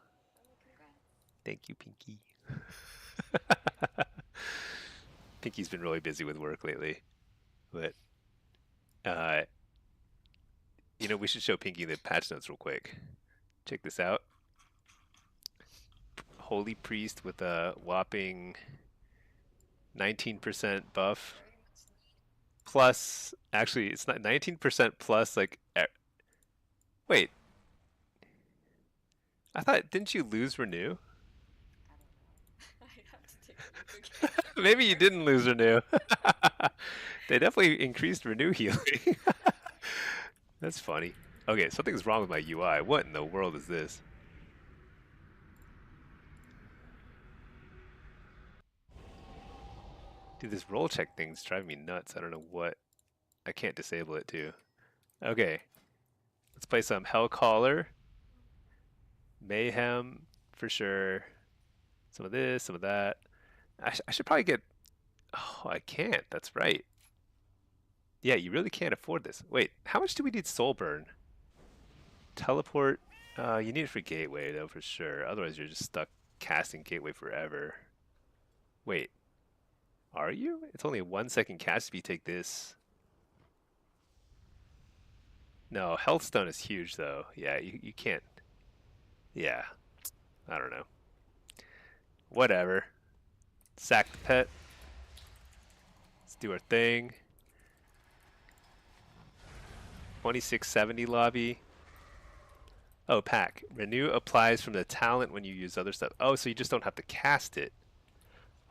Thank you, Pinky. Pinky's been really busy with work lately, but uh, you know, we should show Pinky the patch notes real quick. Check this out. Holy Priest with a whopping 19% buff. Plus, actually, it's not 19% plus, like, wait, I thought, didn't you lose Renew? Maybe you didn't lose Renew. They definitely increased Renew healing. That's funny. Okay, something's wrong with my UI. What in the world is this? Dude, this roll check thing's driving me nuts. I don't know what. I can't disable it too. Okay, let's play some Hellcaller. Mayhem, for sure. Some of this, some of that. I should probably get... Oh, I can't. That's right. Yeah, you really can't afford this. Wait, how much do we need Soul Burn? Teleport. You need it for Gateway, though, for sure. Otherwise, you're just stuck casting Gateway forever. Wait, are you? It's only a 1 second cast if you take this. No, Healthstone is huge, though. Yeah, you can't. Yeah. I don't know. Whatever. Sack the pet. Let's do our thing. 2670 lobby. Oh, pack. Renew applies from the talent when you use other stuff. Oh, so you just don't have to cast it.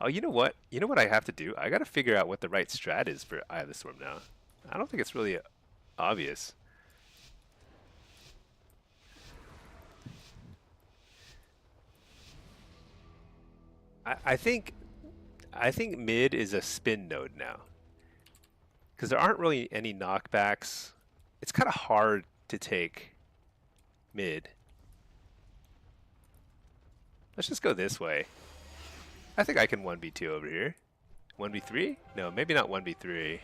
Oh, you know what? You know what I have to do? I got to figure out what the right strat is for Eye of the Storm now. I don't think it's really obvious. I think mid is a spin node now. Because there aren't really any knockbacks. It's kind of hard to take mid. Let's just go this way. I think I can 1v2 over here. 1v3? No, maybe not 1v3.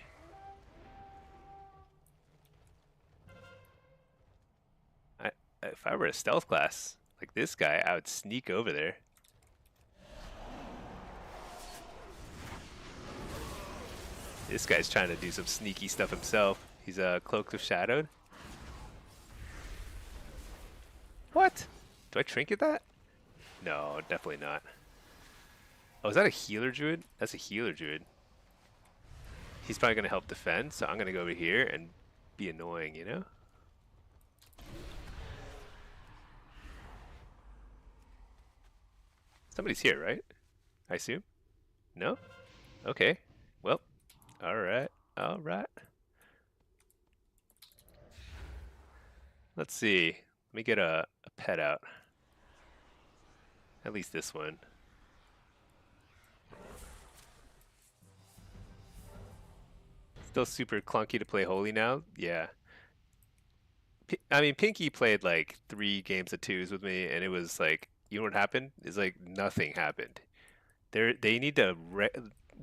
If I were a stealth class like this guy, I would sneak over there. This guy's trying to do some sneaky stuff himself. He's cloaked of shadowed. What? Do I trinket that? No, definitely not. Oh, is that a healer druid? That's a healer druid. He's probably going to help defend, so I'm going to go over here and be annoying, you know? Somebody's here, right? I assume? No? Okay. Well, alright. Alright. Let's see. Let me get a pet out. At least this one. Still super clunky to play Holy now? Yeah. I mean, Pinky played like 3 games of 2s with me, and it was like, you know what happened? It's like nothing happened. They need to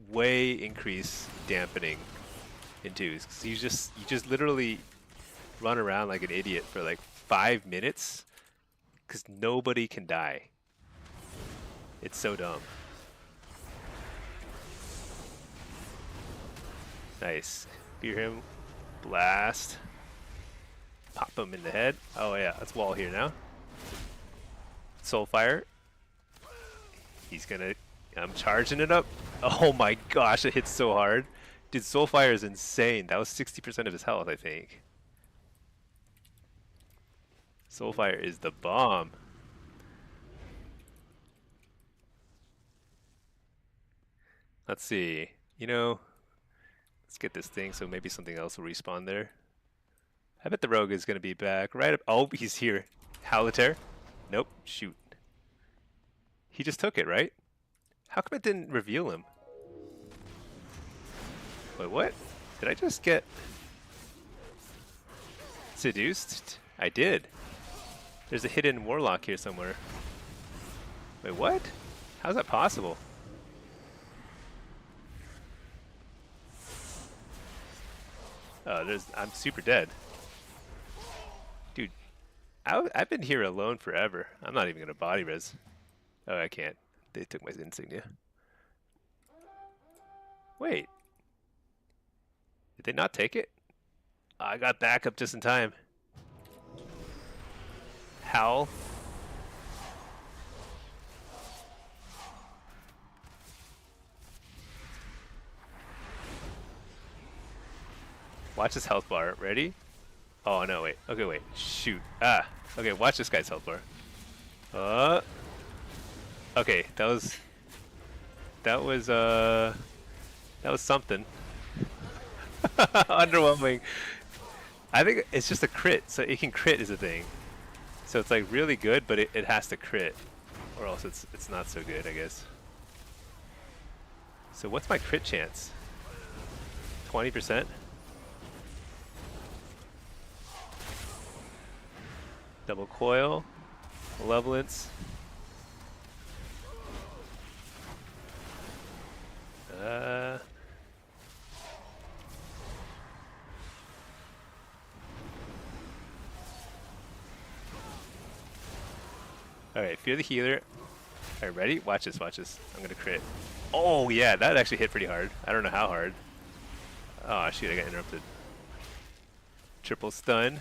way increase dampening in 2s. 'Cause you just literally run around like an idiot for like 5 minutes because nobody can die. It's so dumb. Nice. Fear him. Blast. Pop him in the head. Oh yeah, let's wall here now. Soulfire. He's gonna... I'm charging it up. Oh my gosh, it hits so hard. Dude, Soulfire is insane. That was 60% of his health, I think. Soulfire is the bomb. Let's see. You know, let's get this thing so maybe something else will respawn there. I bet the rogue is going to be back right up. Oh, he's here. Haliter. Nope. Shoot. He just took it, right? How come it didn't reveal him? Wait, what? Did I just get seduced? I did. There's a hidden Warlock here somewhere. Wait, what? How's that possible? Oh, I'm super dead. Dude, I've been here alone forever. I'm not even gonna body res. Oh, I can't. They took my insignia. Wait. Did they not take it? Oh, I got backup just in time. Howl. Watch his health bar. Ready? Oh, no, wait. Okay, wait. Shoot. Ah. Okay, watch this guy's health bar. Okay, that was something. Underwhelming. I think it's just a crit, so it can crit is a thing. So it's like really good, but it has to crit, or else it's not so good, I guess. So what's my crit chance? 20%? Double coil, malevolence. Alright, fear the healer. Alright, ready? Watch this, watch this. I'm gonna crit. Oh yeah, that actually hit pretty hard. I don't know how hard. Oh shoot, I got interrupted. Triple stun.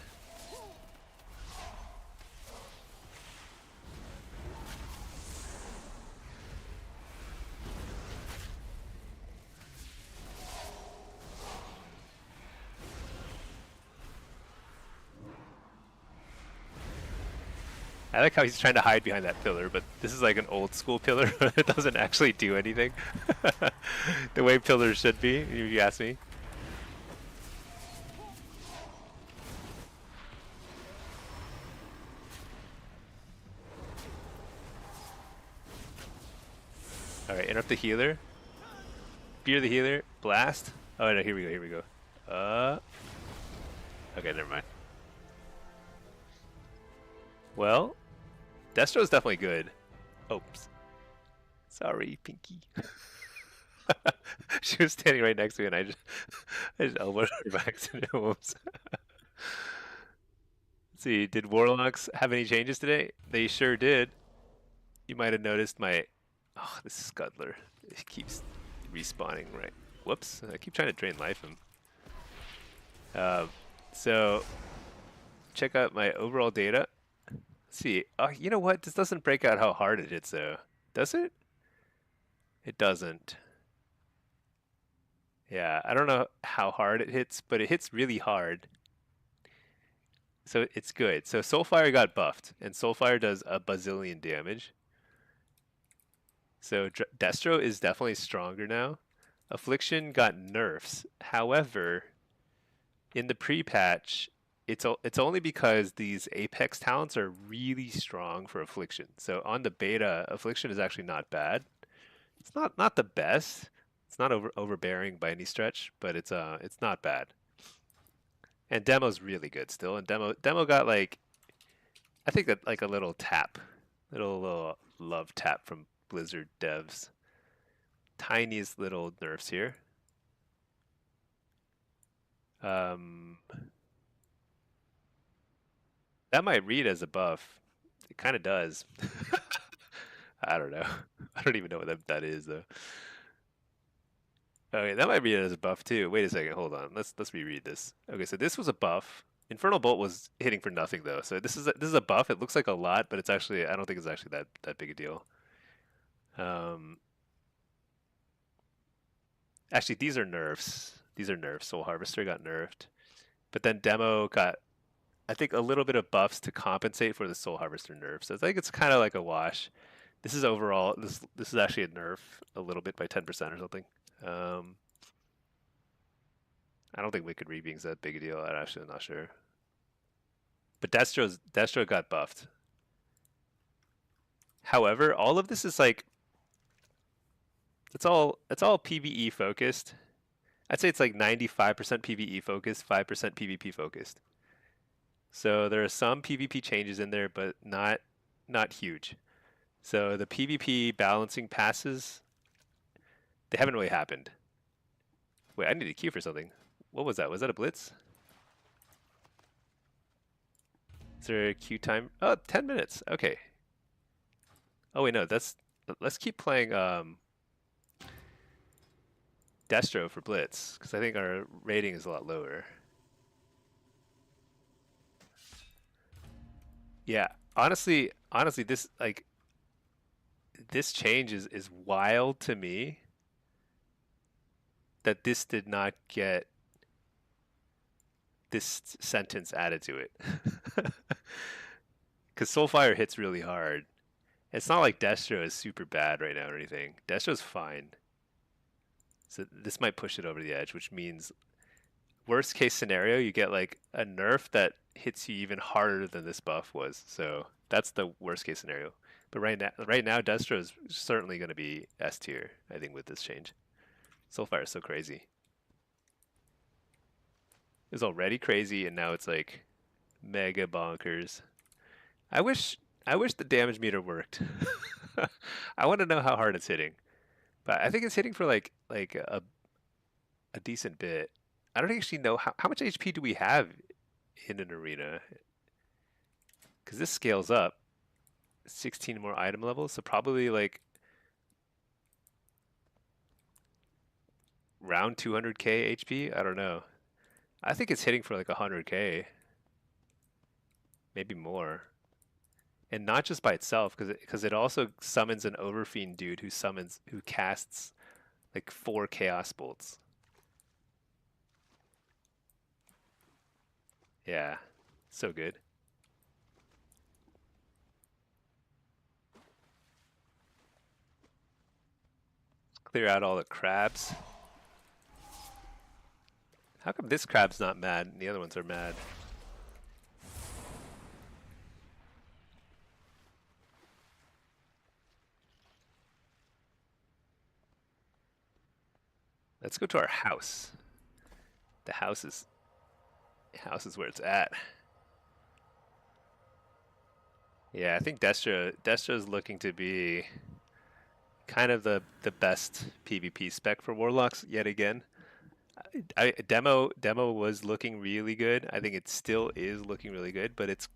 I like how he's trying to hide behind that pillar, but this is like an old school pillar. It doesn't actually do anything. The way pillars should be, if you ask me. Alright, interrupt the healer. Fear the healer. Blast. Oh no, here we go, here we go. Okay, never mind. Well, Destro's definitely good. Oops. Sorry, Pinky. She was standing right next to me and I just elbowed her by accident. Whoops. Let's see, did Warlocks have any changes today? They sure did. You might have noticed my... Oh, this Scuttler. It keeps respawning, right? Whoops. I keep trying to drain life him. So, check out my overall data. Let's see. Oh, you know what? This doesn't break out how hard it hits, though. Does it? It doesn't. Yeah, I don't know how hard it hits, but it hits really hard. So it's good. So Soulfire got buffed, and Soulfire does a bazillion damage. So Destro is definitely stronger now. Affliction got nerfs. However, in the pre-patch, it's only because these Apex talents are really strong for Affliction. So on the beta, Affliction is actually not bad. It's not the best. It's not overbearing by any stretch, but it's not bad. And demo's really good still. And demo got like, I think that like a little tap, little love tap from Blizzard devs. Tiniest little nerfs here. That might read as a buff. It kind of does. I don't know. I don't even know what that is though. Okay, that might read it as a buff too. Wait a second, hold on. Let's reread this. Okay, so this was a buff. Infernal Bolt was hitting for nothing though. So this is a buff. It looks like a lot, but it's actually I don't think it's actually that big a deal. Actually, these are nerfs. These are nerfs. Soul Harvester got nerfed, but then Demo got I think a little bit of buffs to compensate for the Soul Harvester nerf. So I think it's kind of like a wash. This is overall this is actually a nerf a little bit by 10% or something. I don't think Wicked Reaping's that big a deal. I'm actually not sure. But Destro got buffed. However, all of this is like it's all PvE focused. I'd say it's like 95% PvE focused, 5% PvP focused. So there are some PvP changes in there, but not huge. So the PvP balancing passes, they haven't really happened. Wait, I need to queue for something. What was that? Was that a blitz? Is there a queue time? Oh, 10 minutes. Okay. Oh wait, no, let's keep playing Destro for blitz because I think our rating is a lot lower. Yeah, honestly, this change is wild to me that this did not get this sentence added to it. Because Soulfire hits really hard. It's not like Destro is super bad right now or anything. Destro's fine. So this might push it over the edge, which means worst case scenario, you get like a nerf that hits you even harder than this buff was. So that's the worst case scenario. But right now, Destro is certainly going to be S tier, I think, with this change. Soulfire is so crazy. It was already crazy, and now it's like mega bonkers. I wish the damage meter worked. I want to know how hard it's hitting, but I think it's hitting for like a decent bit. I don't actually know how much HP do we have in an arena, because this scales up. 16 more item levels, so probably like around 200k HP. I don't know. I think it's hitting for like 100k, maybe more. And not just by itself, because it also summons an Overfiend dude who casts like 4 Chaos Bolts. Yeah, so good. Clear out all the crabs. How come this crab's not mad and the other ones are mad? Let's go to our house. The house is where it's at. Yeah, I think Destro's looking to be kind of the best PvP spec for Warlocks yet again. Demo was looking really good. I think it still is looking really good, but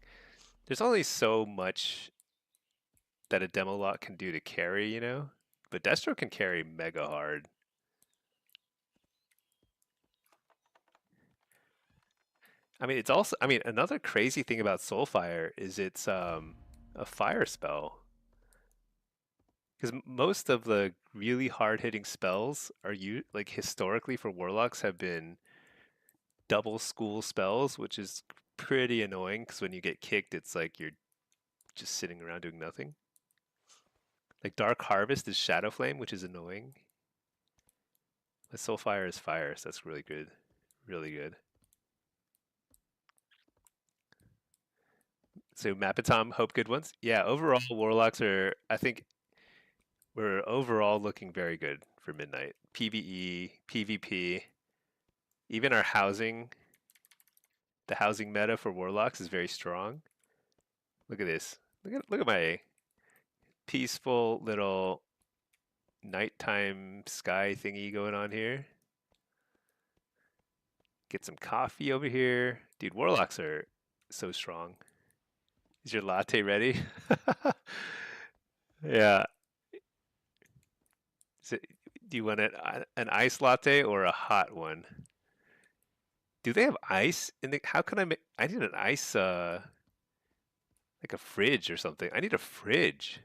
there's only so much that a demo lock can do to carry, you know? But Destro can carry mega hard. I mean, it's also, I mean, another crazy thing about Soulfire is it's a fire spell. Because most of the really hard hitting spells are like historically for warlocks have been double school spells, which is pretty annoying because when you get kicked, it's like you're just sitting around doing nothing. Like Dark Harvest is Shadow Flame, which is annoying. But Soulfire is fire, so that's really good. Really good. So Mapatom, hope good ones. Yeah, overall warlocks are, I think we're overall looking very good for Midnight. PvE, PvP, even our housing, the housing meta for warlocks is very strong. Look at this. Look at my peaceful little nighttime sky thingy going on here. Get some coffee over here. Dude, warlocks are so strong. Is your latte ready? Yeah. So, do you want an ice latte or a hot one? Do they have ice in the? How can I make? I need an ice, like a fridge or something. I need a fridge.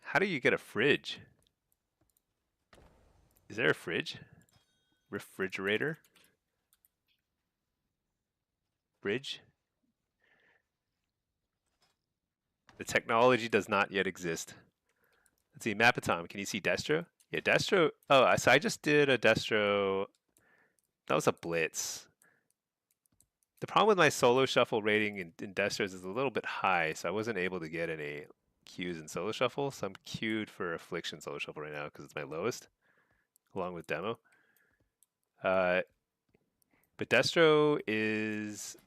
How do you get a fridge? Is there a fridge? Refrigerator? Fridge? The technology does not yet exist. Let's see, Mapatom. Can you see Destro? Yeah, Destro. Oh, so I just did a Destro. That was a blitz. The problem with my solo shuffle rating in Destros is a little bit high, so I wasn't able to get any Qs in solo shuffle. So I'm queued for affliction solo shuffle right now because it's my lowest, along with demo. Uh, but Destro is,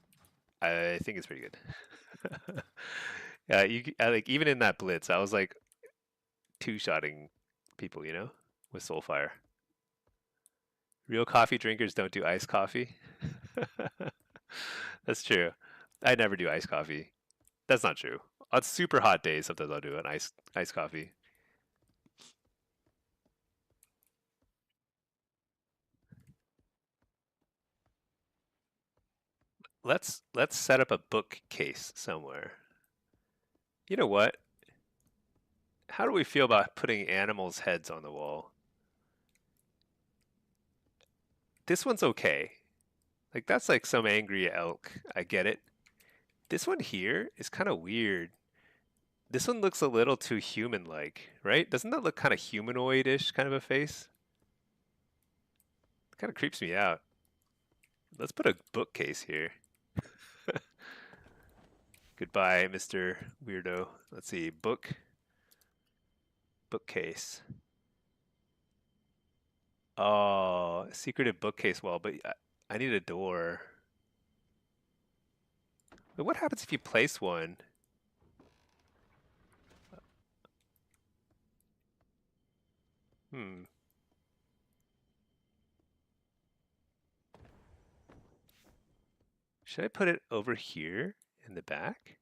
I think it's pretty good. Yeah, like even in that blitz, I was like two-shotting people, you know, with Soulfire. Real coffee drinkers don't do iced coffee. That's true. I never do iced coffee. That's not true. On super hot days, sometimes I'll do an iced coffee. Let's set up a bookcase somewhere. You know what? How do we feel about putting animals' heads on the wall? This one's okay. Like that's like some angry elk. I get it. This one here is kind of weird. This one looks a little too human-like, right? Doesn't that look kind of humanoid-ish kind of a face? It kind of creeps me out. Let's put a bookcase here. Goodbye, Mr. Weirdo. Let's see, bookcase. Oh, secretive bookcase wall, but I need a door. But what happens if you place one? Hmm. Should I put it over here in the back?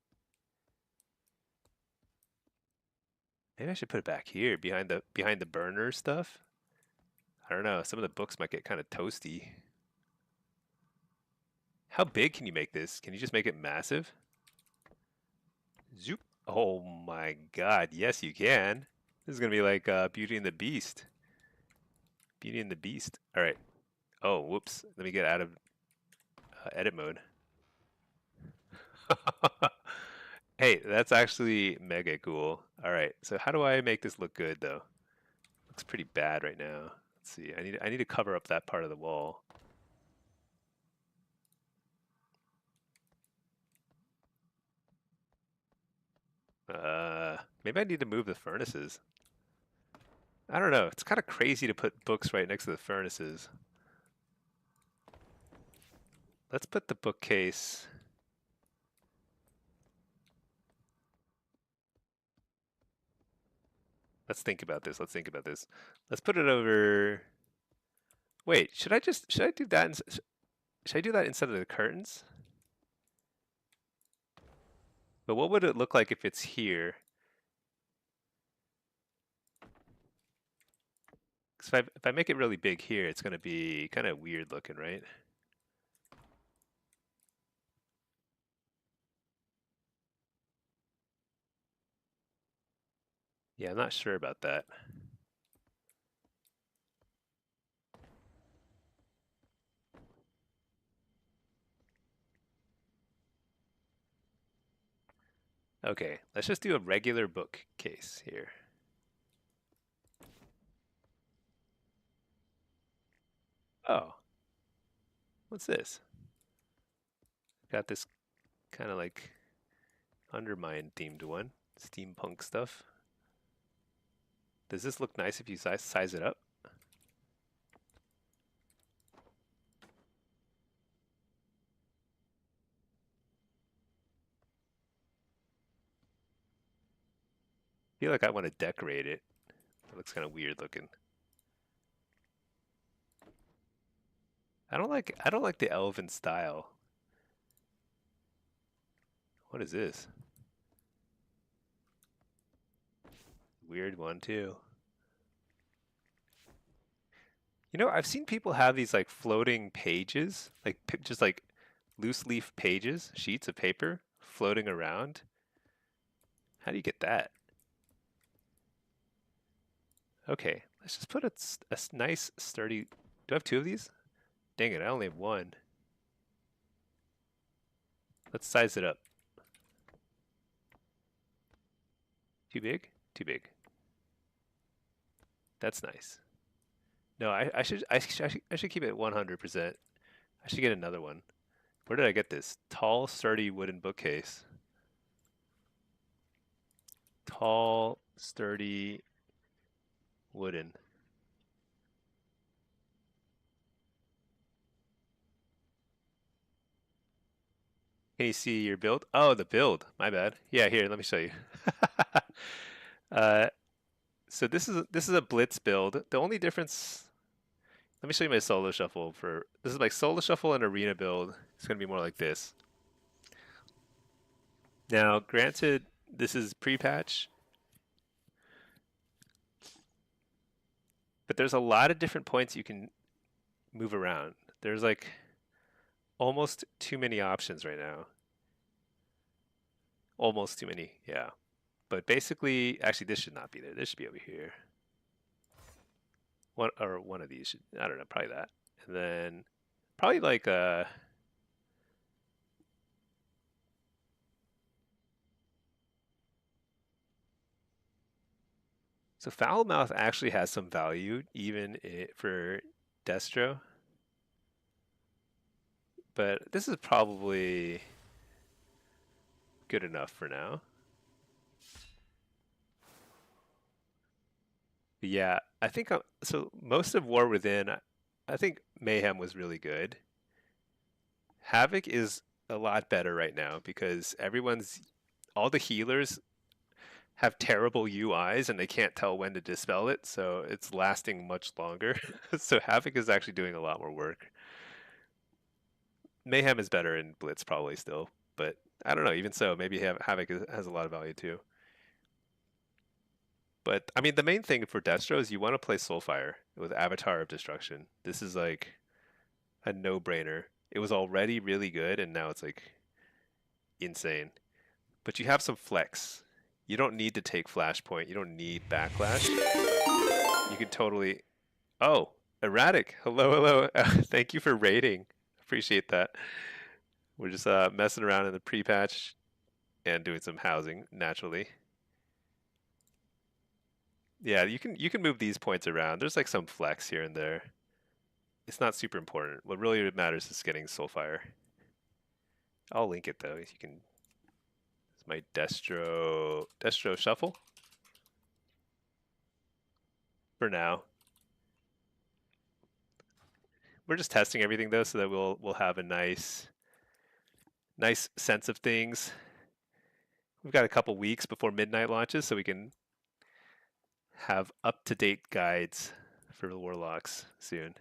Maybe I should put it back here behind the burner stuff. I don't know. Some of the books might get kind of toasty. How big can you make this? Can you just make it massive? Zoop. Oh my god. Yes, you can. This is going to be like Beauty and the Beast. Beauty and the Beast. All right. Oh, whoops. Let me get out of edit mode. Hey, that's actually mega cool. All right. So how do I make this look good though? looks pretty bad right now. Let's see. I need to cover up that part of the wall. Maybe I need to move the furnaces. I don't know. It's kind of crazy to put books right next to the furnaces. Let's put the bookcase. Let's think about this. Let's think about this. Let's put it over. Wait, should I do that? Should I do that instead of the curtains? But what would it look like if it's here? Because if I make it really big here, it's going to be kind of weird looking, right? Yeah, I'm not sure about that. Okay, let's just do a regular bookcase here. Oh, what's this? Got this kind of like Undermine themed one. Steampunk stuff. Does this look nice if you size it up? I feel like I want to decorate it. It looks kind of weird looking. I don't like the elven style. What is this? Weird one too. You know, I've seen people have these like floating pages, like just like loose leaf pages, sheets of paper floating around. How do you get that? Okay, let's just put a nice sturdy. Do I have two of these? Dang it, I only have one. Let's size it up. Too big? Too big. That's nice. No, I should keep it 100%. I should get another one. Where did I get this? Tall, sturdy wooden bookcase. Tall, sturdy, wooden. Can you see your build? Oh, the build. My bad. Yeah, here, let me show you. uh, so this is a blitz build. The only difference. Let me show you my solo shuffle for. This is like solo shuffle and arena build. It's gonna be more like this. Now, granted, this is pre-patch, but there's a lot of different points you can move around. There's like almost too many options right now. Almost too many, yeah. But basically, actually, this should not be there. This should be over here. One of these should, I don't know, probably that. And then probably like so Foulmouth actually has some value even for Destro, but this is probably good enough for now. But yeah, I think so. Most of War Within, I think Mayhem was really good. Havoc is a lot better right now because all the healers have terrible UIs and they can't tell when to dispel it, so it's lasting much longer. So Havoc is actually doing a lot more work. Mayhem is better in Blitz probably still, but I don't know. Even so, maybe Havoc has a lot of value too. But I mean, the main thing for Destro is you want to play Soulfire with Avatar of Destruction. This is like a no-brainer. It was already really good, and now it's like insane. But you have some flex. You don't need to take Flashpoint. You don't need Backlash. You can totally. Oh, Erratic. Hello, hello. Thank you for raiding. Appreciate that. We're just messing around in the pre-patch and doing some housing naturally. Yeah, you can move these points around. There's like some flex here and there. It's not super important. What really matters is getting Soulfire. I'll link it though. You can. It's my Destro Shuffle for now. We're just testing everything though, so that we'll have a nice sense of things. We've got a couple weeks before midnight launches, so we can have up-to-date guides for the Warlocks soon.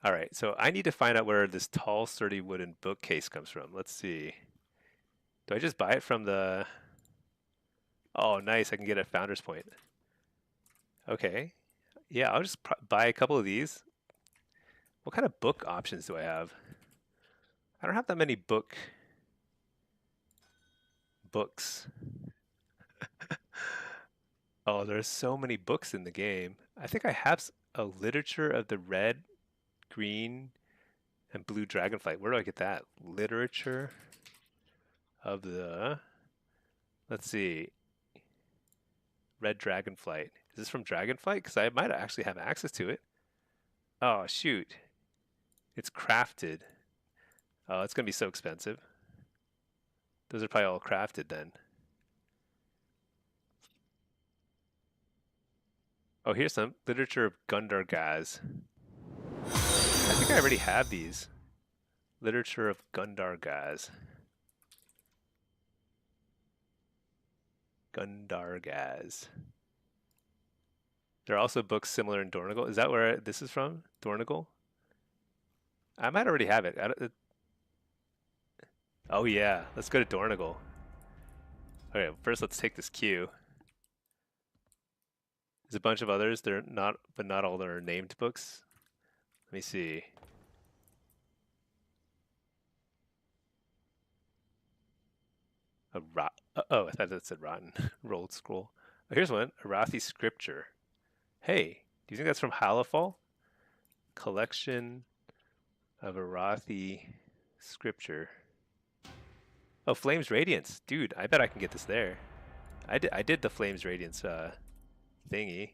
All right, so I need to find out where this tall, sturdy wooden bookcase comes from. Let's see. Do I just buy it from the... Oh, nice. I can get a Founder's Point. Okay. Yeah, I'll just buy a couple of these. What kind of book options do I have? I don't have that many books. Oh, there's so many books in the game. I think I have a literature of the red, green, and blue dragonflight. Where do I get that? Literature of the... Let's see. Red dragonflight. Is this from Dragonflight? Because I might actually have access to it. Oh, shoot. It's crafted. Oh, it's going to be so expensive. Those are probably all crafted then. Oh, here's some literature of Gundargaz. I think I already have these. Literature of Gundargaz. Gundargaz. There are also books similar in Dornigal. Is that where this is from? Dornigal? I might already have it. Oh yeah, let's go to Dornigal. Okay, first let's take this queue. There's a bunch of others. They're not, but not all are named books. Let me see. Oh, I thought that said rotten. Rolled scroll. Oh, here's one. Arathi Scripture. Hey, do you think that's from Halafal? Collection of Arathi Scripture. Oh, Flames Radiance. Dude, I bet I can get this there. I did the Flames Radiance thingy.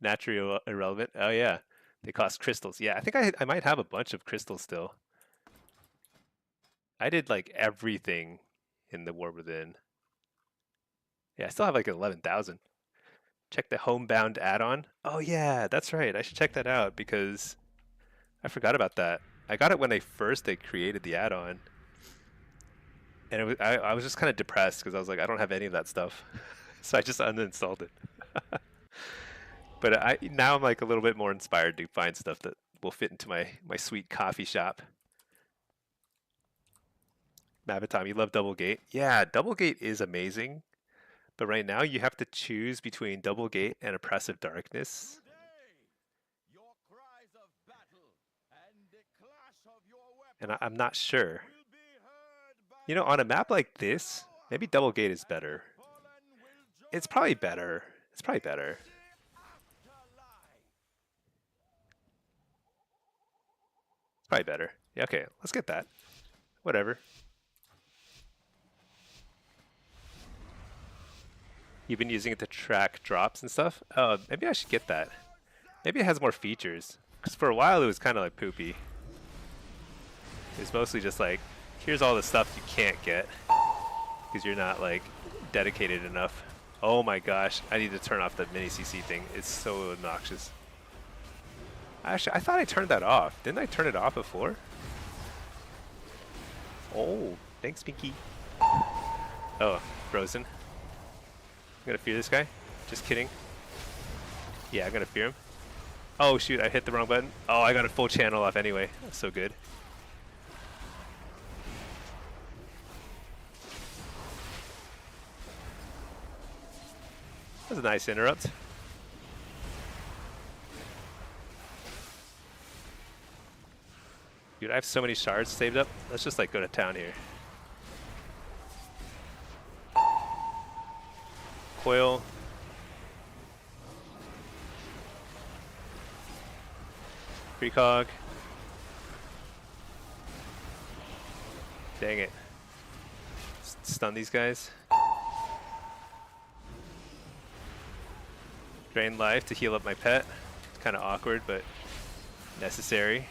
Naturally irrelevant. Oh yeah. They cost crystals. Yeah, I think I might have a bunch of crystals still. I did like everything in the War Within. Yeah, I still have like 11,000. Check the Homebound add-on. Oh yeah, that's right. I should check that out because I forgot about that. I got it when they created the add-on. And I was just kind of depressed because I was like, I don't have any of that stuff. So I just uninstalled it. But now I'm like a little bit more inspired to find stuff that will fit into my sweet coffee shop. Mavitom, you love Double Gate? Yeah, Double Gate is amazing. But right now you have to choose between Double Gate and Oppressive Darkness. And I'm not sure. You know, on a map like this, maybe Double Gate is better. It's probably better. It's probably better. It's probably better. Yeah, okay, let's get that. Whatever. You've been using it to track drops and stuff? Oh, maybe I should get that. Maybe it has more features. Because for a while it was kind of like poopy. It's mostly just like, here's all the stuff you can't get. Because you're not like dedicated enough. Oh my gosh, I need to turn off the mini CC thing. It's so obnoxious. Actually, I thought I turned that off. Didn't I turn it off before? Oh, thanks, Pinky. Oh, frozen. I'm gonna fear this guy. Just kidding. Yeah, I'm gonna fear him. Oh shoot, I hit the wrong button. Oh, I got a full channel off anyway. That's so good. That was a nice interrupt. Dude, I have so many shards saved up. Let's just like go to town here. Coil. Precog. Dang it. Stun these guys. Drain life to heal up my pet. It's kind of awkward, but necessary.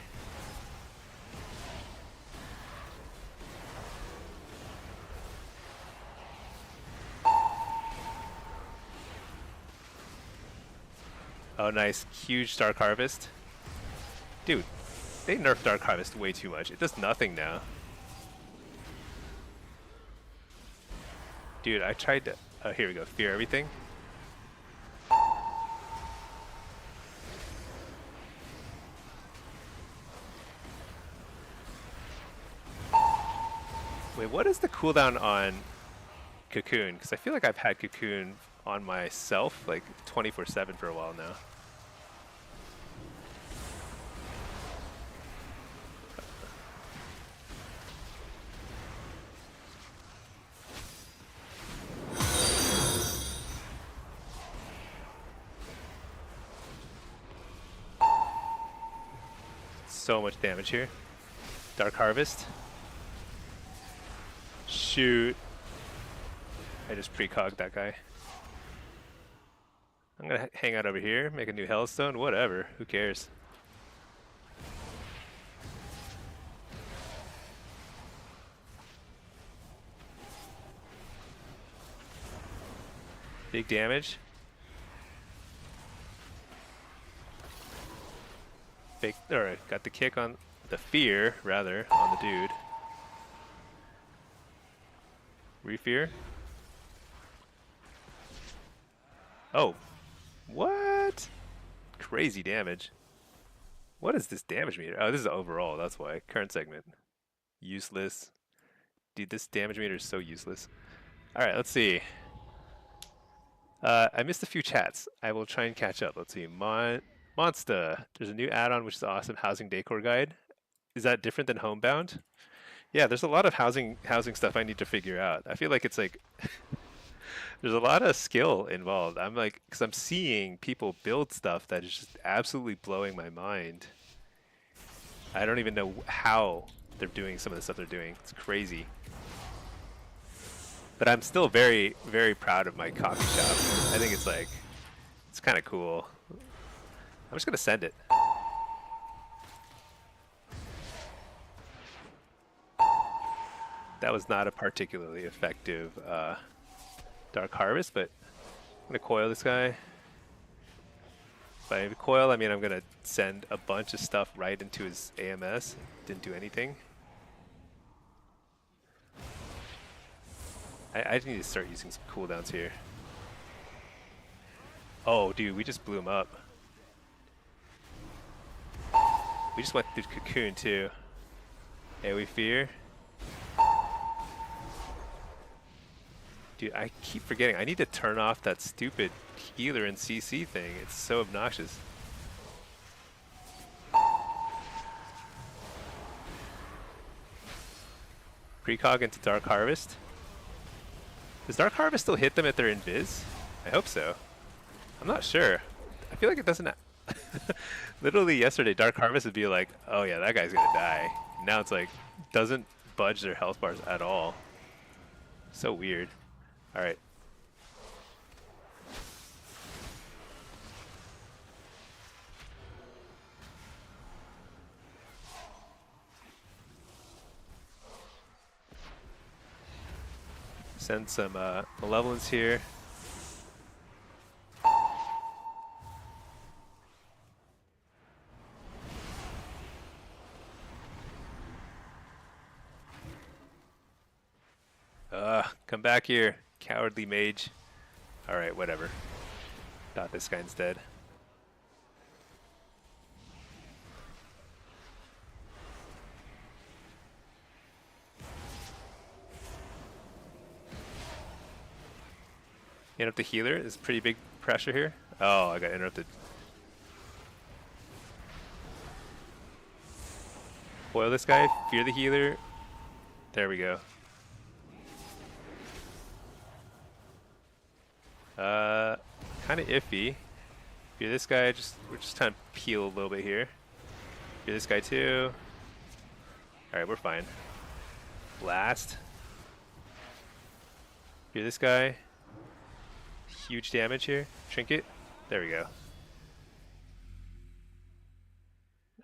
Oh, nice. Huge Dark Harvest. Dude, they nerfed Dark Harvest way too much. It does nothing now. Dude, I tried to... Oh, here we go. Fear everything. Wait, what is the cooldown on Cocoon? Because I feel like I've had Cocoon on myself like 24/7 for a while now. So much damage here. Dark Harvest. Shoot. I just precogged that guy. I'm gonna hang out over here, make a new Hellstone, whatever, who cares? Big damage. Big, alright, got the kick on the fear, rather, on the dude. Refear. Oh. What? Crazy damage. What is this damage meter? Oh, this is overall, that's why. Current segment. Useless. Dude, this damage meter is so useless. Alright, let's see. I missed a few chats. I will try and catch up. Let's see. Monster. There's a new add-on which is awesome. Housing Decor Guide. Is that different than Homebound? Yeah, there's a lot of housing stuff I need to figure out. I feel like it's like there's a lot of skill involved. I'm like, because I'm seeing people build stuff that is just absolutely blowing my mind. I don't even know how they're doing some of the stuff they're doing. It's crazy. But I'm still very, very proud of my coffee shop. I think it's like, it's kind of cool. I'm just going to send it. That was not a particularly effective Dark Harvest, but I'm going to coil this guy. By coil, I mean I'm going to send a bunch of stuff right into his AMS. Didn't do anything. I need to start using some cooldowns here. Oh, dude, we just blew him up. We just went through Cocoon, too. AoE Fear. Dude, I keep forgetting. I need to turn off that stupid healer and CC thing. It's so obnoxious. Precog into Dark Harvest. Does Dark Harvest still hit them if they're invis? I hope so. I'm not sure. I feel like it doesn't... Literally yesterday, Dark Harvest would be like, oh yeah, that guy's gonna die. Now it's like, doesn't budge their health bars at all. So weird. Alright. Send some malevolence here. Come back here, cowardly mage. Alright, whatever. Got this guy instead. Interrupt the healer is pretty big pressure here. Oh, I got interrupted. Foil this guy, fear the healer. There we go. Kind of iffy. Fear this guy, we're just trying to peel a little bit here. Fear this guy too. Alright, we're fine. Blast. Fear this guy. Huge damage here. Trinket. There we go.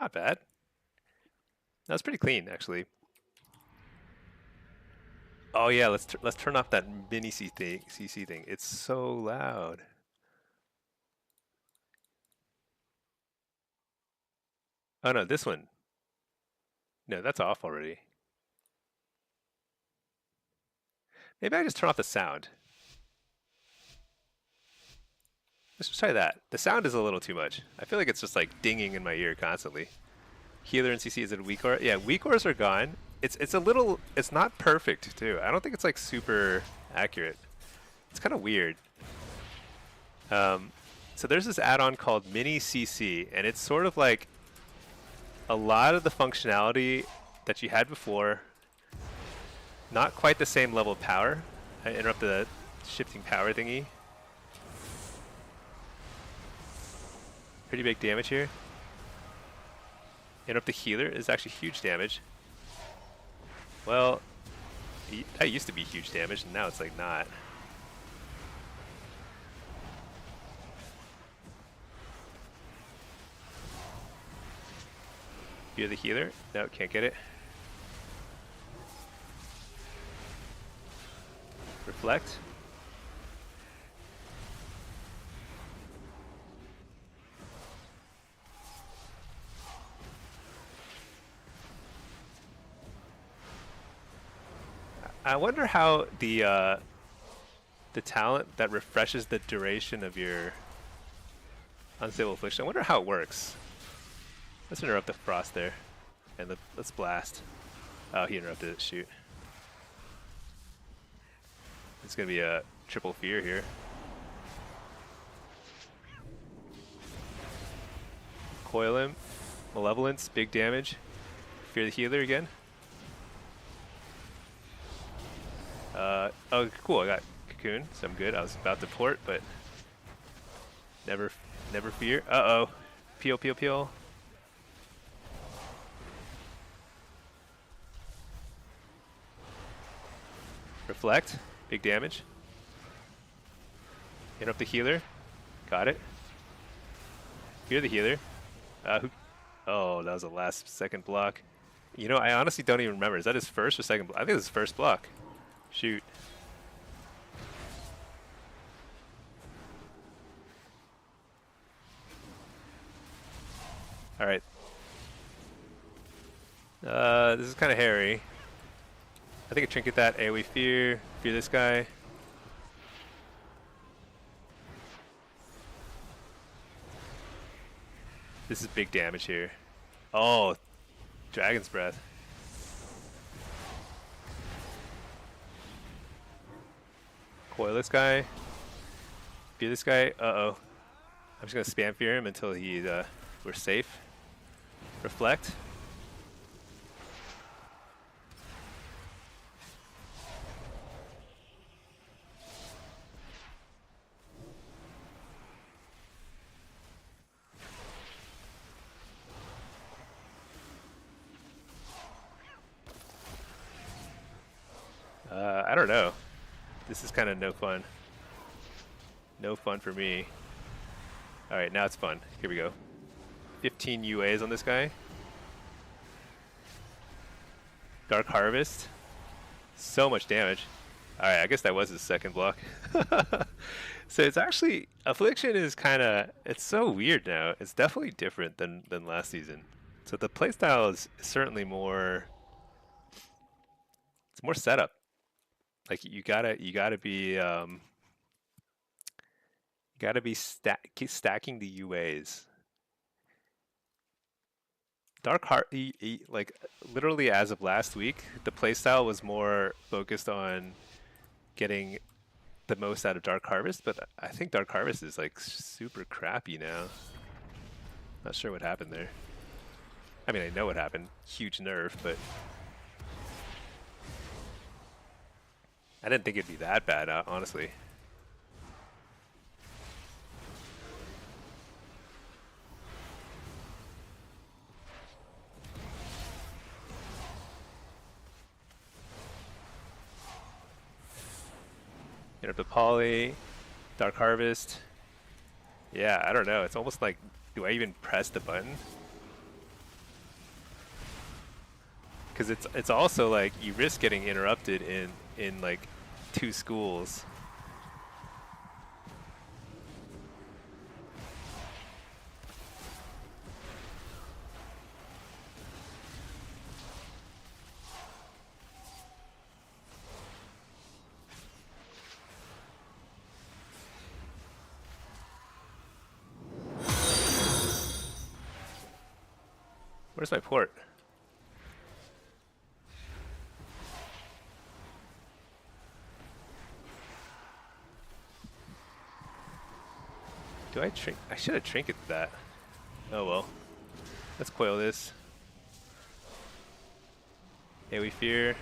Not bad. That was pretty clean, actually. Oh yeah, let's turn off that mini CC thing. It's so loud. Oh no, this one. No, that's off already. Maybe I just turn off the sound. Let's just try that. The sound is a little too much. I feel like it's just like dinging in my ear constantly. Healer and CC, is it weak aura? Yeah, weak auras are gone. It's a little, it's not perfect too. I don't think it's like super accurate. It's kind of weird. So there's this add-on called Mini CC, and it's sort of like a lot of the functionality that you had before. Not quite the same level of power. I interrupt the shifting power thingy. Pretty big damage here. Interrupt the healer is actually huge damage. Well, that used to be huge damage, and now it's like not. Fear the healer? No, can't get it. Reflect. I wonder how the talent that refreshes the duration of your unstable affliction. I wonder how it works. Let's interrupt the frost there, and let's blast. Oh, he interrupted it. Shoot. It's gonna be a triple fear here. Coil him. Malevolence, big damage. Fear the healer again. Oh, cool. I got cocoon, so I'm good. I was about to port, but never fear. Uh-oh. Peel, peel, peel. Reflect. Big damage. Interrupt the healer. Got it. Fear the healer. Oh, that was a last second block. You know, I honestly don't even remember. Is that his first or second block? I think it's his first block. Shoot. Alright. This is kind of hairy. I think I trinket that AoE fear. Fear this guy. This is big damage here. Oh, Dragon's Breath. Coil this guy. Fear this guy. Uh-oh. I'm just going to spam fear him until we're safe. Reflect. I don't know. This is kind of no fun. No fun for me. Alright, now it's fun. Here we go. 15 UAs on this guy. Dark Harvest. So much damage. Alright, I guess that was his second block. So it's actually, Affliction is kind of, it's so weird now. It's definitely different than last season. So the playstyle is certainly more, it's more setup. Like you gotta be stacking the UAs. Dark Heart, like literally as of last week, the playstyle was more focused on getting the most out of Dark Harvest, but I think Dark Harvest is like super crappy now. Not sure what happened there. I mean, I know what happened. Huge nerf, but I didn't think it'd be that bad, honestly. Hit up the Poly, Dark Harvest. Yeah, I don't know. It's almost like, do I even press the button? Because it's also like you risk getting interrupted in like 2 schools. Where's my port? Do I trink? I should have trinketed that. Oh well. Let's coil this. Yeah, we fear.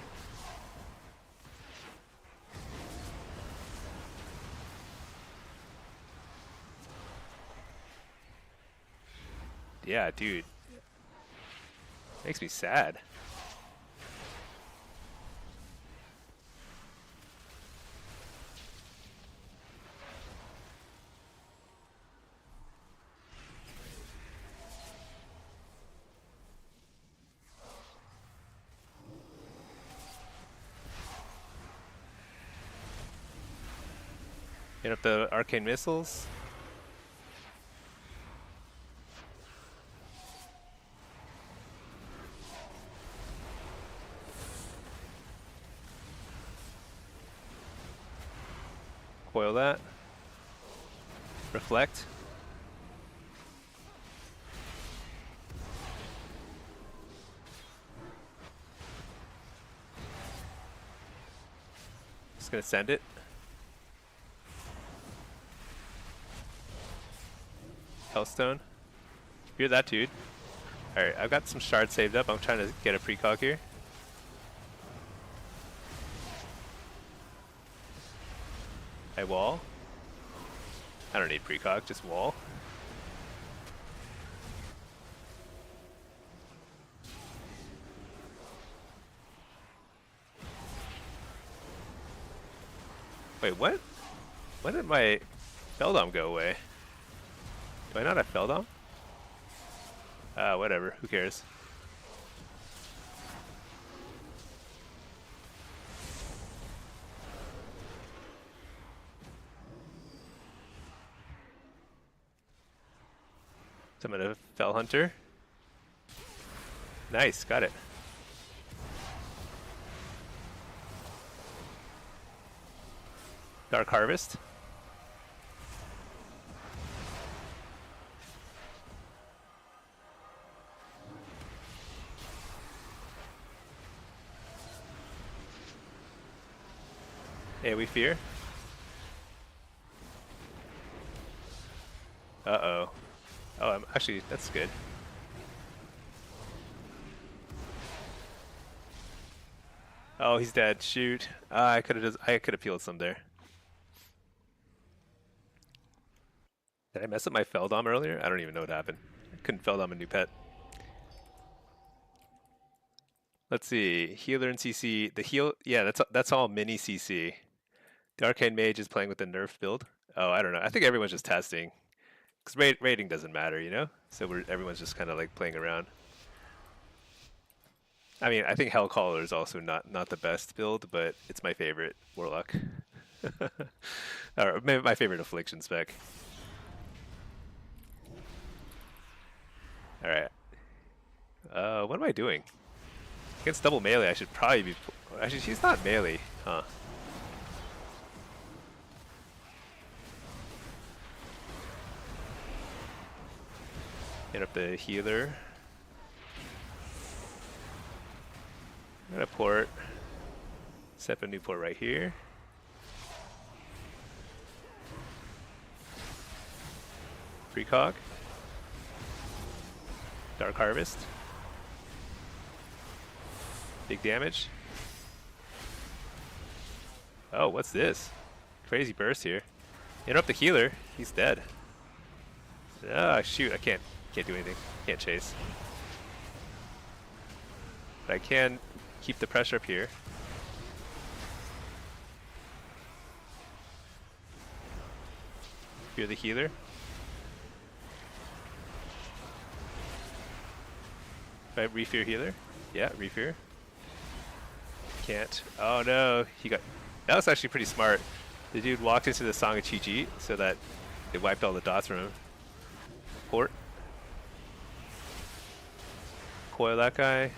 Yeah, dude. Makes me sad. Hit up the arcane missiles. Coil that. Reflect. Just gonna send it. Hellstone. You're that dude. Alright, I've got some shards saved up. I'm trying to get a precog here. I wall. I don't need precog, just wall. Wait, what? When did my Feldom go away? Do I not have Feldom? Whatever, who cares? Summon a Fell Hunter. Nice, got it. Dark Harvest. Hey, we fear. Uh-oh. Oh, I'm actually, that's good. Oh, he's dead. Shoot. I could have peeled some there. Did I mess up my Feldom earlier? I don't even know what happened. I couldn't Feldom a new pet. Let's see. Healer and CC. The heal, yeah, that's all mini CC. The Arcane Mage is playing with the nerf build. Oh, I don't know. I think everyone's just testing. Because rating doesn't matter, you know? So everyone's just kind of like playing around. I mean, I think Hellcaller is also not the best build, but it's my favorite Warlock. Or maybe my favorite affliction spec. Alright. What am I doing? Against double melee, I should probably be... Actually, she's not melee, huh? Hit up the healer. I'm gonna port. Set up a new port right here. Precog. Dark Harvest. Big damage. Oh, what's this? Crazy burst here. Interrupt the healer. He's dead. Ah, shoot! I can't do anything. Can't chase. But I can keep the pressure up here. Fear the healer. Right, Refear healer. Yeah, Refear. Can't. Oh no, he got. That was actually pretty smart. The dude walked into the Song of Chi-Chi so that it wiped all the dots from him. Port. Coil that guy.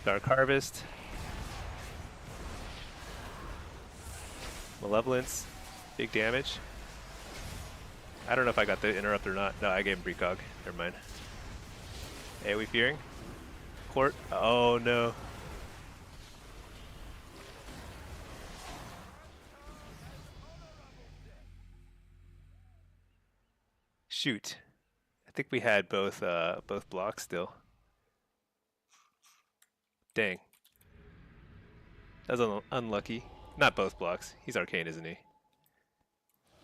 Dark Harvest. Malevolence. Big damage. I don't know if I got the interrupt or not. No, I gave him precog. Never mind. AoE Fearing. Port. Oh no. Shoot. I think we had both blocks still. Dang. That was unlucky. Not both blocks. He's arcane, isn't he?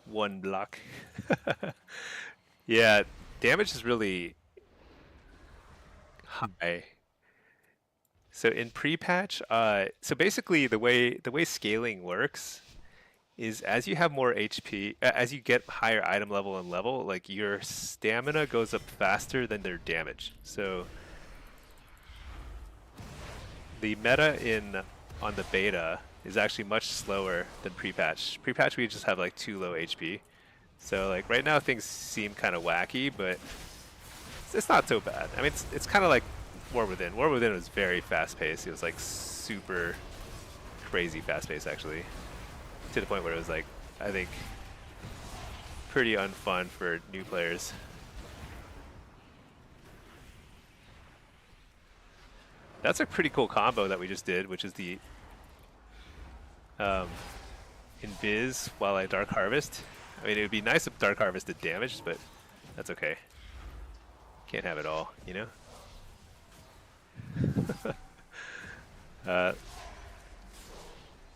One block. Yeah, damage is really high. So in pre-patch, so basically the way scaling works is as you have more HP, as you get higher item level and level, like your stamina goes up faster than their damage. So the meta on the beta is actually much slower than pre-patch. Pre-patch we just have like too low HP. So like right now things seem kind of wacky, but it's not so bad. I mean it's kind of like War Within. War Within was very fast paced. It was like super crazy fast paced actually. To the point where it was like, I think, pretty unfun for new players. That's a pretty cool combo that we just did, which is the Invis while I Dark Harvest. I mean, it would be nice if Dark Harvest did damage, but that's okay. Can't have it all, you know?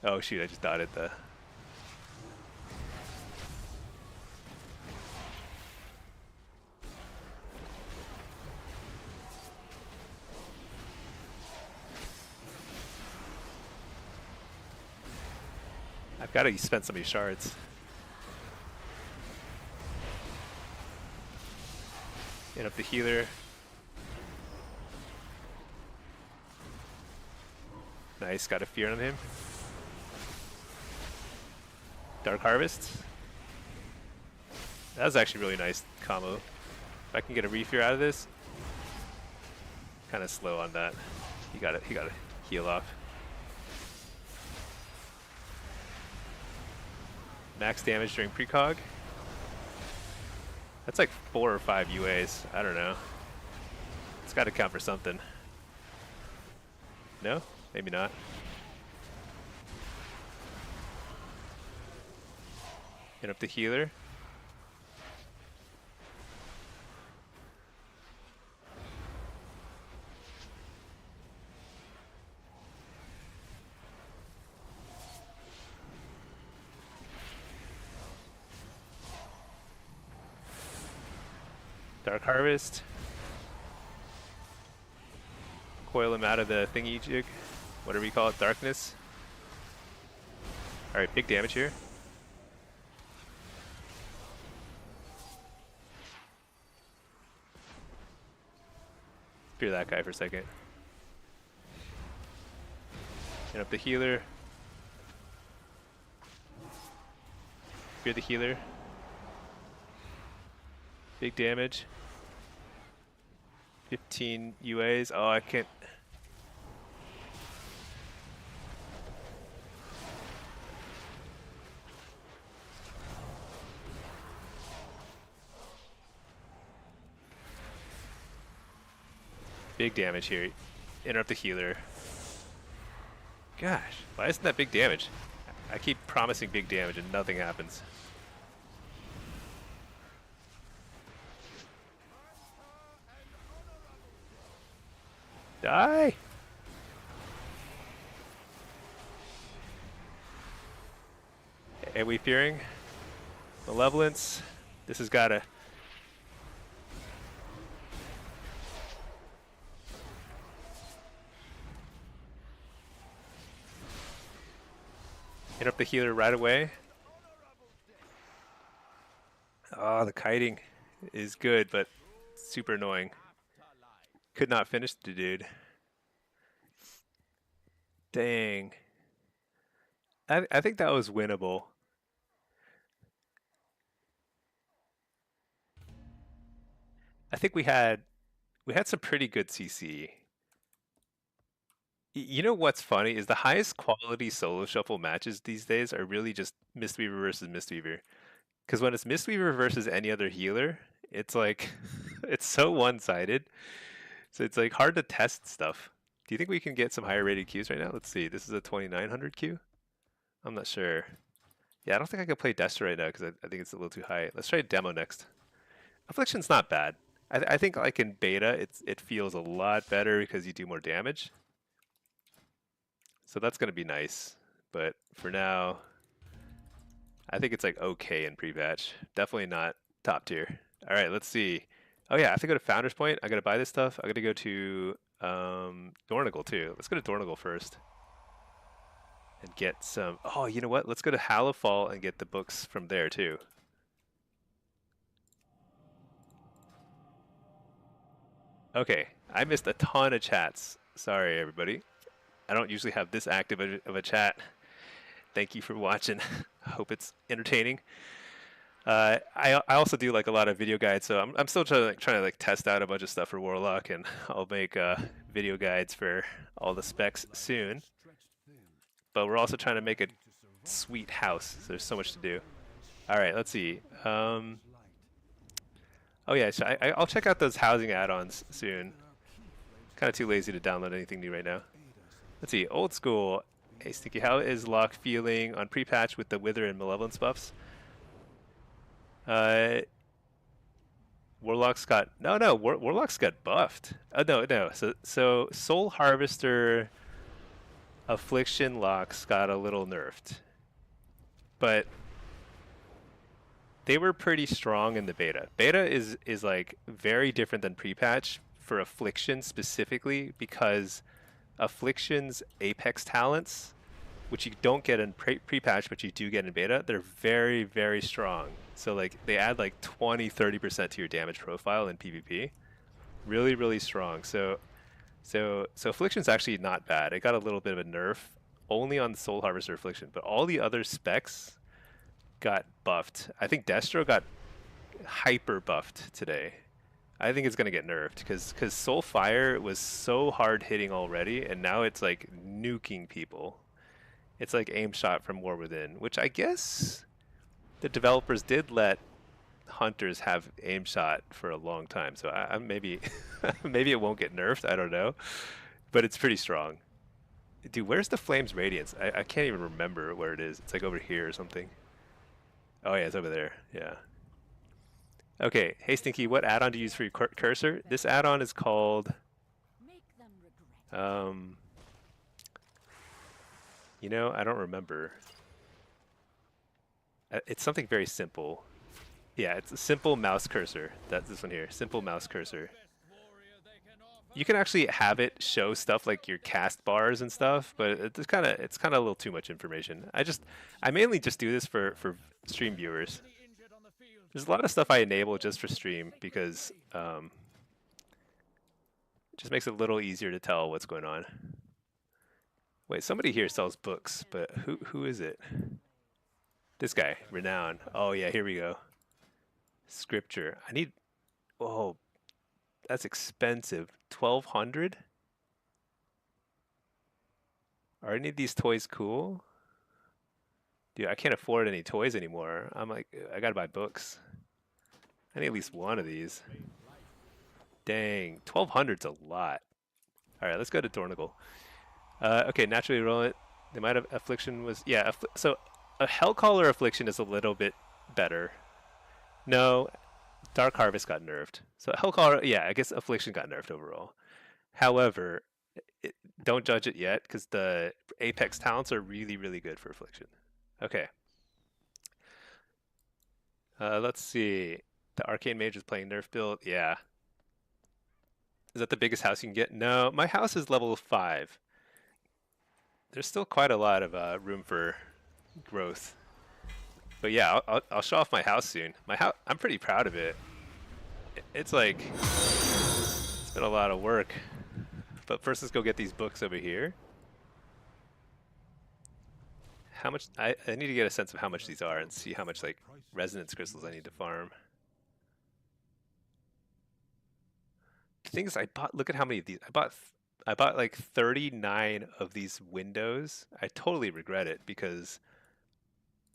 Oh shoot, I just dotted the... I've got to spend some of these shards. Hit up the healer. Nice, got a fear on him. Dark Harvest. That was actually really nice combo. If I can get a refear out of this. Kind of slow on that. He got to heal off. Max damage during precog. That's like 4 or 5 UAs. I don't know. It's got to count for something. No? Maybe not. Hit up the healer. Dark Harvest. Coil him out of the thingy jig. Whatever you call it, darkness. Alright, big damage here. Fear that guy for a second. Hit up the healer. Fear the healer. Big damage. 15 UAs. Oh, I can't. Big damage here. Interrupt the healer. Gosh, why isn't that big damage? I keep promising big damage and nothing happens. Die! AoE Fearing. Malevolence. This has got to... Interrupt the healer right away. Oh, the kiting is good, but super annoying. Could not finish the dude. Dang. I think that was winnable. I think we had some pretty good CC. You know what's funny is the highest quality solo shuffle matches these days are really just Mistweaver versus Mistweaver. Because when it's Mistweaver versus any other healer, it's like it's so one-sided. So it's like hard to test stuff. Do you think we can get some higher rated queues right now? Let's see. This is a 2900 queue. I'm not sure. Yeah, I don't think I can play Destro right now because I think it's a little too high. Let's try demo next. Affliction's not bad. I think like in beta, it feels a lot better because you do more damage. So that's gonna be nice. But for now, I think it's like okay in pre-patch. Definitely not top tier. All right, let's see. Oh yeah, I have to go to Founder's Point. I gotta buy this stuff. I gotta go to Dornigal too. Let's go to Dornigal first and get some. Oh, you know what? Let's go to Halifal and get the books from there too. Okay, I missed a ton of chats. Sorry, everybody. I don't usually have this active of a chat. Thank you for watching. Hope it's entertaining. I also do like a lot of video guides, so I'm still trying to like test out a bunch of stuff for Warlock, and I'll make video guides for all the specs soon. But we're also trying to make a sweet house, so there's so much to do. All right, let's see. Oh yeah, so I'll check out those housing add-ons soon. Kind of too lazy to download anything new right now. Let's see, old school. Hey Stinkie, how is Locke feeling on pre-patch with the Wither and Malevolence buffs? Warlock's got Warlock's got buffed. No. So Soul Harvester, Affliction Locks got a little nerfed, but they were pretty strong in the beta. Beta is like very different than pre-patch for Affliction specifically because Affliction's Apex talents, which you don't get in pre-patch, but you do get in beta, they're very, very strong. So like they add like 20-30% to your damage profile in PvP. Really, really strong. So Affliction's actually not bad. It got a little bit of a nerf only on Soul Harvester Affliction, but all the other specs got buffed. I think Destro got hyper buffed today. I think it's gonna get nerfed because Soul Fire was so hard hitting already, and now it's like nuking people. It's like aim shot from War Within, which I guess the developers did let hunters have aim shot for a long time. So I maybe maybe it won't get nerfed. I don't know, but it's pretty strong. Dude, where's the Flames Radiance? I can't even remember where it is. It's like over here or something. Oh yeah, it's over there. Yeah. Okay, hey Stinky, what add-on do you use for your cursor? This add-on is called, you know, I don't remember. It's something very simple. Yeah, it's a simple mouse cursor. That's this one here, simple mouse cursor. You can actually have it show stuff like your cast bars and stuff, but it's kind of a little too much information. I mainly just do this for stream viewers. There's a lot of stuff I enable just for stream because it just makes it a little easier to tell what's going on. Wait, somebody here sells books, but who is it? This guy, Renown. Oh yeah, here we go. Scripture. I need. Oh, that's expensive. 1,200. Are any of these toys cool? Dude, I can't afford any toys anymore. I'm like, I gotta buy books. I need at least one of these. Dang, 1,200's a lot. All right, let's go to Dornigal. Okay, naturally roll it. They might have affliction was so a Hellcaller affliction is a little bit better. No, Dark Harvest got nerfed. So Hellcaller, yeah, I guess affliction got nerfed overall. However, don't judge it yet because the Apex talents are really, really good for affliction. Okay. Let's see. The Arcane Mage is playing nerf build. Yeah. Is that the biggest house you can get? No, my house is level 5. There's still quite a lot of room for growth. But yeah, I'll show off my house soon. My house, I'm pretty proud of it. It's like it's been a lot of work. But first, let's go get these books over here. How much? I need to get a sense of how much these are and see how much like resonance crystals I need to farm. The thing is, I bought. Look at how many of these I bought. I bought like 39 of these windows. I totally regret it because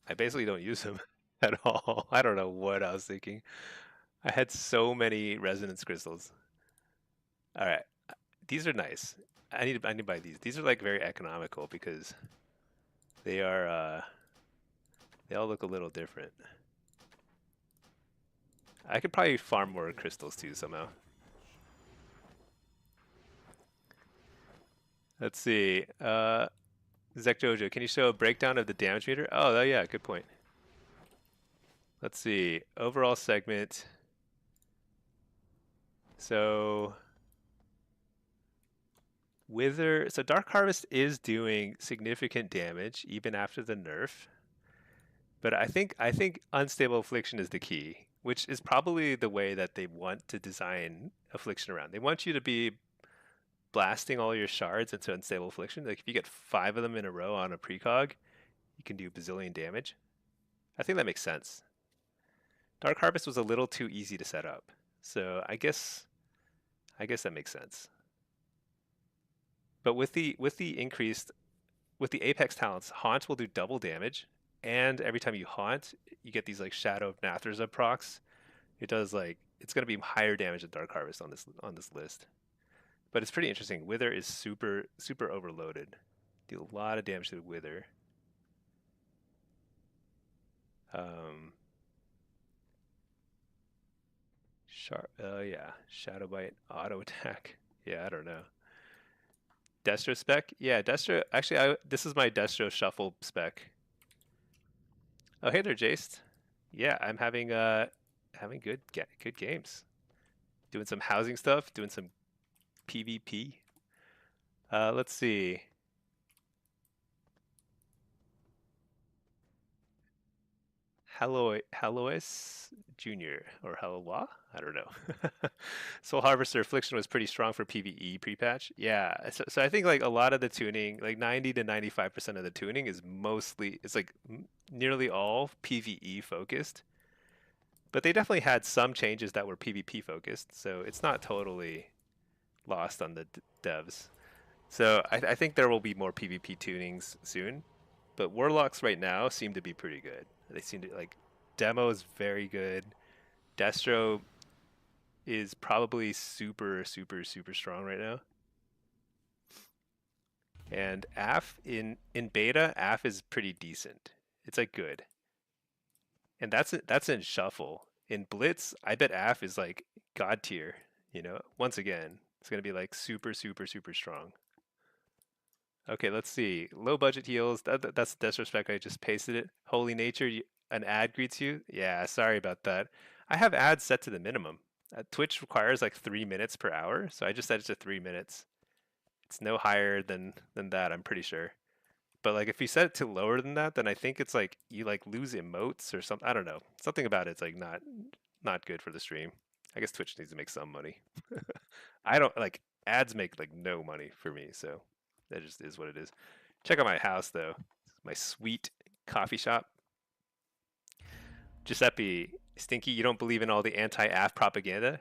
I basically don't use them at all. I don't know what I was thinking. I had so many resonance crystals. All right, these are nice. I need to buy these. These are like very economical because they are they all look a little different. I could probably farm more crystals too somehow. Let's see. Zek Jojo, can you show a breakdown of the damage meter? Oh, yeah, good point. Let's see. Overall segment. So Wither. So Dark Harvest is doing significant damage even after the nerf. But I think unstable affliction is the key, which is probably the way that they want to design affliction around. They want you to be blasting all your shards into unstable affliction. Like if you get 5 of them in a row on a precog, you can do bazillion damage. I think that makes sense. Dark Harvest was a little too easy to set up, so I guess that makes sense. But with the increased with the Apex talents, Haunt will do double damage, and every time you haunt, you get these like Shadow of Nathrza procs. It does like it's going to be higher damage than Dark Harvest on this list. But it's pretty interesting. Wither is super overloaded. Do a lot of damage to the Wither. Um, yeah, Shadow Bite, auto attack. Yeah, I don't know. Destro spec? Yeah, Destro. Actually, this is my Destro shuffle spec. Oh, hey there, Jace. Yeah, I'm having good games. Doing some housing stuff, doing some PvP. Let's see. Hallois Junior or Hallowa? I don't know. Soul Harvester Affliction was pretty strong for PvE pre-patch. Yeah, so I think like a lot of the tuning, like 90 to 95% of the tuning is mostly it's like nearly all PvE focused. But they definitely had some changes that were PvP focused, so it's not totally lost on the devs. So I think there will be more PvP tunings soon, but Warlocks right now seem to be pretty good. They seem to like demo is very good. Destro is probably super strong right now. And AF in beta, AF is pretty decent. It's like good. And that's in shuffle. In Blitz, I bet AF is like god tier, Once again, it's going to be like super strong. Okay, let's see. Low budget heals. That's disrespect. I just pasted it. Holy nature. An ad greets you. Yeah, sorry about that. I have ads set to the minimum. Twitch requires like 3 minutes per hour, so I just set it to 3 minutes. It's no higher than that. I'm pretty sure. But like if you set it to lower than that, then I think it's like you like lose emotes or something. I don't know. Something about it's like not good for the stream. I guess Twitch needs to make some money. I don't like ads make like no money for me, so that just is what it is. Check out my house though. My sweet coffee shop. Giuseppe, Stinky, you don't believe in all the anti-AF propaganda?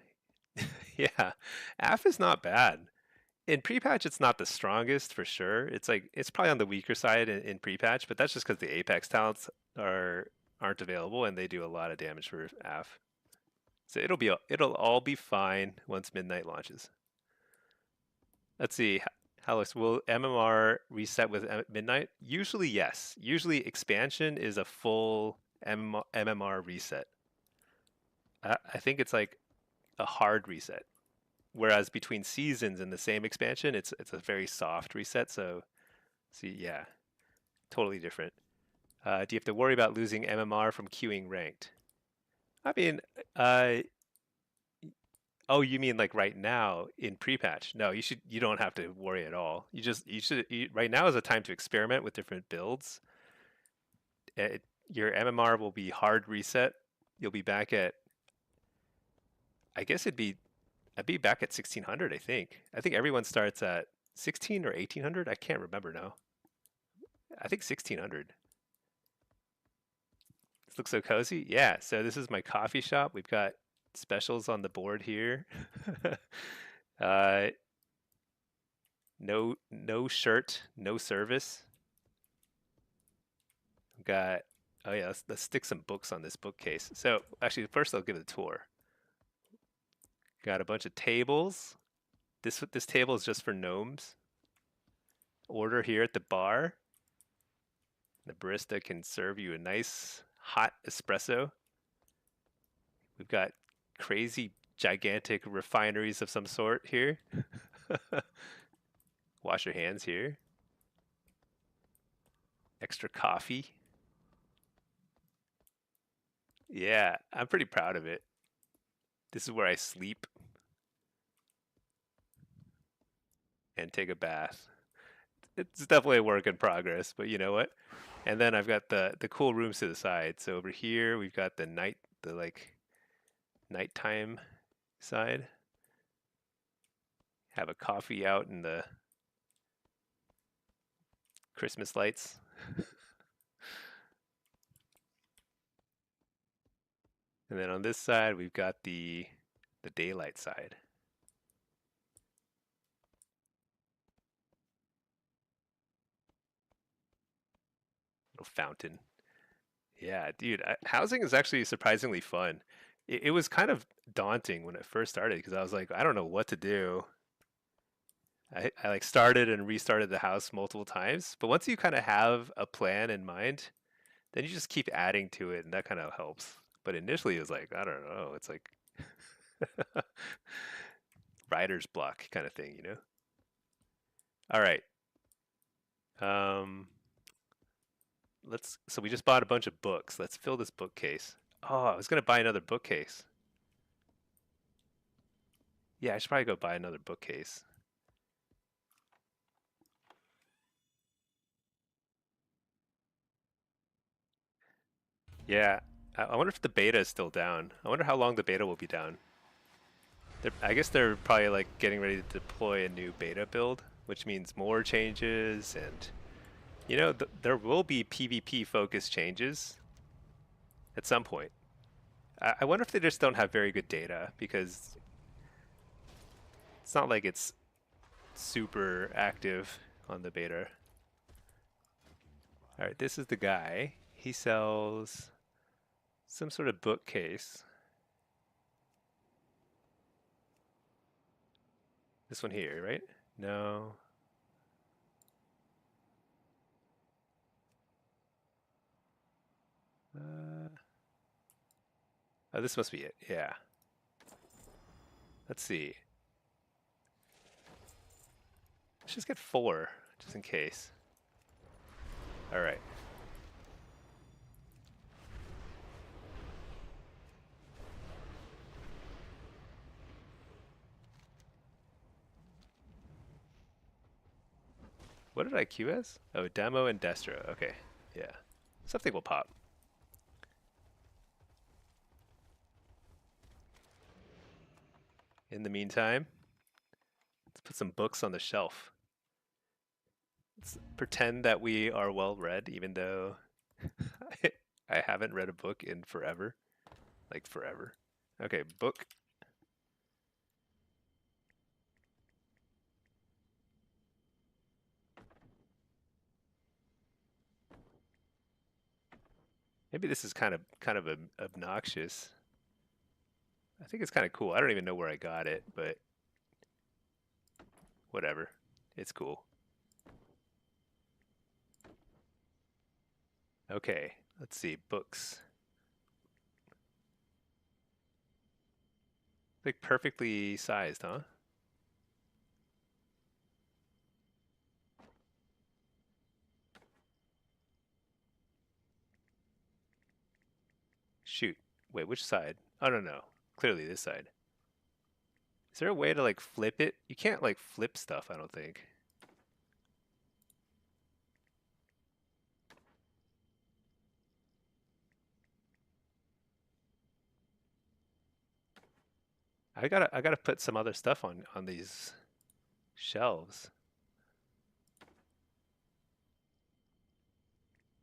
Yeah, AF is not bad. In pre-patch, it's not the strongest for sure. It's probably on the weaker side in pre-patch, but that's just because the Apex talents aren't available and they do a lot of damage for AF. So it'll all be fine once Midnight launches. Let's see. Halix, will MMR reset with Midnight? Usually, yes. Usually, expansion is a full MMR reset. I think it's like a hard reset. Whereas between seasons in the same expansion, it's a very soft reset. So, see, yeah, totally different. Do you have to worry about losing MMR from queuing ranked? I mean, oh, you mean like right now in pre-patch? No, you don't have to worry at all. You should right now is a time to experiment with different builds your MMR will be hard reset. You'll be back at, I guess I'd be back at 1600, I think. I think everyone starts at 16 or 1800. I can't remember now. I think 1600. This looks so cozy. Yeah, so this is my coffee shop. We've got specials on the board here. uh, no shirt, no service. We've got, oh yeah, let's stick some books on this bookcase. So actually, first I'll give it a tour. Got a bunch of tables. This table is just for gnomes. Order here at the bar. The barista can serve you a nice hot espresso. We've got crazy gigantic refineries of some sort here. Wash your hands here. Extra coffee. Yeah, I'm pretty proud of it. This is where I sleep and take a bath. It's definitely a work in progress, but you know what? And then I've got the cool rooms to the side. So over here we've got the like nighttime side. Have a coffee out in the Christmas lights. And then on this side we've got the daylight side. Little fountain. Yeah, dude, housing is actually surprisingly fun. It was kind of daunting when it first started because I was like, I don't know what to do. I like started and restarted the house multiple times, but once you kind of have a plan in mind, then you just keep adding to it, and that kind of helps. But initially, it was like, I don't know, it's like writer's block kind of thing, you know? All right. Um, so we just bought a bunch of books. Let's fill this bookcase. Oh, I was gonna buy another bookcase. Yeah, I should probably go buy another bookcase. Yeah, I wonder if the beta is still down. I wonder how long the beta will be down. I guess they're probably like getting ready to deploy a new beta build, which means more changes and you know there will be PvP focused changes at some point. I wonder if they just don't have very good data because it's not like it's super active on the beta. All right, this is the guy. He sells some sort of bookcase. This one here, right? No. Oh, this must be it. Yeah. Let's see. Let's just get 4, just in case. All right. What did I queue as? Oh, demo and Destro. Okay. Yeah. Something will pop. In the meantime, let's put some books on the shelf. Let's pretend that we are well read, even though I haven't read a book in forever. Like forever. Okay, book. Maybe this is kind of obnoxious. I think it's kind of cool. I don't even know where I got it, but whatever. It's cool. Okay, let's see. Books. Like perfectly sized, huh? Shoot. Wait, which side? Oh, no, no. Clearly this side. Is there a way to like flip it? You can't like flip stuff, I don't think. I gotta put some other stuff on these shelves.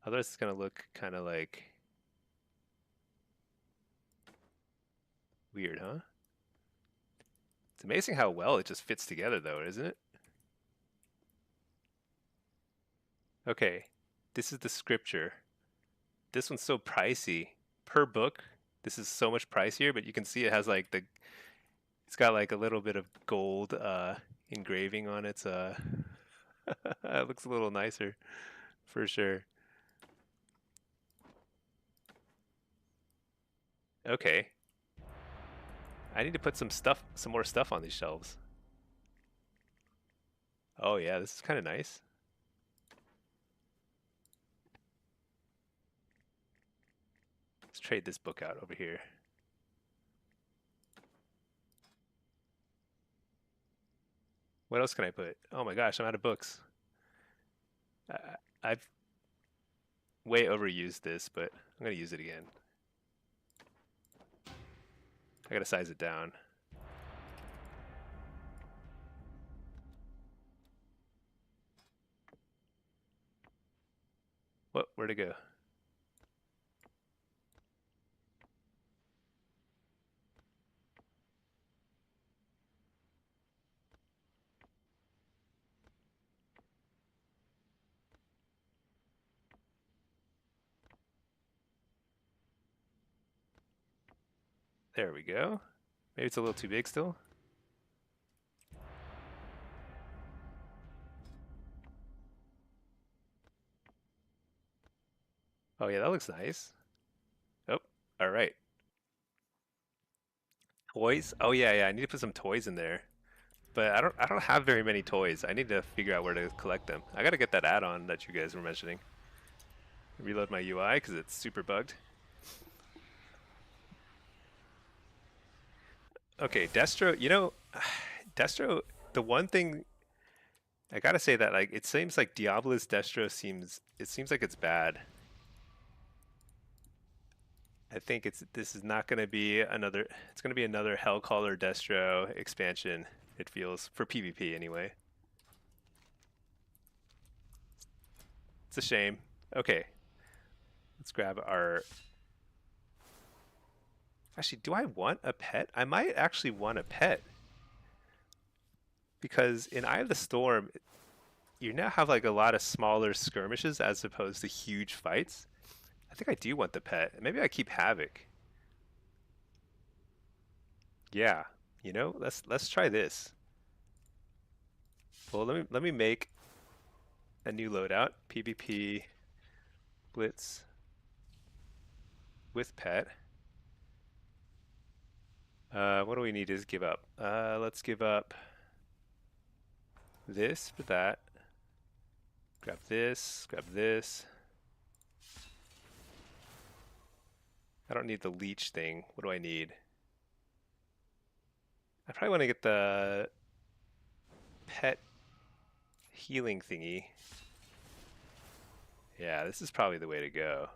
Otherwise, it's gonna look kind of like weird, huh? It's amazing how well it just fits together, though, isn't it? Okay, this is the scripture. This one's so pricey per book. This is so much pricier, but you can see it has like it's got like a little bit of gold engraving on it. It looks a little nicer for sure. Okay, I need to put some more stuff on these shelves. Oh yeah, this is kind of nice. Let's trade this book out over here. What else can I put? Oh my gosh, I'm out of books. I've way overused this, but I'm gonna use it again. I gotta size it down. What? Where'd it go? There we go. Maybe it's a little too big still. Oh yeah, that looks nice. Oh, all right. Toys? Oh yeah, yeah. I need to put some toys in there. But I don't have very many toys. I need to figure out where to collect them. I gotta get that add-on that you guys were mentioning. Reload my UI because it's super bugged. Okay, Destro, Destro, the one thing I gotta say that like it seems like Diablo's Destro seems like it's bad. I think this is not gonna be another it's gonna be another Hellcaller Destro expansion, it feels, for PvP anyway. It's a shame. Okay. Let's grab our actually, do I want a pet? I might actually want a pet. Because in Eye of the Storm, you now have like a lot of smaller skirmishes as opposed to huge fights. I think I do want the pet. Maybe I keep Havoc. Yeah, let's try this. Well, let me make a new loadout, PvP Blitz with pet. What do we need to give up? Let's give up this for that. Grab this, grab this. I don't need the leech thing. What do I need? I probably want to get the pet healing thingy. Yeah, this is probably the way to go.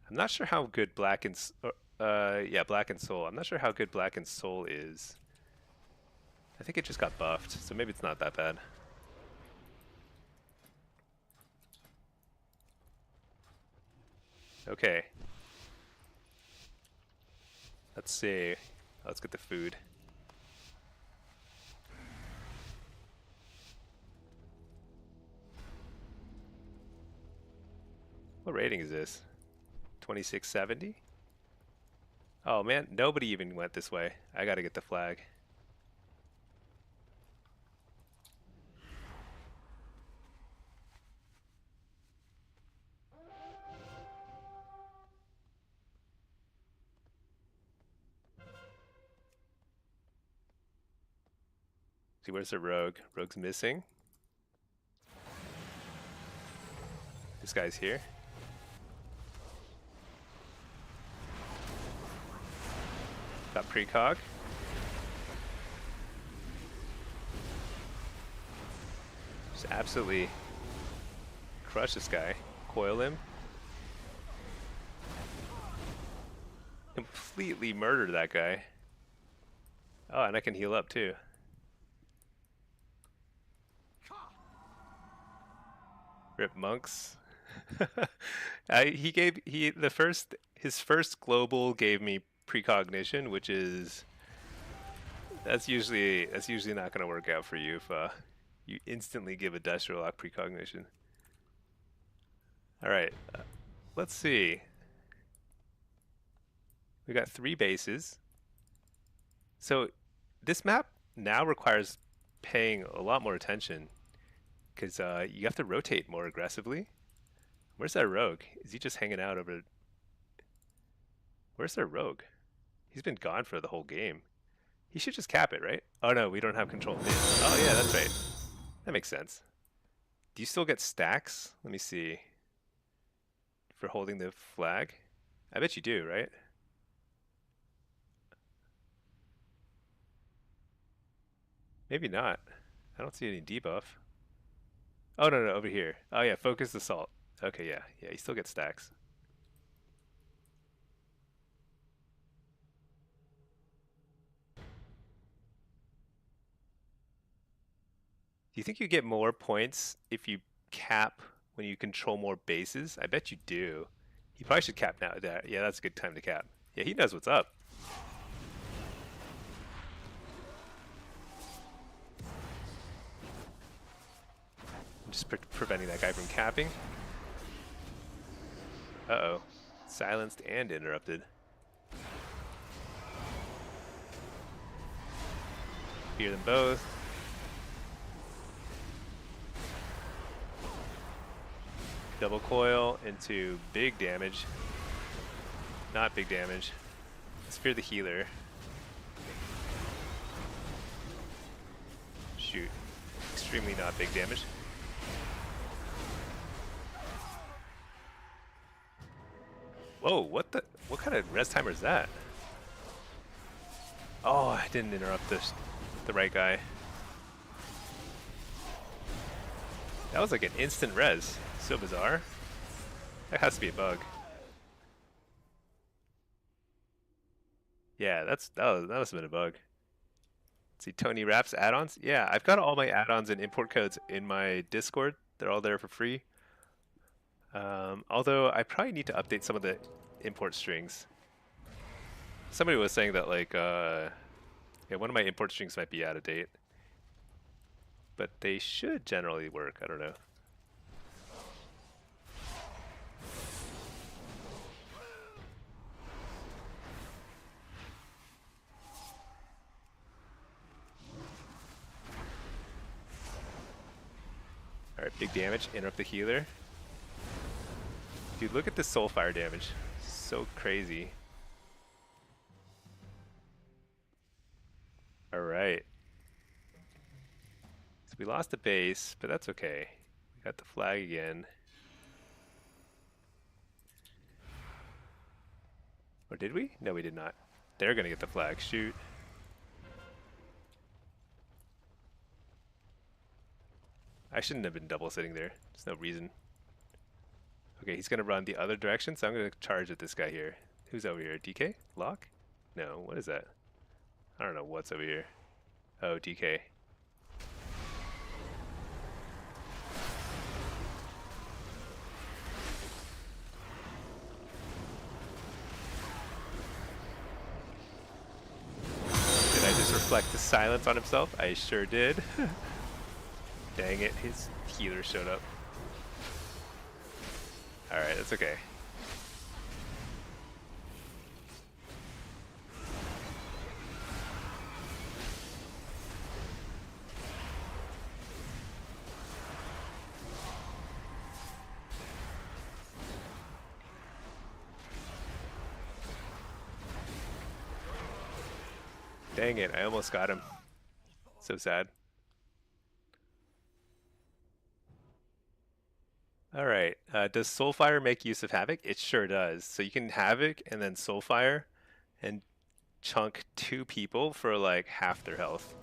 I'm not sure how good Black and Soul. I'm not sure how good Black and Soul is. I think it just got buffed, so maybe it's not that bad. Okay. Let's see. Let's get the food. What rating is this? 2670? Oh man, nobody even went this way. I gotta get the flag. See, where's the rogue? Rogue's missing. This guy's here. Got precog. Just absolutely crush this guy. Coil him. Completely murder that guy. Oh, and I can heal up too. Rip monks. He gave the first his first global gave me precognition, which is that's usually not going to work out for you if you instantly give a Dice Warlock precognition. All right, let's see. We got 3 bases. So this map now requires paying a lot more attention because you have to rotate more aggressively. Where's that rogue? Is he just hanging out over? Where's their rogue? He's been gone for the whole game. He should just cap it, right? Oh no, we don't have control of mid. Oh yeah, that's right. That makes sense. Do you still get stacks? Let me see. For holding the flag? I bet you do, right? Maybe not. I don't see any debuff. Oh no, no, over here. Oh yeah, focus assault. Okay, yeah, yeah, you still get stacks. Do you think you get more points if you cap when you control more bases? I bet you do. You probably should cap now. Yeah, that's a good time to cap. Yeah, he knows what's up. I'm just preventing that guy from capping. Uh-oh. Silenced and interrupted. Fear them both. Double coil into big damage. Not big damage. Let's fear the healer. Shoot. Extremely not big damage. Whoa, what kind of res timer is that? Oh, I didn't interrupt the right guy. That was like an instant res. So bizarre. That has to be a bug. Yeah, that must have been a bug. Let's see, Tony Raps add-ons. Yeah, I've got all my add-ons and import codes in my Discord. They're all there for free. Although I probably need to update some of the import strings. Somebody was saying that like yeah, one of my import strings might be out of date. But they should generally work. I don't know. Alright, big damage. Interrupt the healer. Dude, look at this soulfire damage. So crazy. Alright. So we lost the base, but that's okay. We got the flag again. Or did we? No, we did not. They're gonna get the flag. Shoot. I shouldn't have been double sitting there. There's no reason. Okay, he's gonna run the other direction, so I'm gonna charge at this guy here. Who's over here? DK? Lock? No, what is that? I don't know what's over here. Oh, DK. Did I just reflect the silence on himself? I sure did. Dang it, his healer showed up. Alright, that's okay. Dang it, I almost got him. So sad. Alright, does Soulfire make use of Havoc? It sure does. So you can Havoc and then Soulfire and chunk 2 people for like half their health.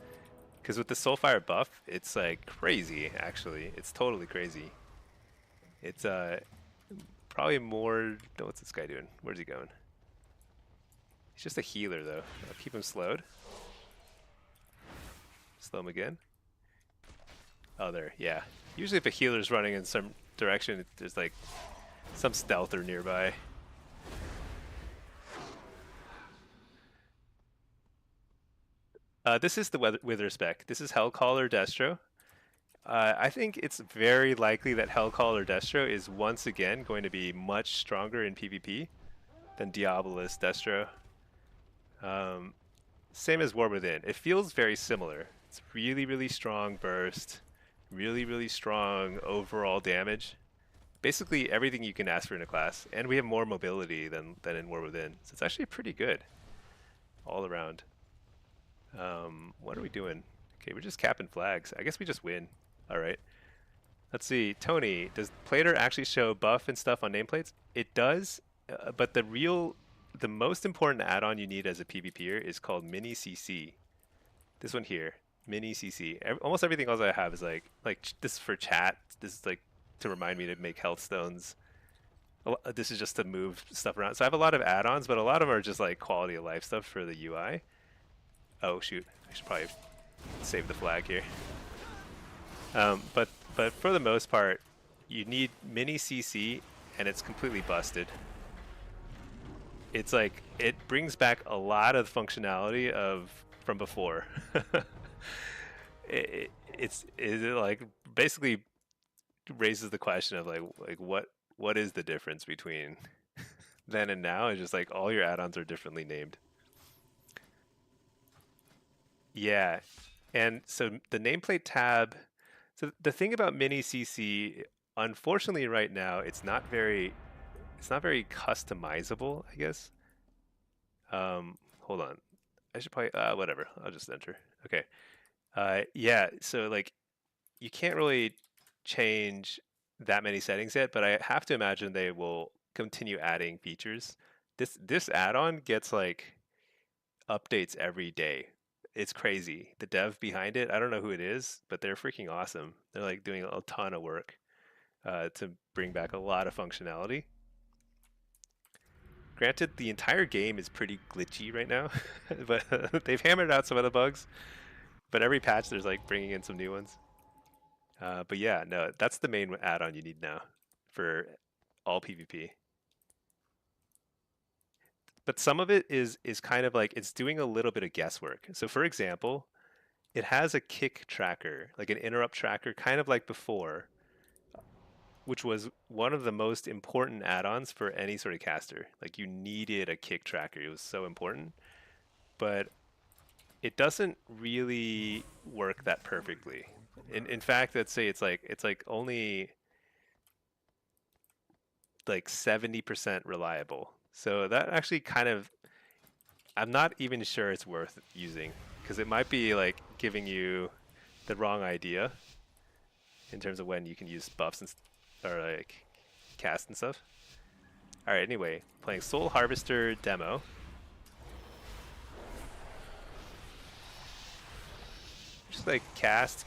Because with the Soulfire buff, it's like crazy, actually. It's totally crazy. It's probably more... What's this guy doing? Where's he going? He's just a healer, though. I'll keep him slowed. Slow him again. Oh, there. Yeah. Usually if a healer's running in some direction, there's like some stealther nearby. This is the Wither spec. This is Hellcaller Destro. I think it's very likely that Hellcaller Destro is once again going to be much stronger in PvP than Diabolus Destro. Same as War Within. It feels very similar. It's really, really strong burst, really, really strong overall damage. Basically everything you can ask for in a class, and we have more mobility than in War Within. So it's actually pretty good all around. What are we doing? Okay, we're just capping flags. I guess we just win. All right. Let's see. Tony, does Plater actually show buff and stuff on nameplates? It does, but the most important add-on you need as a PvPer is called Mini CC. This one here, Mini CC. Almost everything else I have is like this is for chat. This is like to remind me to make health stones. This is just to move stuff around. So I have a lot of add-ons, but a lot of them are just like quality of life stuff for the UI. Oh shoot, I should probably save the flag here. But for the most part, you need Mini CC, and it's completely busted. It's like it brings back a lot of functionality from before. it like basically raises the question of like what is the difference between then and now? It's just like all your add-ons are differently named. Yeah, and so the nameplate tab. So the thing about Mini CC, unfortunately, right now it's not very customizable, I guess. Hold on, I should probably whatever. I'll just enter. Okay. Yeah. So like, you can't really change that many settings yet, but I have to imagine they will continue adding features. This add-on gets like updates every day. It's crazy. The dev behind it, I don't know who it is, but they're freaking awesome. They're like doing a ton of work to bring back a lot of functionality. Granted, the entire game is pretty glitchy right now, but they've hammered out some of the bugs. But every patch, there's like bringing in some new ones. But yeah, no, that's the main add-on you need now for all PvP. But some of it is kind of like it's doing a little bit of guesswork. So for example, it has a kick tracker, like an interrupt tracker, kind of like before, which was one of the most important add-ons for any sort of caster. Like you needed a kick tracker. It was so important. But it doesn't really work that perfectly. In fact, let's say it's like only like 70% reliable. So that actually kind of, I'm not even sure it's worth using because it might be like giving you the wrong idea in terms of when you can use buffs or like cast and stuff. All right, anyway, playing Soul Harvester demo. Just like cast.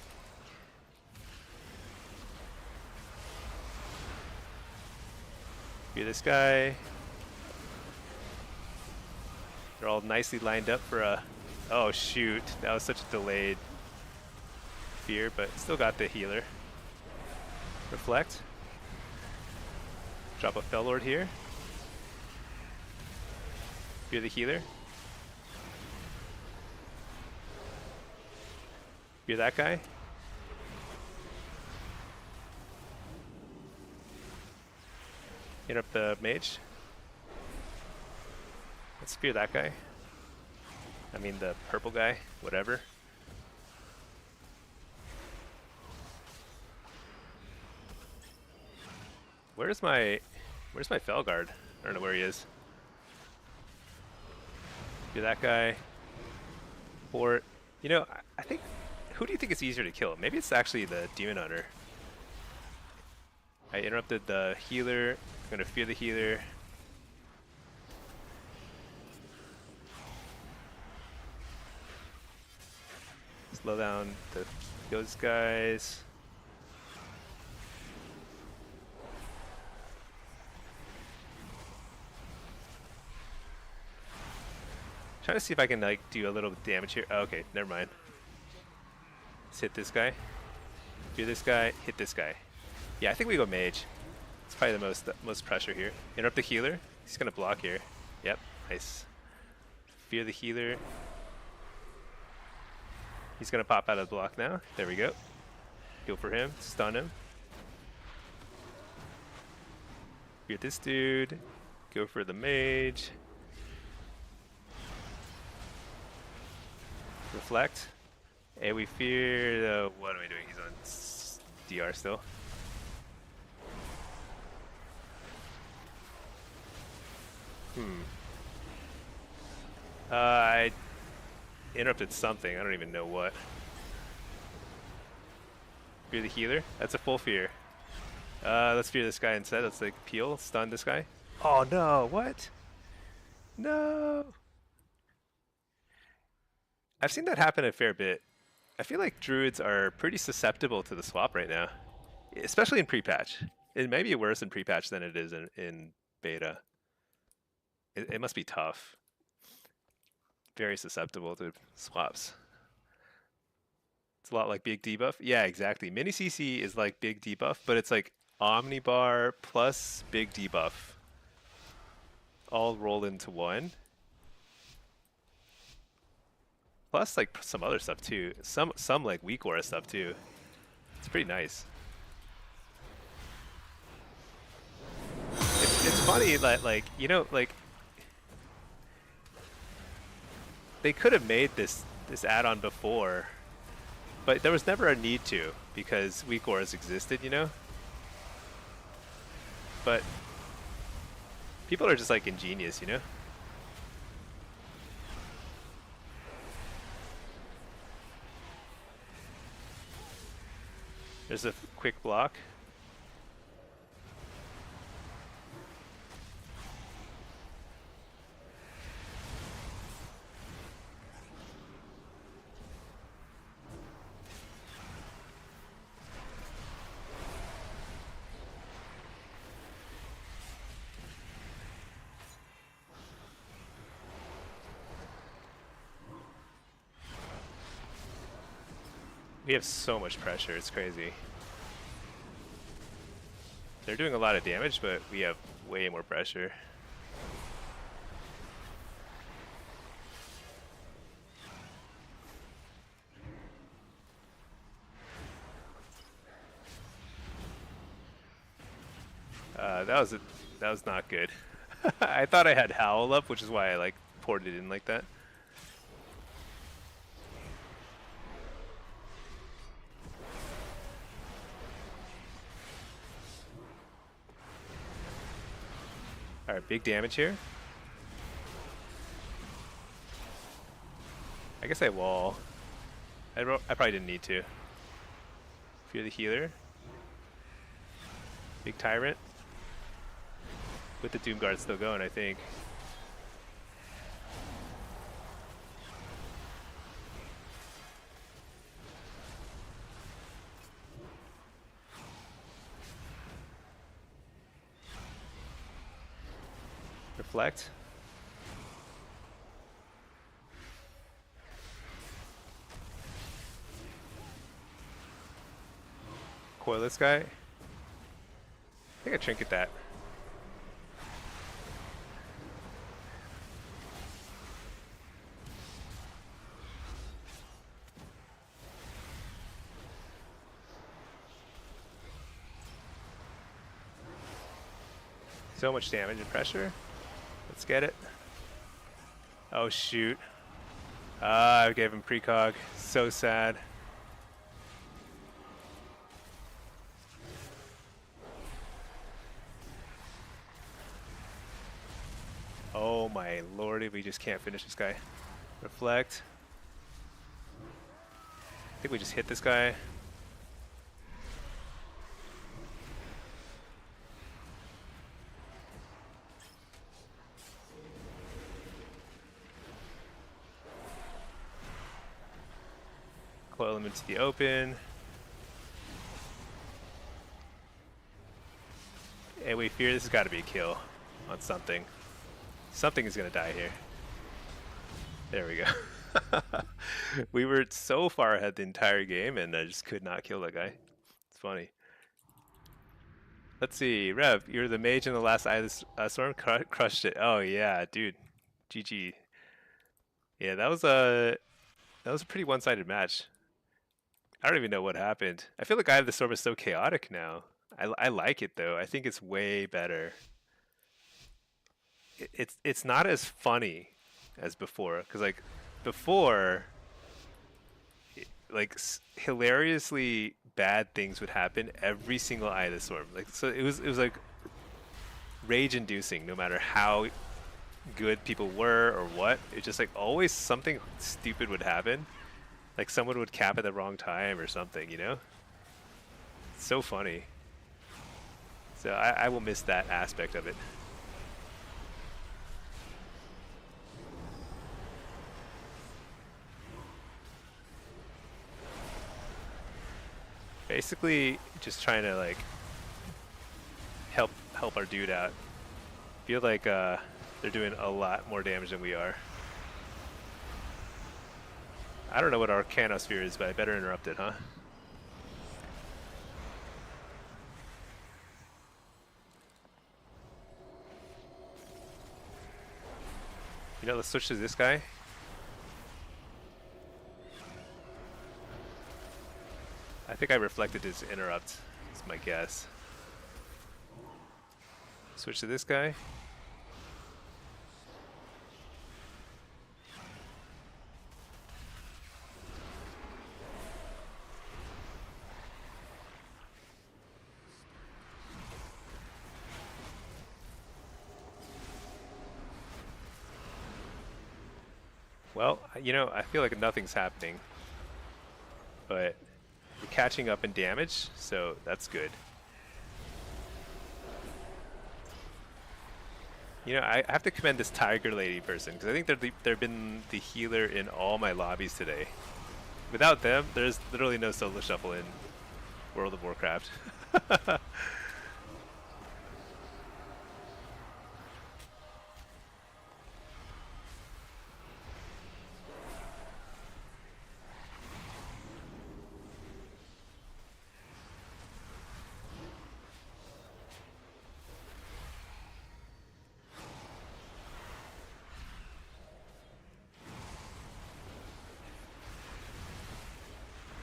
Hear this guy. They're all nicely lined up for a... Oh shoot, that was such a delayed fear, but still got the healer. Reflect. Drop a Fellord here. Fear the healer. Fear that guy. Interrupt the mage. Let's fear that guy. I mean the purple guy, whatever. Where's my Felguard? I don't know where he is. Fear that guy. Or, you know, I think, who do you think is easier to kill? Maybe it's actually the Demon Hunter. I interrupted the healer. I'm gonna fear the healer. Slow down those guys. Trying to see if I can like do a little damage here. Oh, okay, never mind. Let's hit this guy. Fear this guy. Hit this guy. Yeah, I think we go mage. It's probably the most pressure here. Interrupt the healer. He's gonna block here. Yep, nice. Fear the healer. He's gonna pop out of the block now. There we go. Go for him. Stun him. Fear this dude. Go for the mage. Reflect. And we fear the... What am I doing? He's on DR still. I interrupted something. I don't even know what. Fear the healer? That's a full fear. Let's fear this guy instead. Let's like peel, stun this guy. Oh no, what? No! I've seen that happen a fair bit. I feel like druids are pretty susceptible to the swap right now. Especially in pre-patch. It may be worse in pre-patch than it is in beta. It must be tough. Very susceptible to swaps. It's a lot like big debuff. Yeah, exactly. Mini CC is like big debuff, but it's like omnibar plus big debuff all rolled into one. Plus like some other stuff too. Some like weak aura stuff too. It's pretty nice. It's funny that like, you know, like they could have made this add-on before, but there was never a need to because weak auras existed, you know? But people are just like ingenious, you know? There's a quick block. We have so much pressure, it's crazy. They're doing a lot of damage, but we have way more pressure. That was not good. I thought I had Howl up, which is why I like poured it in like that. Alright, big damage here. I guess I wall. I probably didn't need to. Fear the healer. Big tyrant. With the Doom Guard still going, I think. Reflect. Coil this guy. I think I trinket that. So much damage and pressure. Let's get it. Oh shoot. I gave him precog. So sad. Oh my lordy, we just can't finish this guy. Reflect. I think we just hit this guy. Coil him into the open. And we fear this has got to be a kill on something. Something is going to die here. There we go. We were so far ahead the entire game, and I just could not kill that guy. It's funny. Let's see, Rev, you're the mage in the last Eye of the Storm. Crushed it. Oh yeah, dude. GG. Yeah, that was a pretty one-sided match. I don't even know what happened. I feel like Eye of the Storm is so chaotic now. I like it though. I think it's way better. It's not as funny as before, because like before, like hilariously bad things would happen every single Eye of the Storm. Like so, it was like rage-inducing, no matter how good people were or what. It's just like always something stupid would happen. Like someone would cap at the wrong time or something, you know? It's so funny. So I will miss that aspect of it. Basically, just trying to like help our dude out. Feel like they're doing a lot more damage than we are. I don't know what Arcanosphere is, but I better interrupt it, huh? You know, let's switch to this guy. I think I reflected his interrupt. That's my guess. Switch to this guy. Well, you know, I feel like nothing's happening, but we're catching up in damage, so that's good. You know, I have to commend this Tiger Lady person, because I think they've been the healer in all my lobbies today. Without them, there's literally no solo shuffle in World of Warcraft.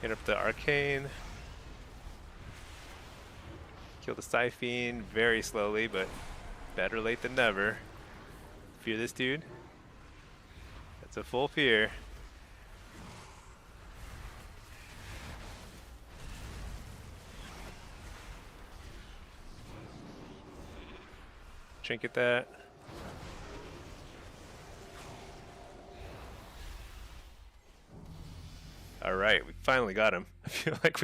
Hit up the Arcane. Kill the Siphene very slowly, but better late than never. Fear this dude. That's a full fear. Trinket that. All right, we finally got him. I feel like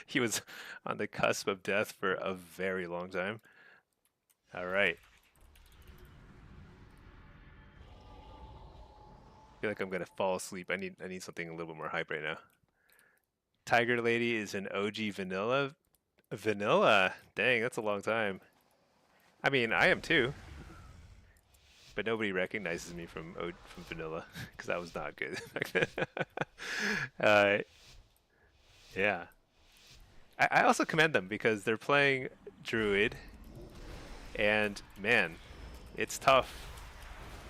he was on the cusp of death for a very long time. All right. I feel like I'm gonna fall asleep. I need something a little bit more hype right now. Tiger Lady is an OG vanilla. Vanilla? Dang, that's a long time. I mean, I am too. But nobody recognizes me from vanilla because that was not good back then. Yeah. I also commend them because they're playing Druid, and man, it's tough.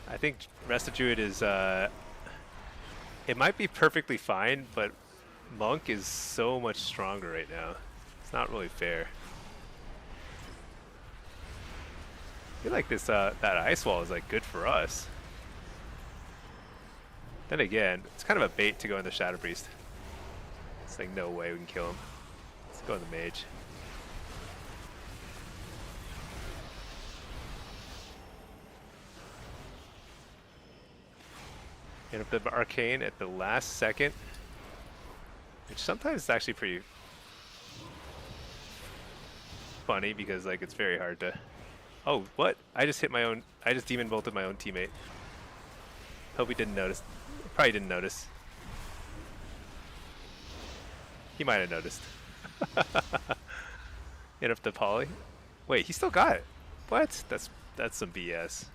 I think rest of Druid is it might be perfectly fine, but Monk is so much stronger right now. It's not really fair. I feel like this that ice wall is like good for us. Then again, it's kind of a bait to go in the Shadow Priest. It's like no way we can kill him. Let's go in the mage. Hit up the Arcane at the last second, which sometimes is actually pretty funny because like it's very hard to. Oh, what? I just hit my own. I just demon bolted my own teammate. Hope he didn't notice. Probably didn't notice. He might have noticed. Hit up the poly. Wait, he still got it. What? That's some BS.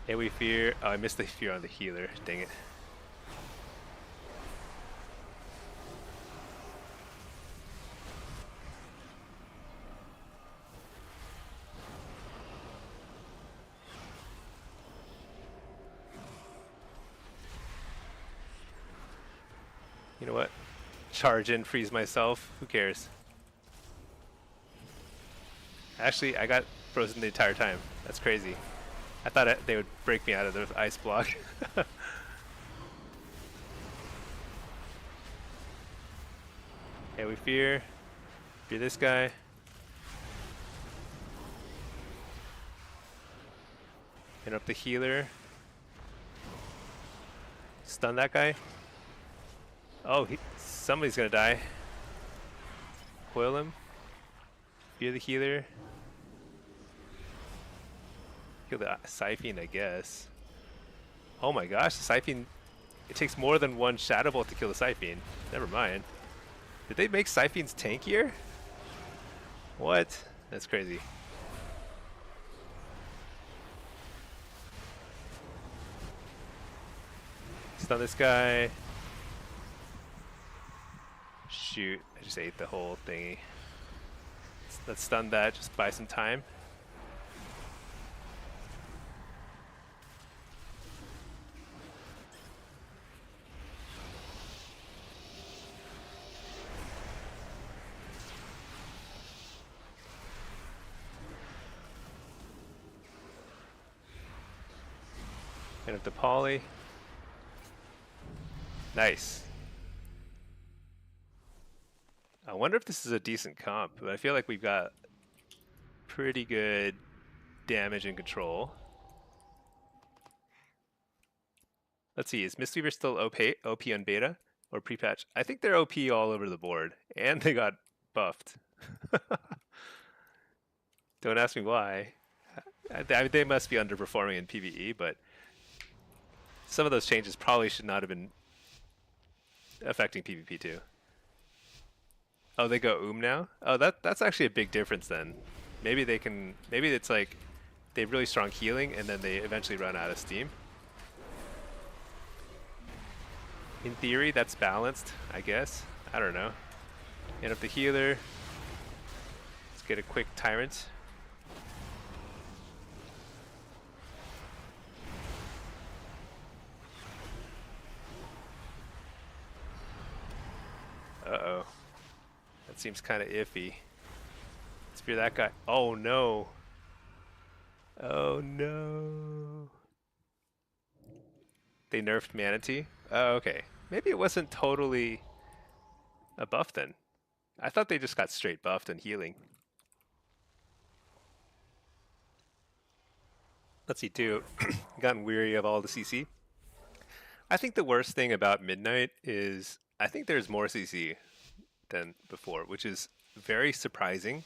AoE fear. Oh, I missed the fear on the healer. Dang it. You know what? Charge in, freeze myself. Who cares? Actually, I got frozen the entire time. That's crazy. I thought they would break me out of the ice block. Okay, we fear. Fear this guy. Hit up the healer. Stun that guy. Oh, somebody's gonna die. Coil him. Fear the healer. Kill the Siphene, I guess. Oh my gosh, the Siphene. It takes more than one Shadow Bolt to kill the Siphene. Never mind. Did they make Siphenes tankier? What? That's crazy. Stun this guy. Shoot, I just ate the whole thingy. Let's stun that, just buy some time. Hit up the poly. Nice. I wonder if this is a decent comp, but I feel like we've got pretty good damage and control. Let's see, is Mistweaver still OP on beta or pre-patch? I think they're OP all over the board, and they got buffed. Don't ask me why. They must be underperforming in PvE, but some of those changes probably should not have been affecting PvP too. Oh, they go now? Oh, that's actually a big difference then. Maybe they can. Maybe it's like they have really strong healing, and then they eventually run out of steam. In theory, that's balanced, I guess. I don't know. Hit up the healer. Let's get a quick tyrant. Uh-oh. That seems kind of iffy. Spear that guy. Oh no. Oh no. They nerfed Manatee? Oh, okay. Maybe it wasn't totally a buff then. I thought they just got straight buffed and healing. Let's see too. Gotten weary of all the CC. I think the worst thing about Midnight is I think there's more CC than before, which is very surprising.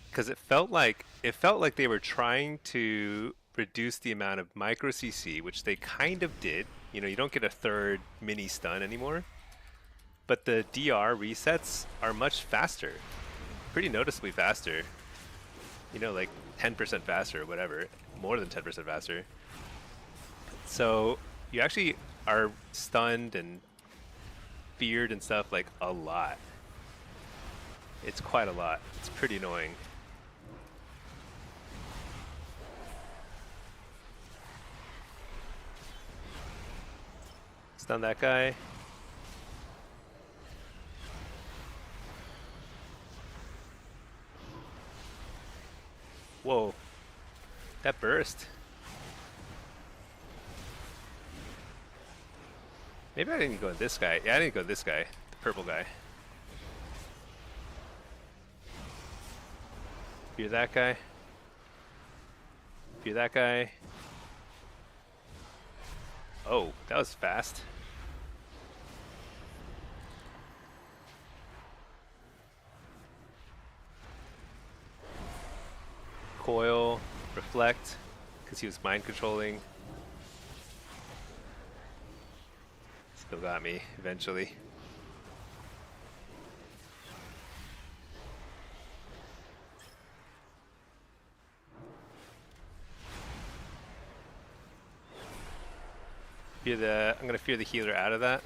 Because it felt like they were trying to reduce the amount of micro CC, which they kind of did. You know, you don't get a third mini stun anymore, but the DR resets are much faster, pretty noticeably faster. You know, like 10% faster or whatever, more than 10% faster. So you actually are stunned and feared and stuff like a lot. It's quite a lot. It's pretty annoying. Stun that guy. Whoa. That burst. Maybe I didn't go with this guy. Yeah, I didn't go with this guy. The purple guy. Fear that guy. Fear that guy. Oh, that was fast. Coil, reflect, because he was mind controlling. Still got me eventually. I'm gonna fear the healer out of that.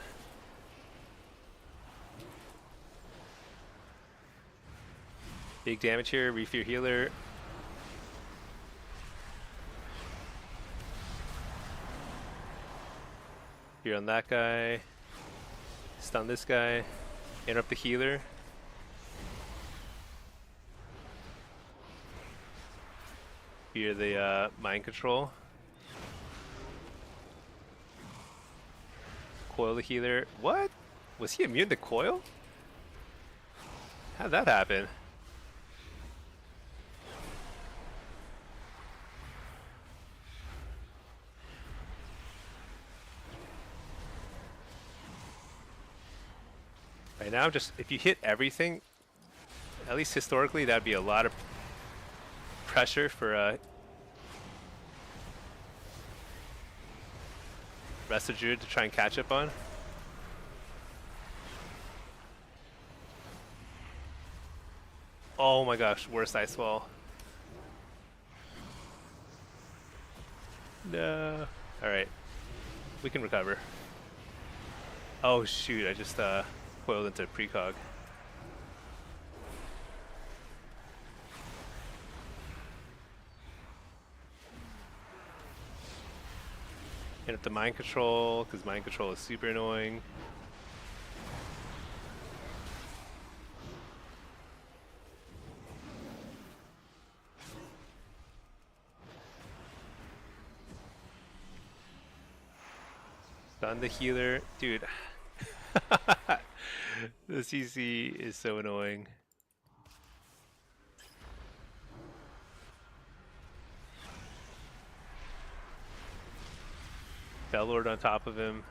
Big damage here. Refear healer. Fear on that guy. Stun this guy. Interrupt the healer. Fear the mind control. Coil the healer. What? Was he immune to coil? How'd that happen? Right now, just if you hit everything, at least historically, that'd be a lot of pressure for Resto Druid to try and catch up on. Oh my gosh, worst ice wall. No. Alright. We can recover. Oh shoot, I just coiled into precog. Hit up the mind control, because mind control is super annoying. Stun the healer. Dude. The CC is so annoying. Bellord on top of him.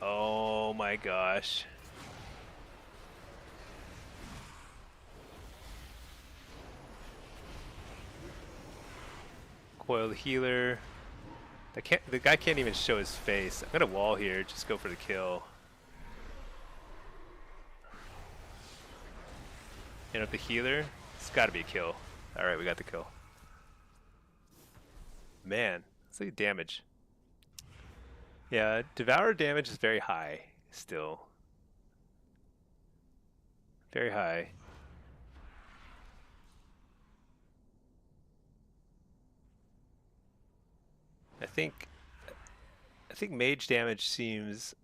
Oh my gosh. Coil the healer. The guy can't even show his face. I'm gonna wall here, just go for the kill. Hit up the healer. It's gotta be a kill. Alright, we got the kill. Man, let's look at damage. Yeah, Devour damage is very high still. Very high. I think mage damage seems,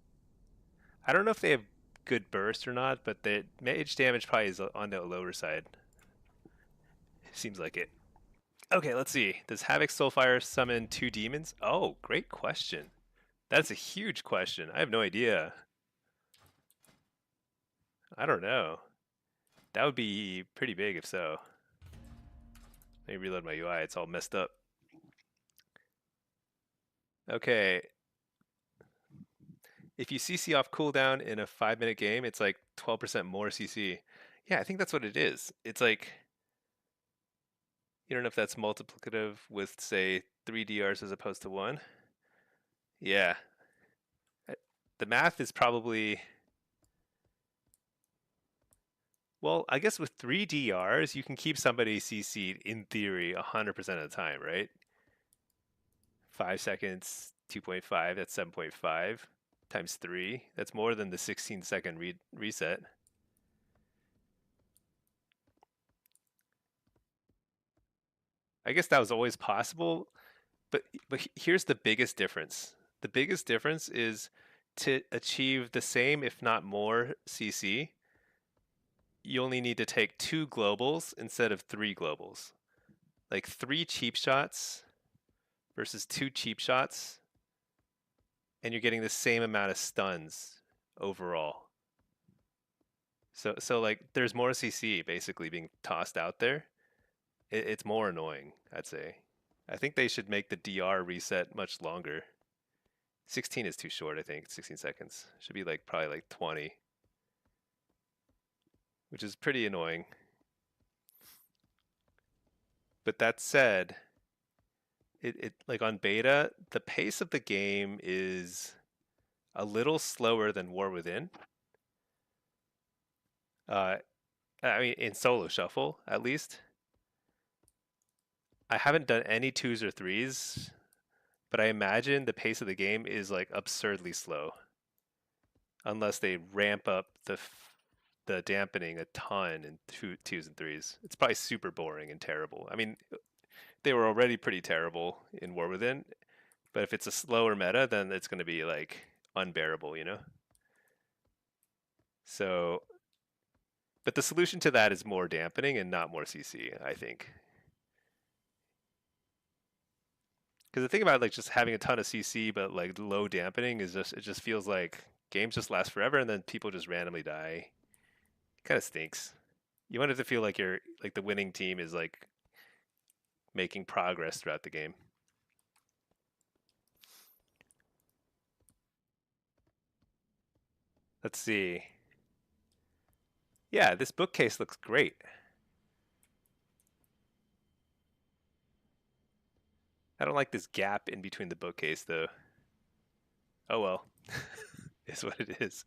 I don't know if they have good burst or not, but the mage damage probably is on the lower side. Seems like it. Okay, let's see. Does Havoc Soulfire summon 2 demons? Oh, great question. That's a huge question. I have no idea. I don't know. That would be pretty big if so. Let me reload my UI. It's all messed up. Okay. If you CC off cooldown in a 5-minute game, it's like 12% more CC. Yeah, I think that's what it is. It's like, you don't know if that's multiplicative with, say, 3 DRs as opposed to 1. Yeah. The math is probably, well, I guess with 3 DRs, you can keep somebody CC'd in theory 100% of the time, right? 5 seconds, 2.5, that's 7.5 times 3. That's more than the 16-second reset. I guess that was always possible, but here's the biggest difference. The biggest difference is to achieve the same, if not more, CC, you only need to take 2 globals instead of 3 globals. Like 3 cheap shots versus 2 cheap shots, and you're getting the same amount of stuns overall. So like there's more CC basically being tossed out there. It's more annoying, I'd say. I think they should make the DR reset much longer. 16 is too short, I think. 16 seconds. Should be like probably like 20. Which is pretty annoying. But that said, it like on beta, the pace of the game is a little slower than War Within. I mean, in solo shuffle, at least. I haven't done any 2s or 3s, but I imagine the pace of the game is like absurdly slow unless they ramp up the dampening a ton in twos and threes. It's probably super boring and terrible. I mean, they were already pretty terrible in War Within, but if it's a slower meta, then it's going to be like unbearable, you know? So, but the solution to that is more dampening and not more CC, I think. Because the thing about like just having a ton of CC but like low dampening is just it just feels like games just last forever and then people just randomly die. Kind of stinks. You want it to feel like you're like the winning team is like making progress throughout the game. Let's see. Yeah, this bookcase looks great. I don't like this gap in between the bookcase though. Oh well, is what it is.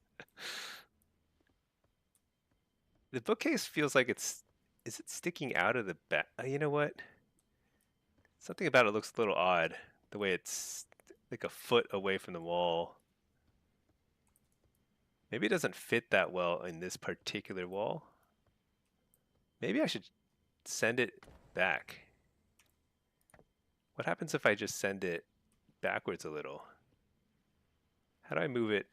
The bookcase feels like it's is it sticking out of the back? You know what? Something about it looks a little odd. The way it's like a foot away from the wall. Maybe it doesn't fit that well in this particular wall. Maybe I should send it back. What happens if I just send it backwards a little? How do I move it?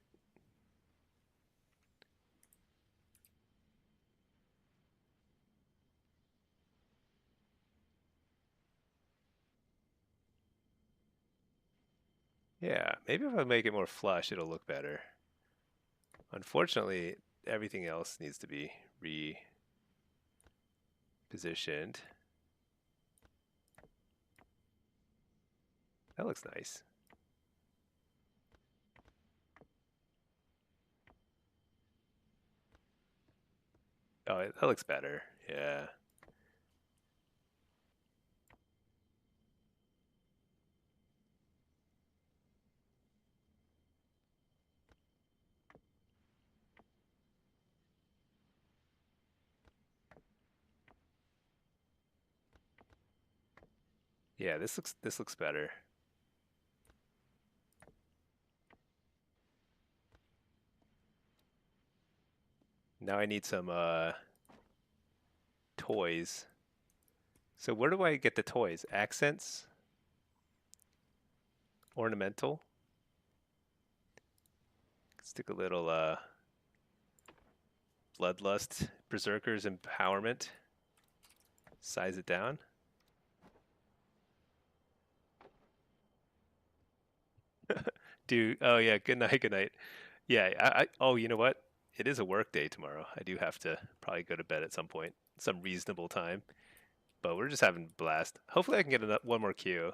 Yeah, maybe if I make it more flush, it'll look better. Unfortunately, everything else needs to be repositioned. That looks nice. Oh, that looks better. Yeah. Yeah, this looks better. Now I need some toys. So where do I get the toys? Accents? Ornamental? Stick a little Bloodlust, Berserker's Empowerment. Size it down. Oh yeah, good night, good night. Yeah, oh, you know what? It is a work day tomorrow. I do have to probably go to bed at some point, some reasonable time. But we're just having a blast. Hopefully I can get one more queue.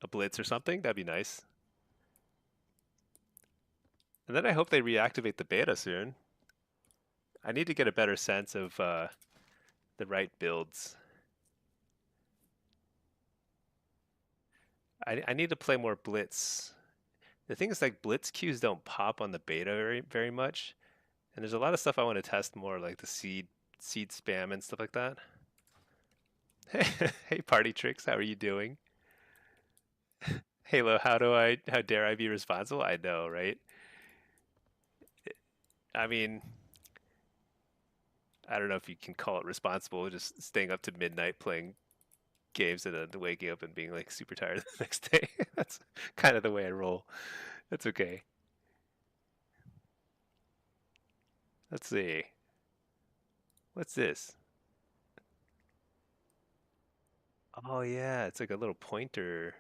A blitz or something. That'd be nice. And then I hope they reactivate the beta soon. I need to get a better sense of the right builds. I need to play more blitz. The thing is, like, blitz queues don't pop on the beta very much, and there's a lot of stuff I want to test more, like the seed spam and stuff like that. Hey, party tricks, how are you doing? Halo, how dare I be responsible? I know, right? I mean, I don't know if you can call it responsible, just staying up to midnight playing games and then waking up and being like super tired the next day. That's kind of the way I roll. That's okay. Let's see. What's this? Oh yeah, it's like a little pointer.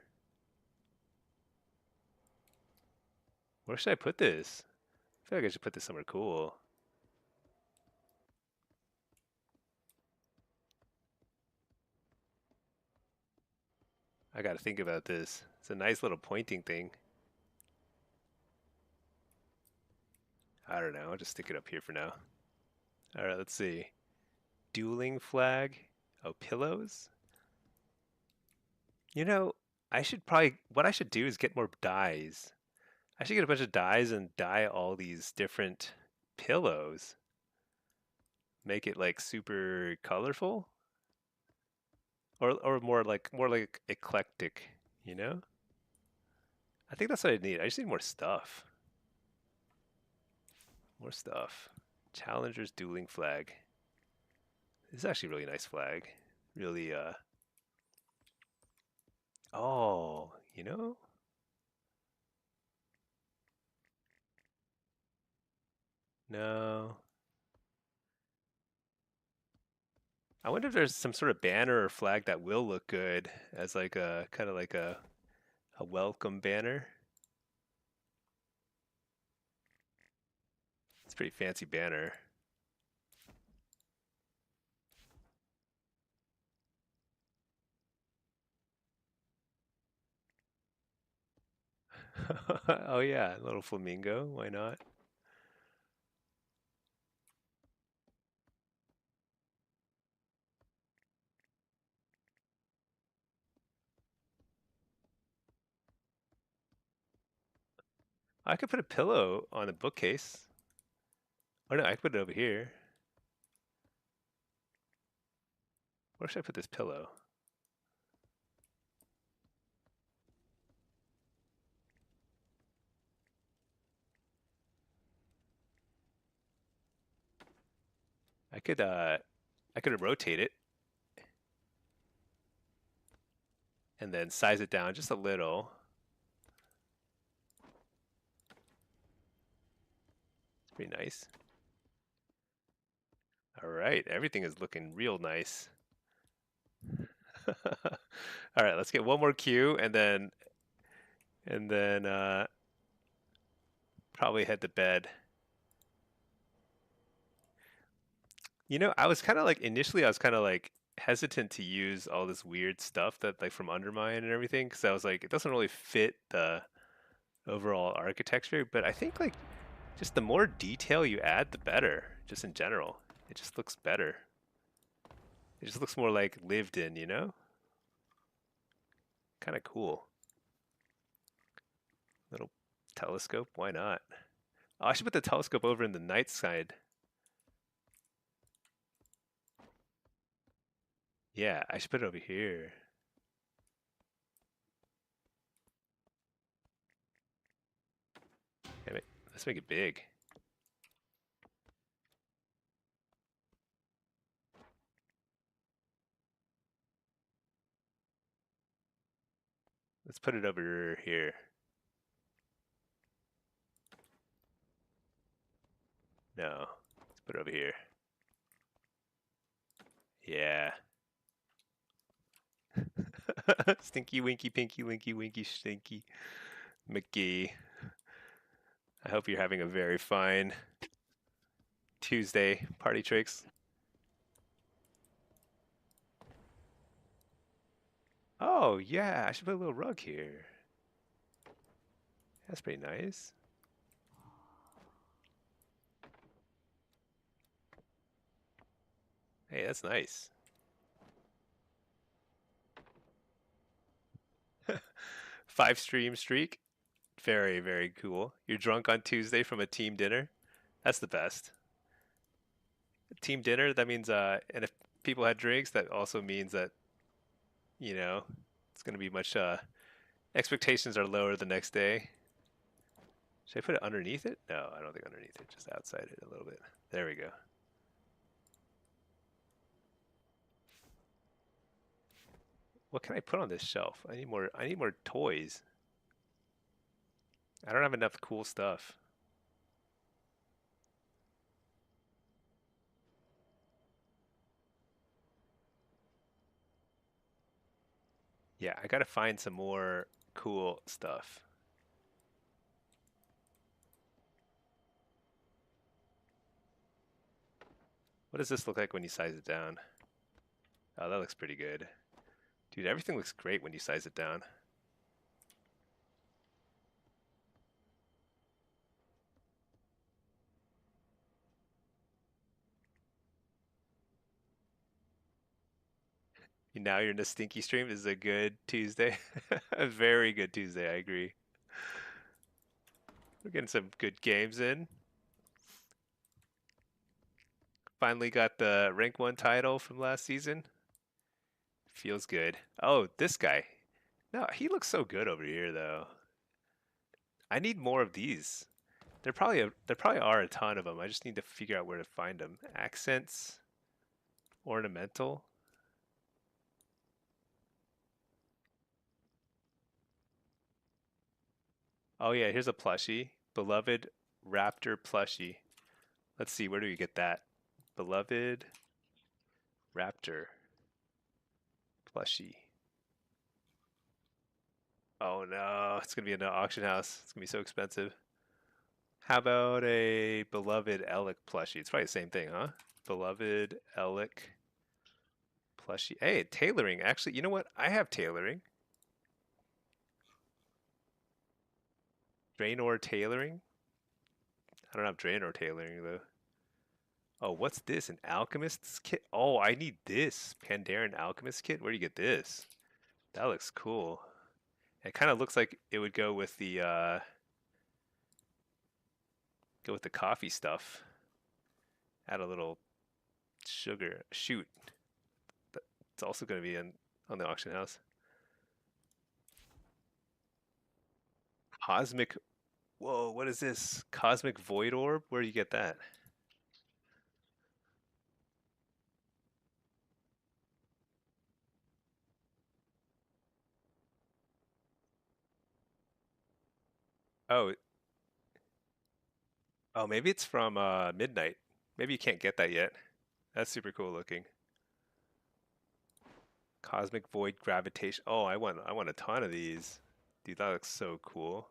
Where should I put this? I feel like I should put this somewhere cool. I gotta think about this. It's a nice little pointing thing. I don't know. I'll just stick it up here for now. All right, let's see. Dueling flag. Oh, pillows. You know, what I should do is get more dyes. I should get a bunch of dyes and dye all these different pillows. Make it like super colorful, or more like eclectic. You know? I think that's what I need. I just need more stuff. More stuff. Challenger's dueling flag. This is actually a really nice flag. Really, oh, you know? No. I wonder if there's some sort of banner or flag that will look good as like a kind of like a welcome banner. It's a pretty fancy banner. Oh yeah, little flamingo. Why not? I could put a pillow on a bookcase. Oh no, I could put it over here. Where should I put this pillow? I could uh I could rotate it and then size it down just a little. It's pretty nice. All right, everything is looking real nice. All right, let's get one more cue and then probably head to bed. You know, I was kind of like initially I was kind of like hesitant to use all this weird stuff that like from Undermine and everything because I was like it doesn't really fit the overall architecture, but I think like just the more detail you add, the better, just in general. It just looks better. It just looks more like lived in, you know? Kind of cool. Little telescope, why not? Oh, I should put the telescope over in the night side. Yeah, I should put it over here. Damn it. Let's make it big. Let's put it over here. No, let's put it over here. Yeah. Stinky, winky, pinky, winky, winky, stinky. Mickey. I hope you're having a very fine Tuesday party tricks. Oh, yeah, I should put a little rug here. That's pretty nice. Hey, that's nice. 5 stream streak. Very, very cool. You're drunk on Tuesday from a team dinner. That's the best. Team dinner, that means, and if people had drinks, that also means that, you know, it's going to be much, expectations are lower the next day. Should I put it underneath it? No, I don't think underneath it, just outside it a little bit. There we go. What can I put on this shelf? I need more toys. I don't have enough cool stuff. Yeah, I gotta find some more cool stuff. What does this look like when you size it down? Oh, that looks pretty good. Dude, everything looks great when you size it down. Now you're in a stinky stream. This is a good Tuesday. A very good Tuesday, I agree. We're getting some good games in. Finally got the rank 1 title from last season. Feels good. Oh, this guy. No, he looks so good over here though. I need more of these. There probably are a ton of them. I just need to figure out where to find them. Accents, ornamental. Oh yeah, here's a plushie. Beloved Raptor plushie. Let's see, where do we get that? Beloved Raptor plushie. Oh no, it's gonna be in an auction house. It's gonna be so expensive. How about a beloved Elec plushie? It's probably the same thing, huh? Beloved Elec plushie. Hey, tailoring. Actually, you know what? I have tailoring. Draenor tailoring. I don't have Draenor tailoring though. Oh, what's this? An alchemist's kit? Oh, I need this. Pandaren alchemist kit? Where do you get this? That looks cool. It kind of looks like it would go with the coffee stuff. Add a little sugar. Shoot. It's also going to be on the auction house. Cosmic. Whoa, what is this? Cosmic Void Orb? Where do you get that? Oh, oh, maybe it's from Midnight. Maybe you can't get that yet. That's super cool looking. Cosmic Void Gravitation. Oh, I want a ton of these. Dude, that looks so cool.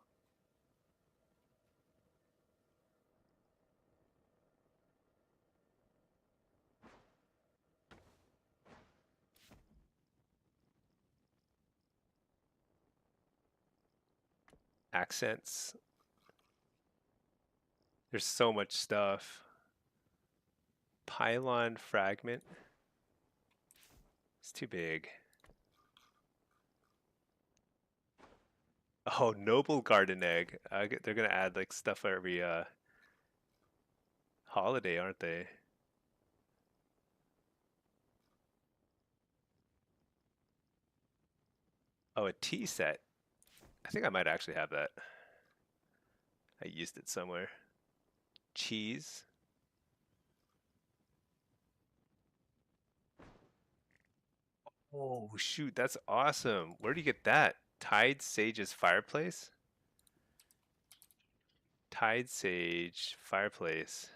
Accents. There's so much stuff. Pylon Fragment. It's too big. Oh, Noble Garden Egg. They're gonna add like stuff for every holiday, aren't they? Oh, a tea set. I think I might actually have that. I used it somewhere. Cheese. Oh, shoot, that's awesome. Where do you get that? Tide Sage's Fireplace? Tide Sage Fireplace.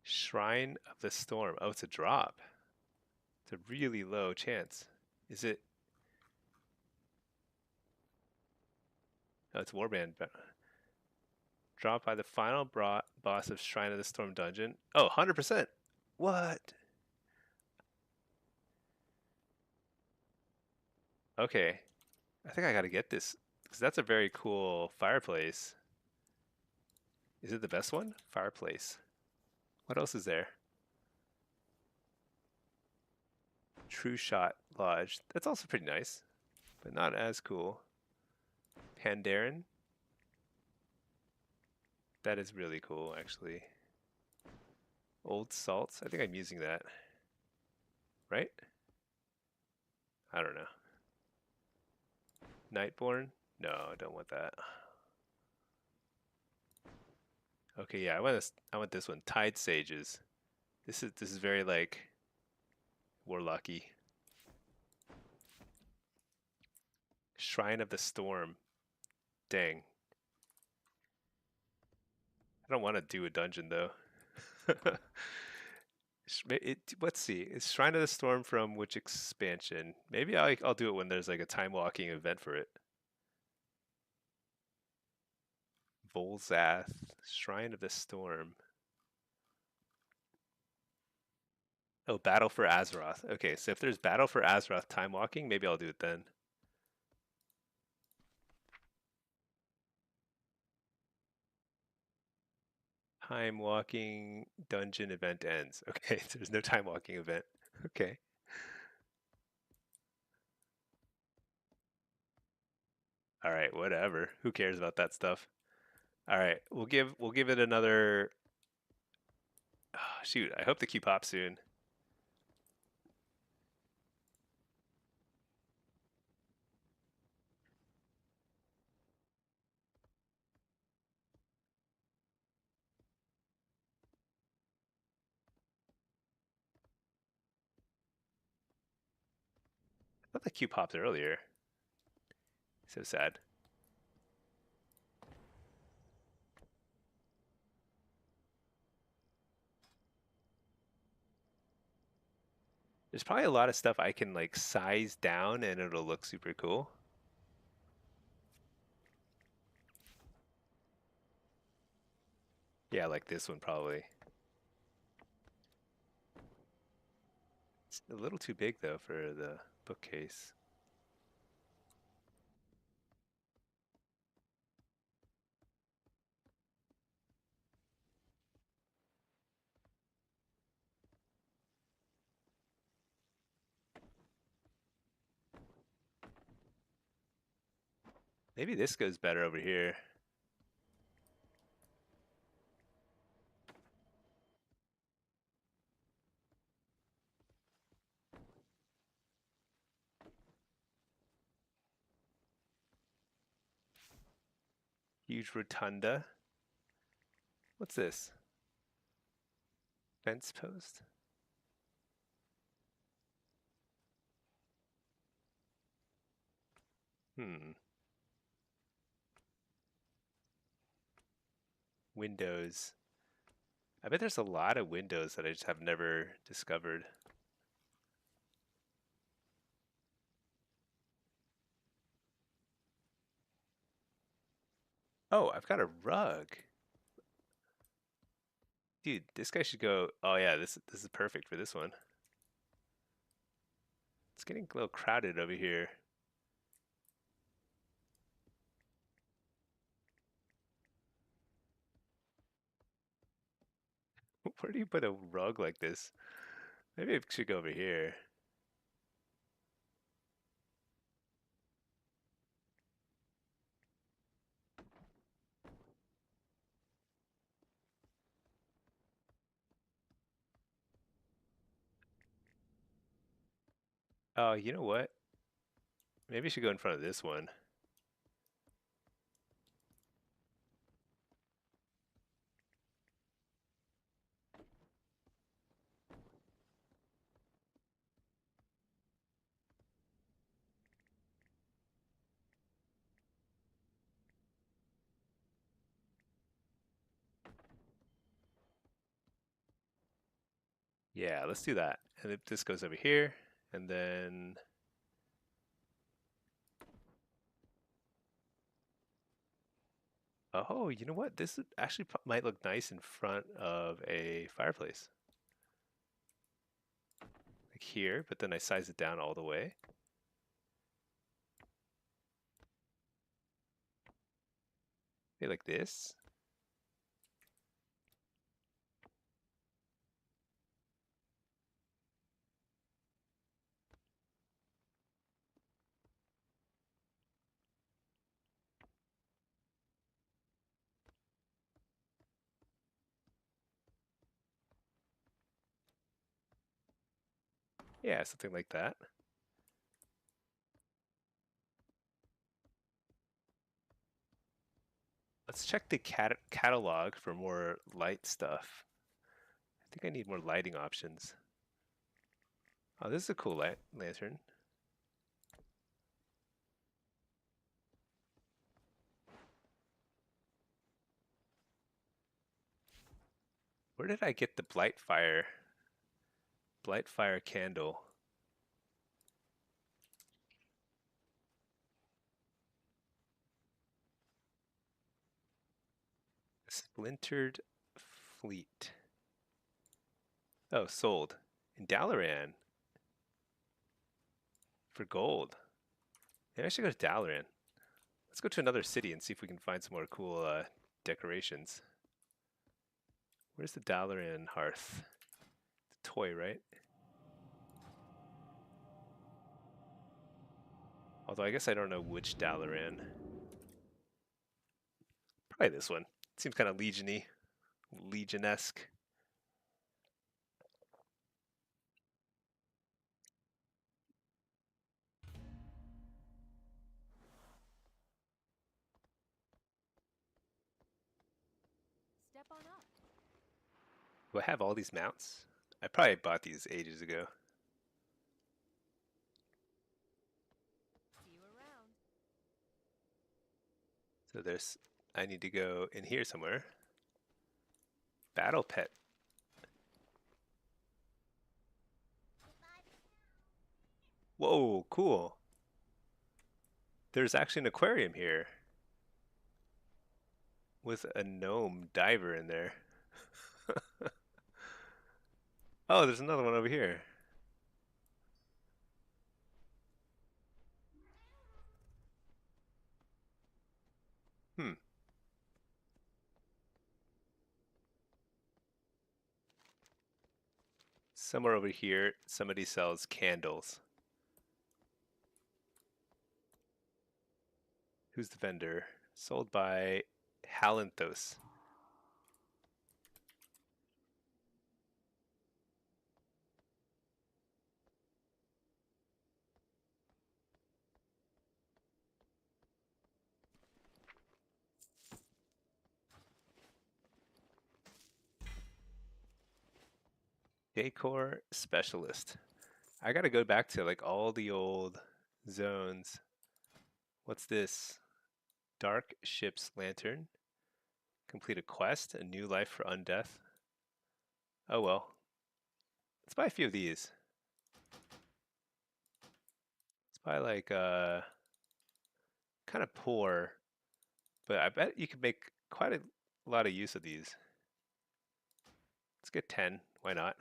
Shrine of the Storm. Oh, it's a drop. It's a really low chance. Is it? Oh, it's Warband. Drop by the final boss of Shrine of the Storm dungeon. Oh, 100%. What? Okay. I think I gotta get this because that's a very cool fireplace. Is it the best one? Fireplace. What else is there? True Shot Lodge. That's also pretty nice, but not as cool. Pandaren. That is really cool, actually. Old Salts. I think I'm using that. Right? I don't know. Nightborn. No, I don't want that. Okay, yeah, I want this one. Tide Sages. This is very like Warlocky. Shrine of the Storm. Dang. I don't want to do a dungeon though. Let's see. Is Shrine of the Storm from which expansion? Maybe I'll do it when there's like a time walking event for it. Volzath, Shrine of the Storm. Oh, Battle for Azeroth. Okay, so if there's Battle for Azeroth time walking, maybe I'll do it then. Time walking dungeon event ends. Okay, so there's no time walking event. Okay. All right, whatever. Who cares about that stuff? All right, we'll give it another. Oh, shoot, I hope the queue pops soon. thought the Q popped earlier. So sad. There's probably a lot of stuff I can like size down and it'll look super cool. Yeah, like this one probably. It's a little too big though for the bookcase. Maybe this goes better over here. Huge rotunda. What's this? Fence post? Hmm. Windows. I bet there's a lot of windows that I just have never discovered. Oh, I've got a rug. Dude, this guy should go. Oh yeah, this is perfect for this one. It's getting a little crowded over here. Where do you put a rug like this? Maybe it should go over here. Oh, you know what? Maybe I should go in front of this one. Yeah, let's do that. And if this goes over here, and then oh, you know what? This actually might look nice in front of a fireplace. Like here, but then I size it down all the way. Maybe like this. Yeah, something like that. Let's check the catalog for more light stuff. I think I need more lighting options. Oh, this is a cool lantern. Where did I get the Blight fire candle? Splintered fleet. Oh, sold. In Dalaran for gold. Maybe I should go to Dalaran. Let's go to another city and see if we can find some more cool decorations. Where's the Dalaran hearth? It's a toy, right? Although I guess I don't know which Dalaran. Probably this one. Seems kind of Legion-y, Legion-esque. Step on up. Do I have all these mounts? I probably bought these ages ago. So there's, I need to go in here somewhere. Battle pet. Whoa, cool. There's actually an aquarium here with a gnome diver in there. Oh, there's another one over here. Hmm. Somewhere over here, somebody sells candles. Who's the vendor? Sold by Halinthos. Decor specialist. I gotta go back to like all the old zones. What's this? Dark Ship's Lantern. Complete a quest, a new life for undeath. Oh well. Let's buy a few of these. Let's buy like kind of poor, but I bet you could make quite a lot of use of these. Let's get 10. Why not?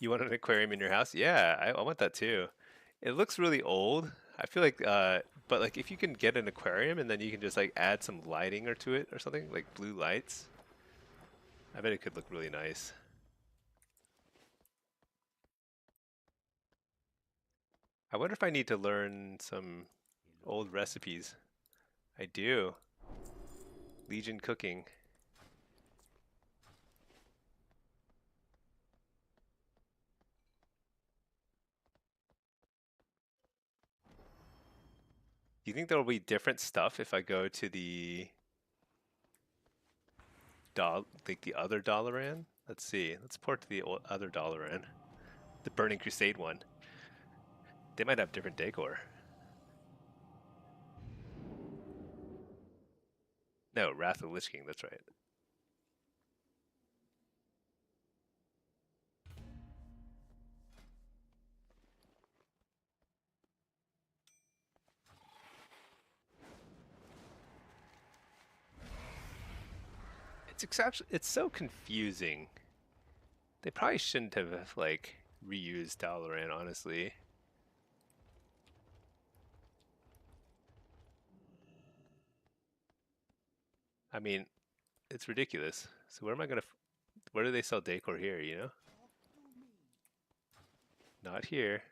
You want an aquarium in your house? Yeah, I want that too. It looks really old. I feel like, but like if you can get an aquarium and then you can just like add some lighting or to it or something, like blue lights, I bet it could look really nice. I wonder if I need to learn some old recipes. I do. Legion cooking. Do you think there will be different stuff if I go to the like the other Dalaran? Let's see. Let's port to the other Dalaran. The Burning Crusade one. They might have different decor. No, Wrath of the Lich King, that's right. It's so confusing. They probably shouldn't have like reused Dalaran, honestly. I mean, it's ridiculous. So where am I gonna? Where do they sell decor here? You know, not here.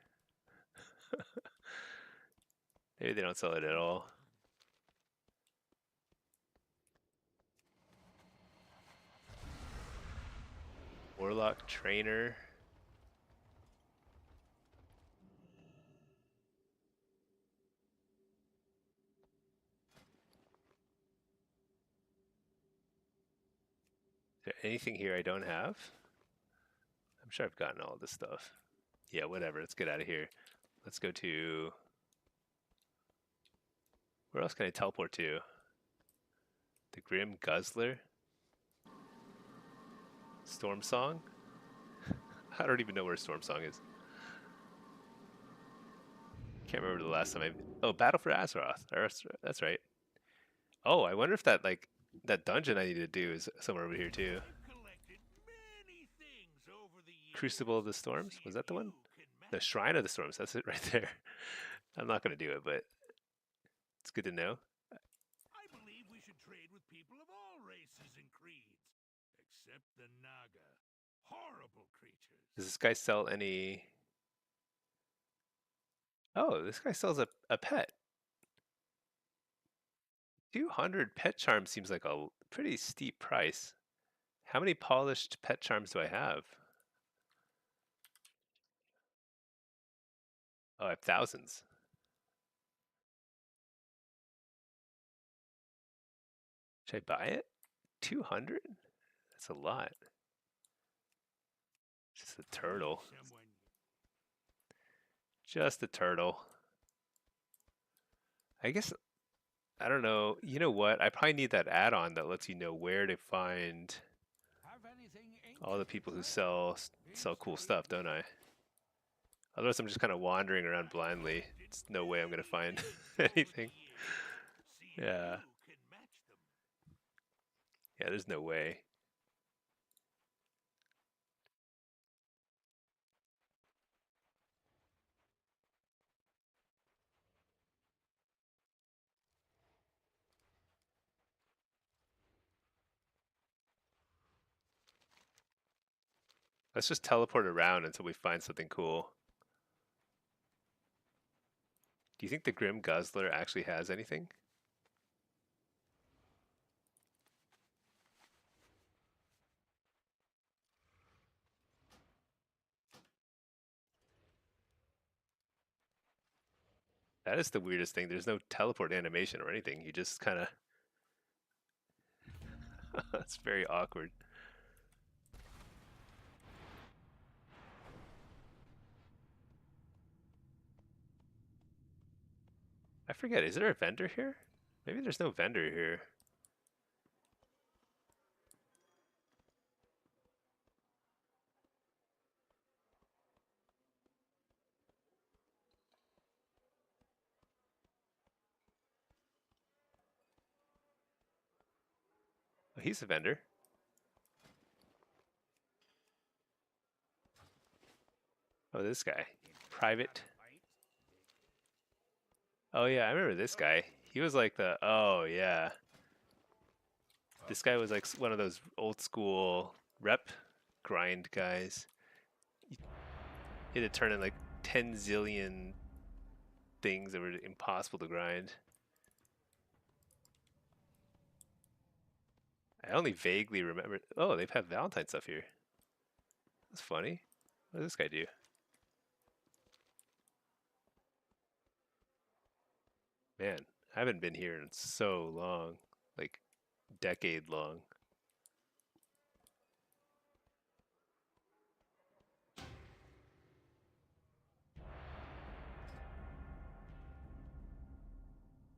Maybe they don't sell it at all. Warlock trainer. Is there anything here I don't have? I'm sure I've gotten all this stuff. Yeah, whatever. Let's get out of here. Let's go to. Where else can I teleport to? The Grim Guzzler? Storm Song? I don't even know where Storm Song is. Can't remember the last time I. Oh, Battle for Azeroth. That's right. Oh, I wonder if that like that dungeon I need to do is somewhere over here too. Crucible of the Storms? Was that the one? The Shrine of the Storms. That's it right there. I'm not gonna do it, but it's good to know. I believe we should trade with people of all races and creeds, except the Naga. Horrible creatures. Does this guy sell any? Oh, this guy sells a pet. 200 pet charms seems like a pretty steep price. How many polished pet charms do I have? Oh, I have thousands. Should I buy it? 200? That's a lot. Just a turtle. Just a turtle. I guess I don't know. You know what? I probably need that add-on that lets you know where to find Have anything all the ancient to people who trade? sell Seems to cool be stuff, don't I? Otherwise, I'm just kind of wandering around blindly. There's no way I'm gonna find anything. See if Yeah, you can match them. yeah. There's no way. Let's just teleport around until we find something cool. Do you think the Grim Guzzler actually has anything? That is the weirdest thing. There's no teleport animation or anything. You just kind of. It's very awkward. I forget. Is there a vendor here? Maybe there's no vendor here. Oh, he's a vendor. Oh, this guy. Private. Oh, yeah, I remember this guy. He was like the. Oh, yeah. This guy was like one of those old school rep grind guys. He had to turn in like 10 zillion things that were impossible to grind. I only vaguely remember. Oh, they've had Valentine stuff here. That's funny. What does this guy do? Man, I haven't been here in so long. Like, decade long.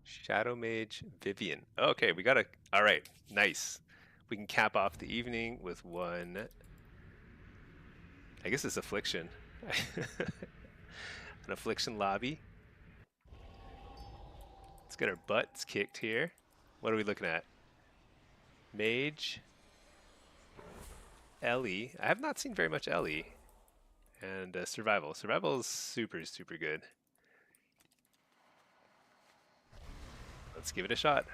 Shadow Mage Vivian. Okay, we got a. All right, nice. We can cap off the evening with one. I guess it's affliction. An affliction lobby. Let's get our butts kicked here. What are we looking at? Mage, Ellie. I have not seen very much Ellie. And survival. Survival is super, super good. Let's give it a shot.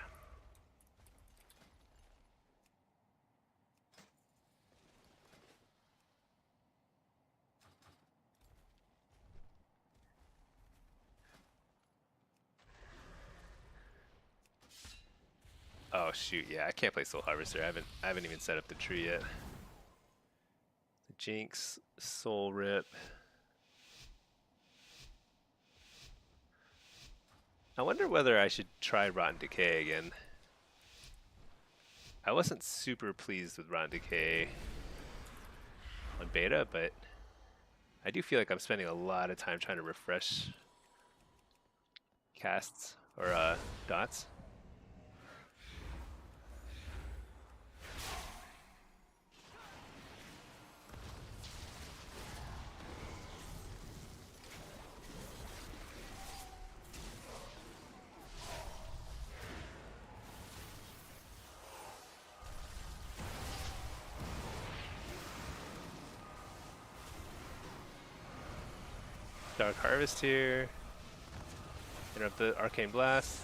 Oh shoot, yeah, I can't play Soul Harvester. I haven't even set up the tree yet. The Jinx, Soul Rip. I wonder whether I should try Rotten Decay again. I wasn't super pleased with Rotten Decay on beta, but I do feel like I'm spending a lot of time trying to refresh casts or dots. Dark Harvest here. Interrupt the Arcane Blast.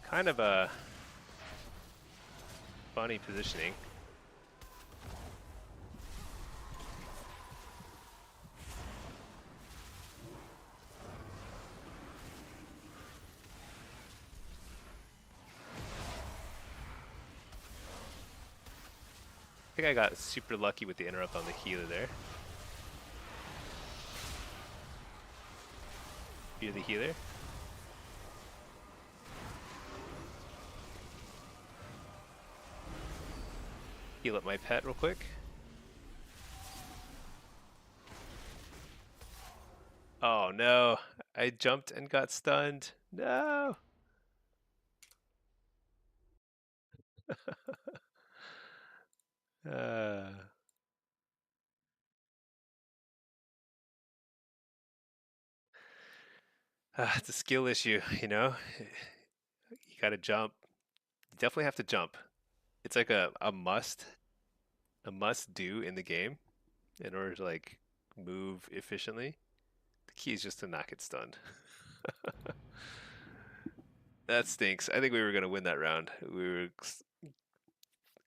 Kind of a funny positioning. I think I got super lucky with the interrupt on the healer there. You're the healer. Heal up my pet real quick. Oh no, I jumped and got stunned. No. Uh, it's a skill issue, you know? You gotta jump. You definitely have to jump. It's like a must do in the game in order to like move efficiently. The key is just to not get stunned. That stinks. I think we were gonna win that round. We were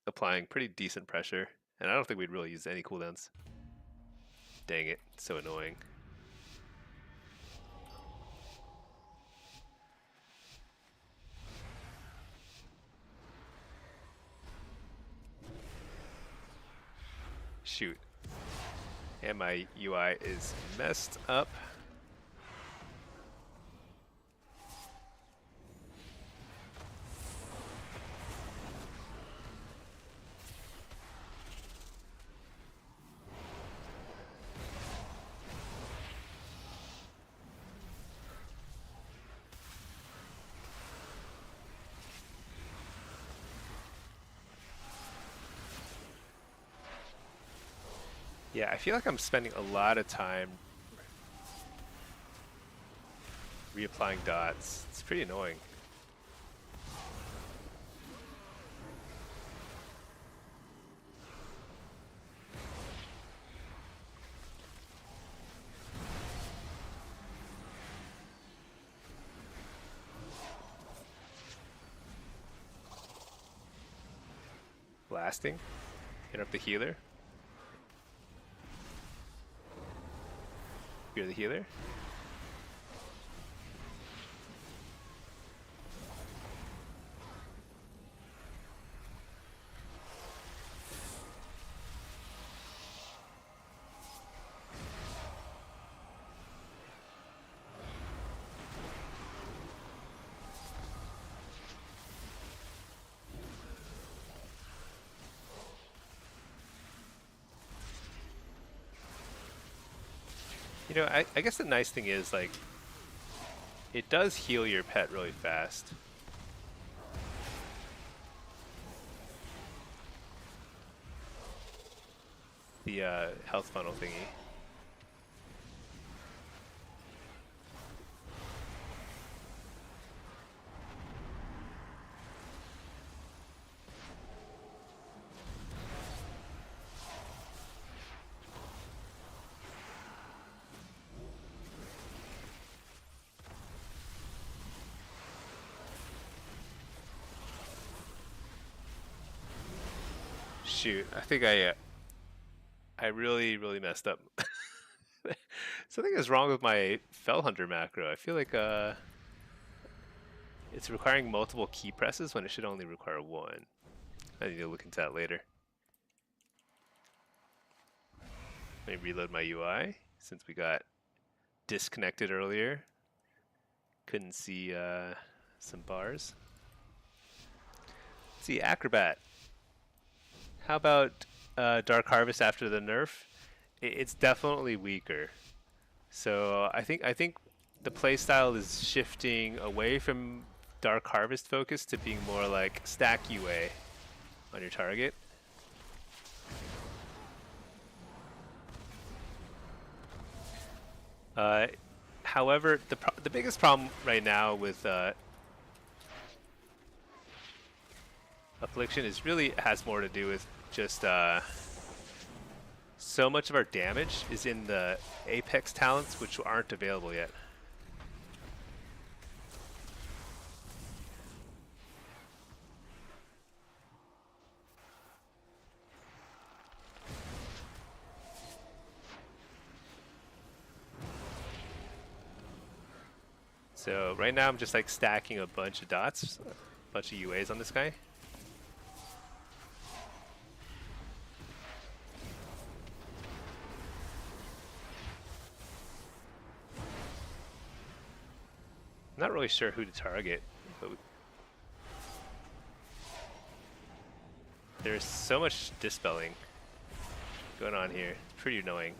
applying pretty decent pressure, and I don't think we'd really use any cooldowns. Dang it, so annoying. Shoot. And my UI is messed up. Yeah, I feel like I'm spending a lot of time reapplying dots. It's pretty annoying. Blasting. Interrupt the healer. You're the healer. You know, I guess the nice thing is, like, it does heal your pet really fast. The health funnel thingy. Shoot, I think I really messed up. Something is wrong with my Fell Hunter macro. I feel like it's requiring multiple key presses when it should only require one. I need to look into that later. Let me reload my UI since we got disconnected earlier. Couldn't see some bars. Let's see, Acrobat. How about Dark Harvest after the nerf? It's definitely weaker. So I think the playstyle is shifting away from Dark Harvest focus to being more like stack UA on your target. However, the biggest problem right now with affliction is really has more to do with just so much of our damage is in the apex talents, which aren't available yet. So right now I'm just like stacking a bunch of dots, a bunch of UAs on this guy. I'm not really sure who to target, but There's so much dispelling going on here. It's pretty annoying.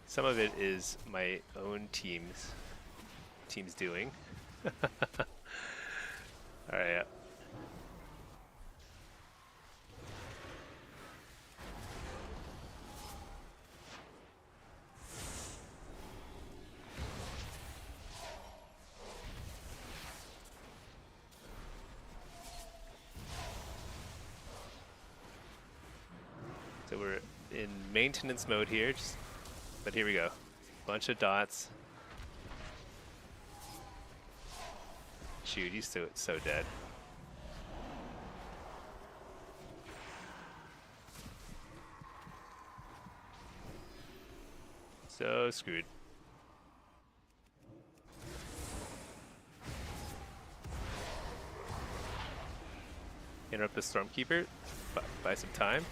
Some of it is my own team's doing. Alright. So we're in maintenance mode here, but here we go. Bunch of dots. Shoot, he's so dead. So screwed. Interrupt the Stormkeeper. Buy some time.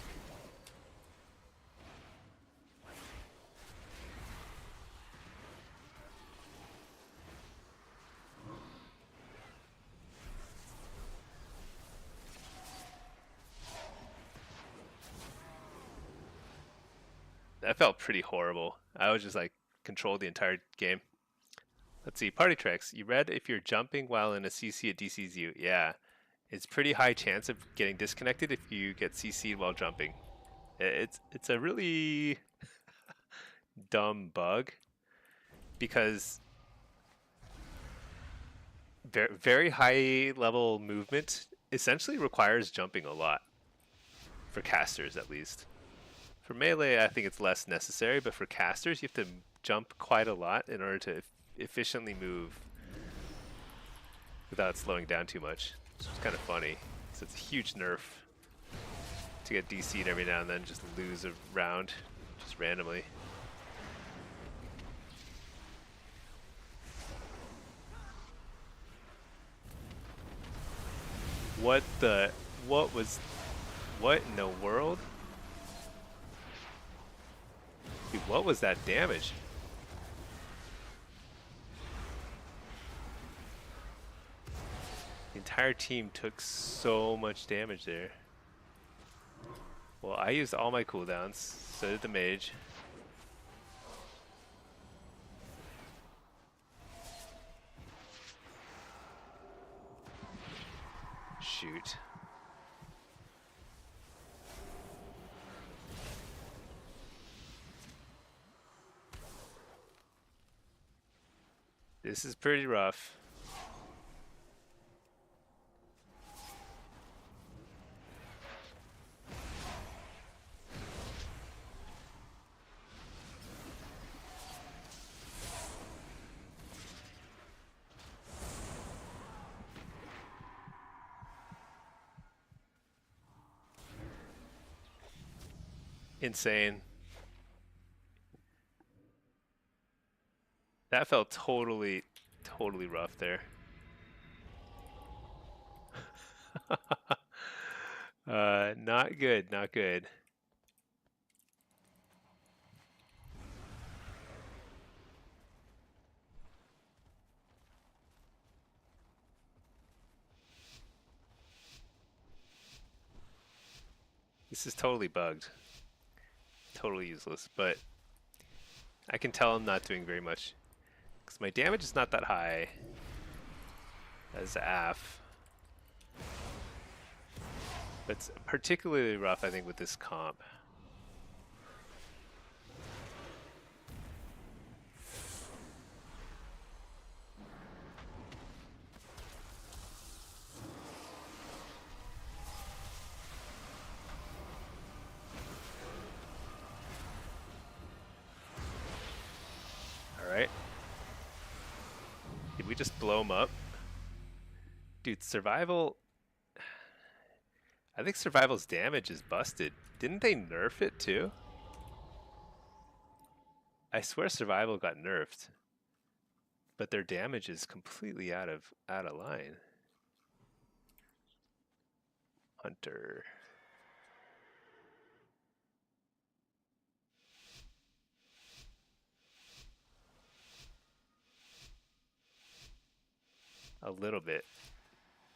That felt pretty horrible. I was just like controlled the entire game. Let's see, party tricks. You read if you're jumping while in a CC, it DCs you. Yeah, it's pretty high chance of getting disconnected if you get CC'd while jumping. It's a really dumb bug because very high level movement essentially requires jumping a lot for casters at least. For melee, I think it's less necessary, but for casters, you have to jump quite a lot in order to efficiently move without slowing down too much. It's kind of funny. So it's a huge nerf to get DC'd every now and then, just lose a round just randomly. What in the world? Dude, what was that damage? The entire team took so much damage there. Well, I used all my cooldowns, so did the mage. Shoot. This is pretty rough. Insane. That felt totally rough there. Not good, not good. This is totally bugged. Totally useless, but I can tell I'm not doing very much. Because my damage is not that high as AF. But it's particularly rough, I think, with this comp. Alright. Did we just blow him up? Dude, survival... I think survival's damage is busted. Didn't they nerf it too? I swear survival got nerfed. But their damage is completely out of line. Hunter. A little bit.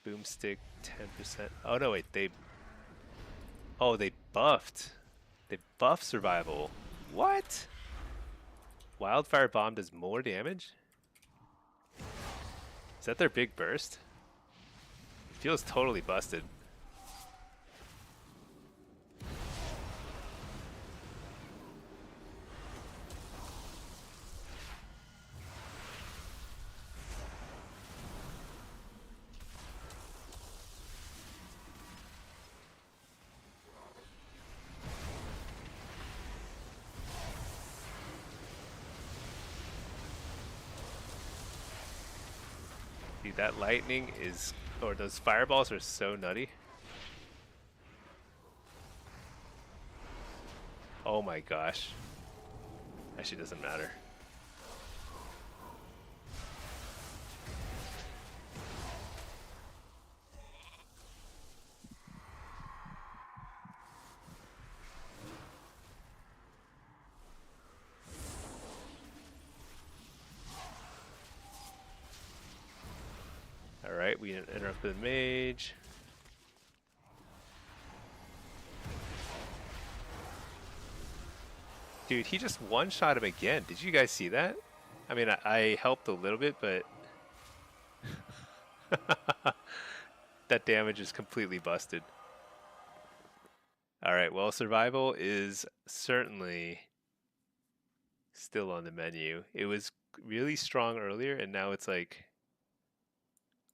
Boomstick 10%. Oh no, wait, they Oh, they buffed. They buffed survival. What? Wildfire bomb does more damage? Is that their big burst? It feels totally busted. Dude, that lightning is, or those fireballs are so nutty. Oh my gosh. Actually doesn't matter. Alright, we interrupt the mage. Dude, he just one-shot him again. Did you guys see that? I mean, I helped a little bit, but that damage is completely busted. Alright, well, survival is certainly still on the menu. It was really strong earlier, and now it's like...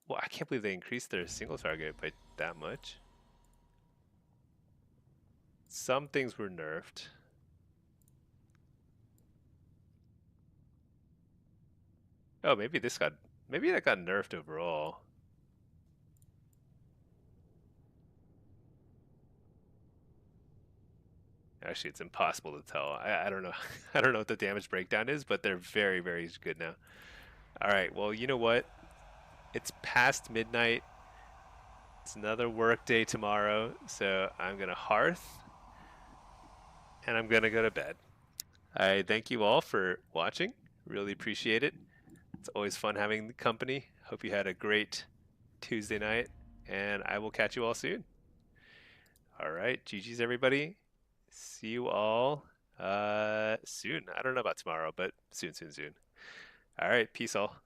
Well, I can't believe they increased their single target by that much. Some things were nerfed. Oh, maybe that got nerfed overall. Actually, it's impossible to tell. I don't know. I don't know what the damage breakdown is, but they're very, very good now. All right. Well, you know what? It's past midnight. It's another work day tomorrow, so I'm gonna hearth and I'm gonna go to bed. I thank you all for watching. Really appreciate it. It's always fun having the company. Hope you had a great Tuesday night, and I will catch you all soon. All right, GG's everybody. See you all soon. I don't know about tomorrow, but soon, soon, soon. All right, peace all.